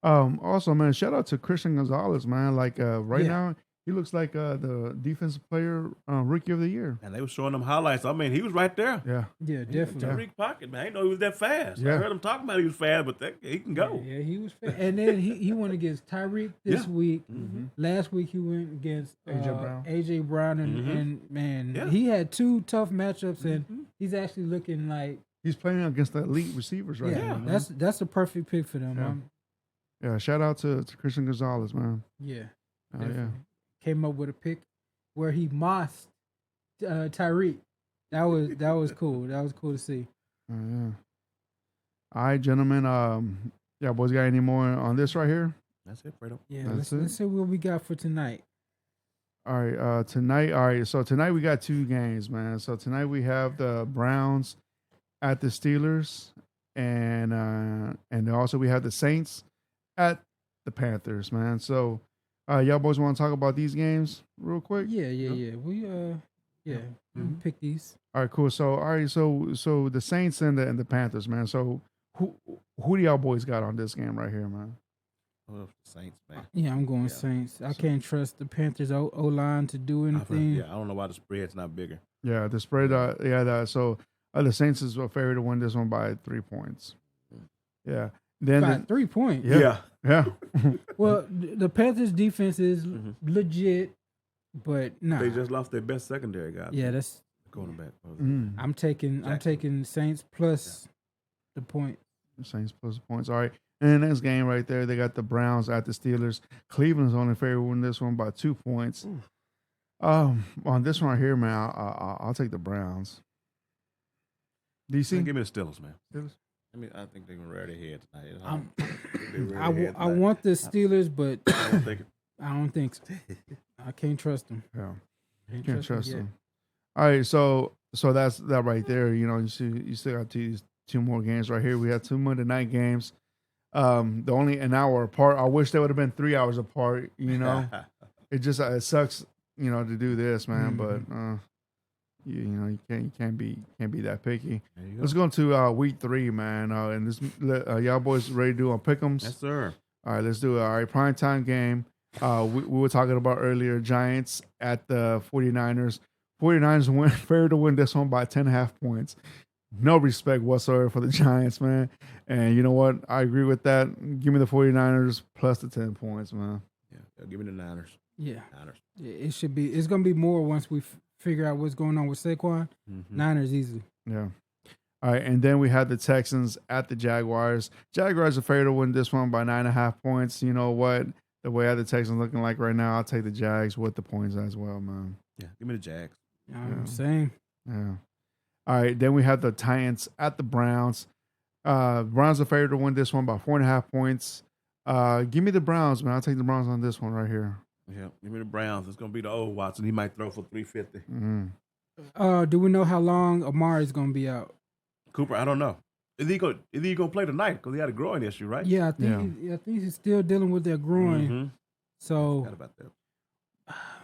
Also, man, shout out to Christian Gonzalez, man. Like right now, He looks like the defensive player rookie of the year. And they were showing them highlights. I mean, he was right there. Yeah, definitely. Tariq Pocket, man. I didn't know he was that fast. Yeah. I heard him talking about he was fast, but he can go. Yeah, he was fast. And then he went against Tyreek this week. Mm-hmm. Last week he went against AJ Brown, and man, he had 2 tough matchups, and he's actually looking like he's playing against the elite receivers right now. Yeah, that's the perfect pick for them. Yeah, shout out to Christian Gonzalez, man. Yeah. Yeah. Came up with a pick where he mossed Tyreek. That was cool. That was cool to see. Yeah. All right, gentlemen. Yeah, boys, got any more on this right here? That's it, Fredo. Yeah, let's see what we got for tonight. All right, tonight. All right, so tonight we got 2 games, man. So tonight we have the Browns at the Steelers, and also we have the Saints at the Panthers, man. So, y'all boys want to talk about these games real quick? Yeah. We pick these. All right, cool. So, all right, so the Saints and the Panthers, man. So, who do y'all boys got on this game right here, man? Oh, Saints, man. Yeah, I'm going Saints. I can't trust the Panthers O-line to do anything. I don't know why the spread's not bigger. Yeah, the spread. So the Saints is a favorite to win this one by 3 points. Yeah. Then by 3 points. Yeah. Well, the Panthers defense is legit, but no. They just lost their best secondary guy. Yeah, that's going back. I'm taking Saints plus the point. Saints plus the points. All right. And the next game right there, they got the Browns at the Steelers. Cleveland's only favorite to win this one by 2 points. On this one right here, man, I'll take the Browns. DC? Give me the Steelers, man. Steelers? I think they're going to rear their head tonight. I want the Steelers, but I don't think so. I can't trust them. Yeah, can't trust them. All right, so that's that right there. You know, you still got 2 more games right here. We have 2 Monday night games. The only an hour apart. I wish they would have been 3 hours apart. You know, it sucks. You know, to do this, man. But you can't be that picky. Let's go into week 3, man. And this y'all boys ready to do on pick'ems? Yes, sir. All right, let's do it. All right, primetime game. We were talking about earlier, Giants at the 49ers. 49ers fair to win this one by 10.5 points. No respect whatsoever for the Giants, man. And you know what? I agree with that. Give me the 49ers plus the 10 points, man. Yeah, give me the Niners. Yeah. Niners. It should be. It's going to be more once we figure out what's going on with Saquon. Niners easily. Yeah. All right, and then we had the Texans at the Jaguars. Jaguars are favored to win this one by 9.5 points. You know what? The way the Texans looking like right now, I'll take the Jags with the points as well, man. Yeah, give me the Jags. Same. Yeah. All right, then we have the Titans at the Browns. Browns are favored to win this one by 4.5 points. Give me the Browns, man. I'll take the Browns on this one right here. Yeah, give me the Browns. It's going to be the old Watson. He might throw for 350. Do we know how long Amari's going to be out? Cooper, I don't know. Is he going to play tonight? Because he had a groin issue, right? Yeah, I think he's still dealing with that groin. So, about that.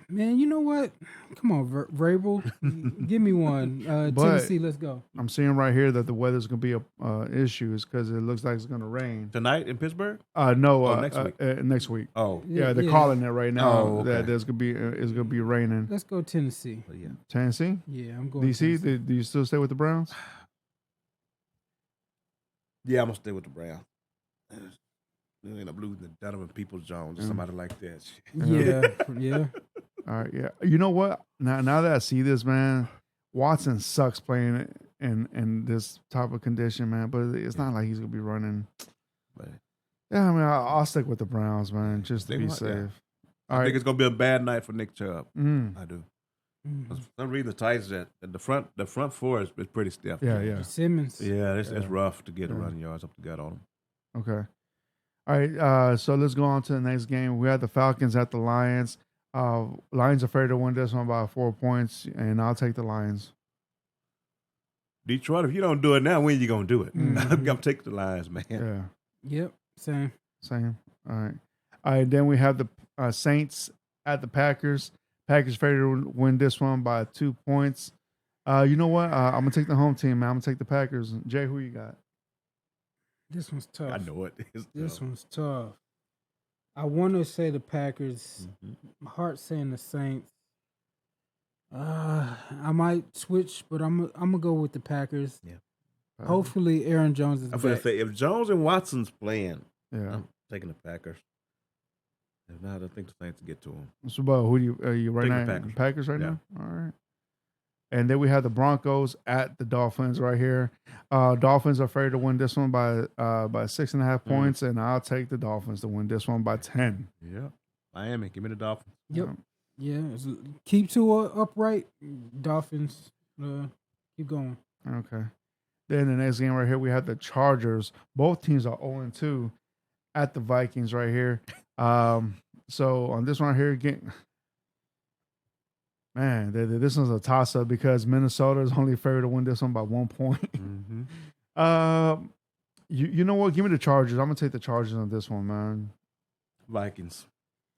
Man, you know what? Come on, Vrabel. Give me one. Tennessee, let's go. I'm seeing right here that the weather's going to be a issue because it looks like it's going to rain. Tonight in Pittsburgh? No, next week. Next week. Oh. Yeah, they're calling it right now okay. that it's going to be raining. Let's go Tennessee. Yeah. Tennessee? Yeah, I'm going DC, do you still stay with the Browns? Yeah, I'm going to stay with the Browns. You end up losing to Donovan Peoples-Jones or somebody like that. Yeah. All right, yeah. You know what? Now that I see this, man, Watson sucks playing in this type of condition, man. But it's not like he's gonna be running. But, yeah, I mean, I'll stick with the Browns, man, just to be safe. Yeah. I think it's gonna be a bad night for Nick Chubb. I do. For some reason, the Titans the front four is pretty stiff. Yeah. Simmons. Yeah, it's rough to get the running yards up the gut on them. Okay. All right. So let's go on to the next game. We have the Falcons at the Lions. Lions are favored to win this one by 4 points, and I'll take the Lions. Detroit, if you don't do it now, when are you going to do it? I'm going to take the Lions, man. Yeah. Yep, same. All right. Then we have the Saints at the Packers. Packers favored to win this one by 2 points. You know what? I'm going to take the home team, man. I'm going to take the Packers. Jay, who you got? This one's tough. I know it. This one's tough. I want to say the Packers. My heart's saying the Saints. I might switch, but I'm gonna go with the Packers. Yeah. Hopefully, Aaron Jones is I'm gonna back. say if Jones and Watson's playing, Yeah. I'm taking the Packers. If not, I think the Saints get to them. So, about who do you are you right Take now? the Packers right Yeah. now. All right. And then we have the Broncos at the Dolphins right here. Dolphins are favored to win this one by 6.5 points, and I'll take the Dolphins to win this one by 10. Yeah. Miami, give me the Dolphins. Yep. Yeah. Keep Tua upright. Dolphins. Keep going. Okay. Then the next game right here, we have the Chargers. Both teams are 0-2 at the Vikings right here. So on this one right here, again, man, this one's a toss-up because Minnesota is only favored to win this one by 1 point. You know what? Give me the Chargers. I'm gonna take the Chargers on this one, man. Vikings.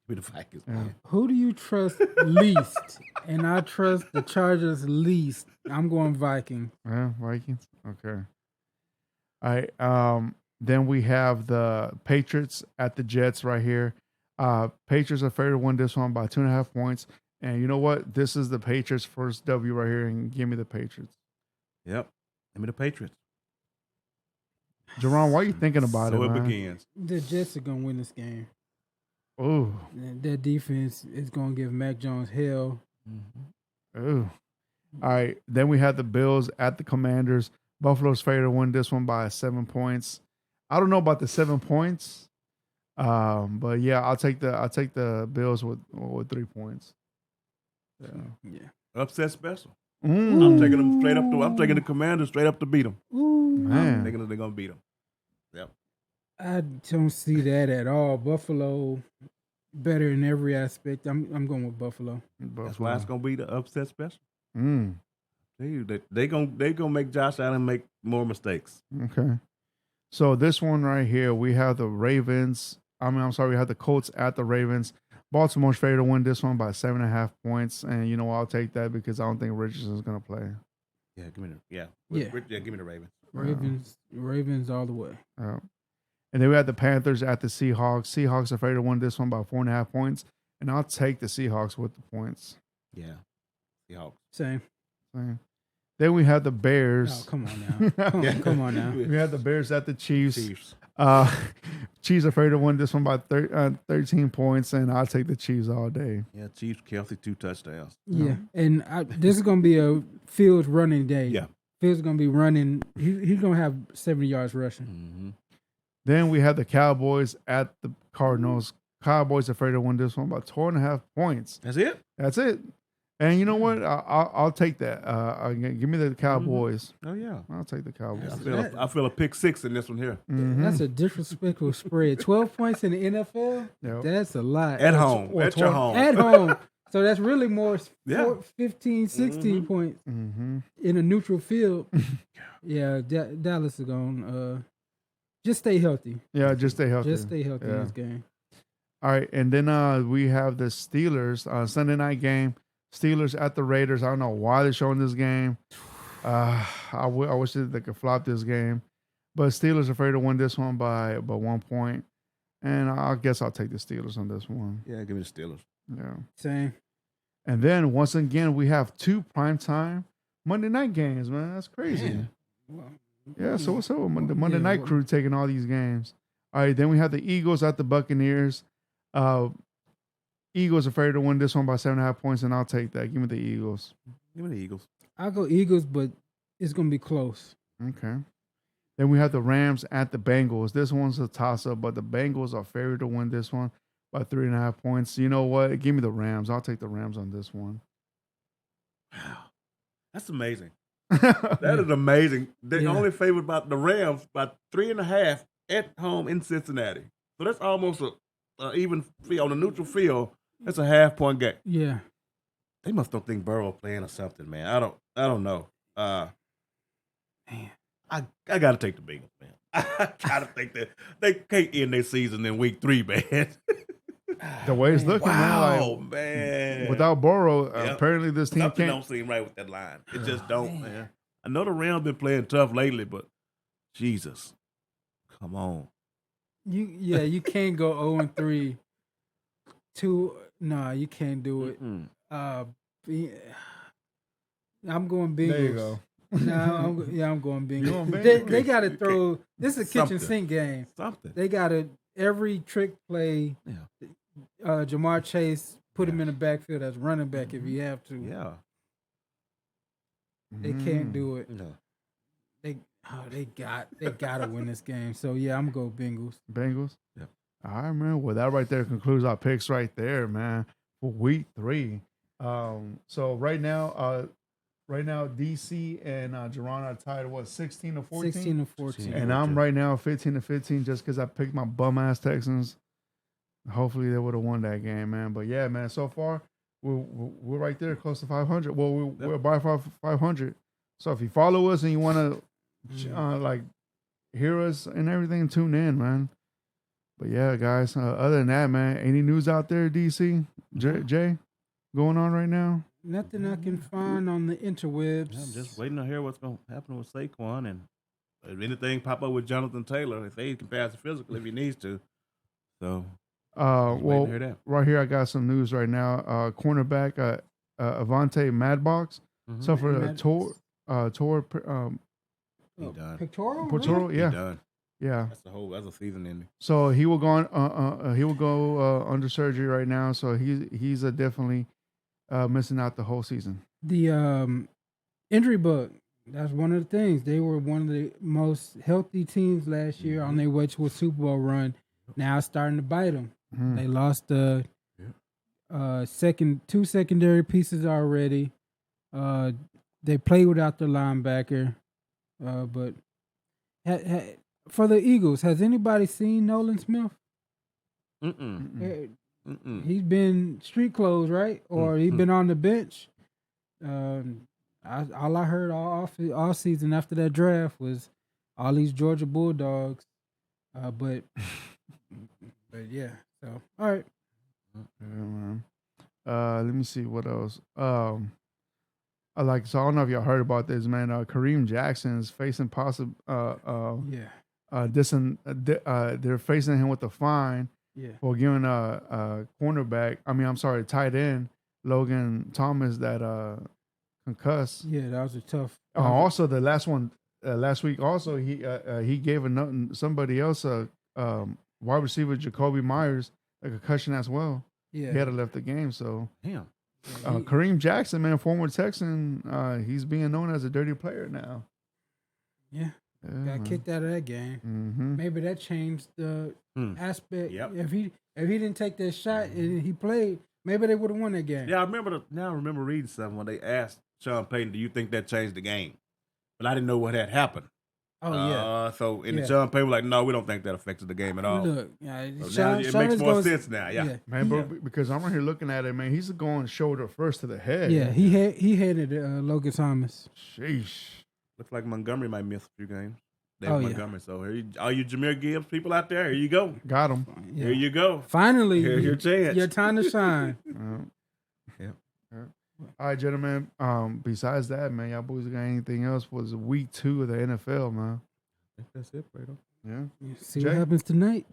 Give me the Vikings. Yeah. Man. Who do you trust least? And I trust the Chargers least. I'm going Vikings. Yeah, Vikings. Okay. All right. Then we have the Patriots at the Jets right here. Patriots are favored to win this one by 2.5 points. And you know what? This is the Patriots' first W right here, and give me the Patriots. Yep. Give me the Patriots. Jerron, why are you thinking about So it, it man? begins. The Jets are going to win this game. Ooh. Their defense is going to give Mac Jones hell. Ooh. All right. Then we have the Bills at the Commanders. Buffalo's favored to win this one by 7 points. I don't know about the 7 points. But yeah, I'll take the Bills with 3 points. Yeah. Upset special. I'm taking them straight up. I'm taking the Commanders straight up to beat them. Man. I'm thinking that they're gonna beat them. Yep. I don't see that at all. Buffalo better in every aspect. I'm going with Buffalo. That's why it's gonna be the upset special. Mm. They gonna make Josh Allen make more mistakes. Okay. So this one right here, we have the Ravens. We have the Colts at the Ravens. Baltimore's favored to win this one by 7.5 points, and you know I'll take that because I don't think Richardson's gonna play. Yeah, give me the give me the Ravens. Ravens all the way. And then we have the Panthers at the Seahawks. Seahawks are favored to win this one by 4.5 points, and I'll take the Seahawks with the points. Yeah, Seahawks. Same. Then we have the Bears. Oh, come on now. Come on now. We have the Bears at the Chiefs. Chiefs are favored to win this one by 13 points, and I'll take the Chiefs all day. Yeah, Chiefs, Kelsey, 2 touchdowns. Yeah, and this is going to be a Fields running day. Yeah. Fields is going to be running. He's going to have 70 yards rushing. Mm-hmm. Then we have the Cowboys at the Cardinals. Cowboys are favored to win this one by 12.5 points. That's it? That's it. And you know what? I'll take that. Give me the Cowboys. Oh, yeah. I'll take the Cowboys. I feel a pick 6 in this one here. Mm-hmm. That's a disrespectful spread. 12 points in the NFL? Yep. That's a lot. At home. At your home. At home. So that's really more 15, 16 Mm-hmm. points in a neutral field. Yeah, Dallas is going to just stay healthy. Yeah, just stay healthy. Just stay healthy in this game. All right, and then we have the Steelers Sunday night game. Steelers at the Raiders. I don't know why they're showing this game. I wish they could flop this game. But Steelers are afraid to win this one by 1 point. And I guess I'll take the Steelers on this one. Yeah, give me the Steelers. Yeah. Same. And then once again, we have 2 primetime Monday night games, man. That's crazy. Yeah, so what's up with the Monday night crew taking all these games? All right, then we have the Eagles at the Buccaneers. Eagles are favored to win this one by 7.5 points, and I'll take that. Give me the Eagles. Give me the Eagles. I'll go Eagles, but it's going to be close. Okay. Then we have the Rams at the Bengals. This one's a toss-up, but the Bengals are favored to win this one by 3.5 points. You know what? Give me the Rams. I'll take the Rams on this one. Wow. That's amazing. That is amazing. They're only favored by the Rams by 3.5 at home in Cincinnati. So that's almost a even field on a neutral field. That's a half-point game. Yeah. They must don't think Burrow playing or something, man. I don't know. Man, I gotta take the Bengals, man. I gotta think that they can't end their season in week 3, man. The way it's looking, man. Without Burrow, apparently this team Something can't. don't seem right with that line. It just don't, man. I know the Rams been playing tough lately, but Jesus, come on. You can't go 0-3 No, you can't do it. I'm going Bengals. There you go. I'm going Bengals. Bengals? They got to throw. This is a kitchen Something. sink game. Something. They got to every trick play. Yeah. Jamar Chase put him in the backfield as running back if you have to. Yeah. They can't do it. No. They got to win this game. So yeah, I'm gonna go Bengals. Bengals. Yep. All right, man. Well, that right there concludes our picks right there, man, for week 3. So right now, DC and Jerron are tied at what, 16-14? 16-14. And I'm right now 15-15 just because I picked my bum ass Texans. Hopefully they would have won that game, man. But yeah, man. So far we're right there, close to 500. Well, we're by 500. So if you follow us and you want to like hear us and everything, tune in, man. But yeah, guys. Other than that, man, any news out there, DC? Jay, going on right now? Nothing I can find on the interwebs. I'm just waiting to hear what's going to happen with Saquon, and if anything pop up with Jonathan Taylor, if he can pass the physical if he needs to. So, well, to hear that. Right here I got some news right now. Cornerback Avante Madbox suffered a torn He done. Pectoral? Yeah. He done. Yeah. That's a season ending. So he will go under surgery right now. So he's definitely missing out the whole season. The injury bug. That's one of the things. They were one of the most healthy teams last year on their way to a Super Bowl run. Now it's starting to bite them. They lost two secondary pieces already. They played without their linebacker. But for the Eagles, has anybody seen Nolan Smith? He's been street clothes, right? Or he's been on the bench. All I heard all season after that draft was all these Georgia Bulldogs. But yeah. So all right. Yeah, man. Let me see what else. So I don't know if y'all heard about this, man. Kareem Jackson is facing possible. They're facing him with a fine. Yeah. For giving a tight end Logan Thomas that concussed. Yeah, that was a tough. Also, the last one last week. Also, he gave somebody else wide receiver Jacoby Myers a concussion as well. Yeah, he had to left the game. So damn. Kareem Jackson, man, former Texan, he's being known as a dirty player now. Yeah. Got kicked out of that game. Maybe that changed the aspect. Yep. If he didn't take that shot and he played, maybe they would have won that game. Yeah, I remember reading something when they asked Sean Payton, "Do you think that changed the game?" But I didn't know what had happened. Oh yeah. So Sean Payton was like, "No, we don't think that affected the game at all." Look, so it makes more sense now. Yeah, man. But because I'm right here looking at it, man, he's going shoulder first to the head. Yeah, he hated Logan Thomas. Sheesh. Looks like Montgomery might miss a few games. Montgomery. So all you Jameer Gibbs people out there, here you go. Got him. Yeah. Here you go. Finally, here's your chance. Your time to shine. Yeah. All right, gentlemen. Besides that, man, y'all boys got anything else for the week 2 of the NFL, man? I think that's it, Fredo. Yeah. See what happens tonight.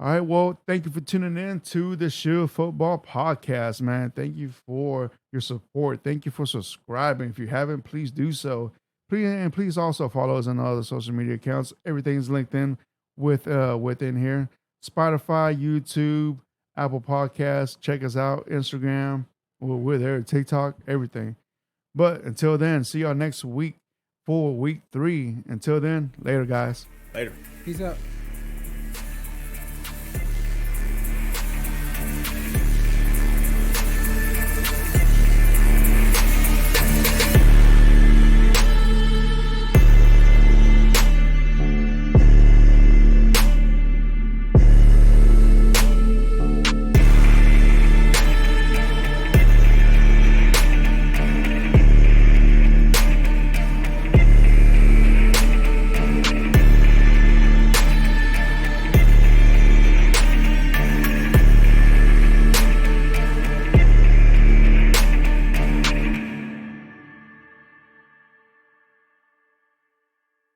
All right. Well, thank you for tuning in to the Shield Football Podcast, man. Thank you for your support. Thank you for subscribing. If you haven't, please do so. Please also follow us on all the social media accounts. Everything's linked in within here. Spotify, YouTube, Apple Podcasts. Check us out. Instagram. We're there. TikTok. Everything. But until then, see y'all next week for week 3. Until then, later, guys. Later. Peace out.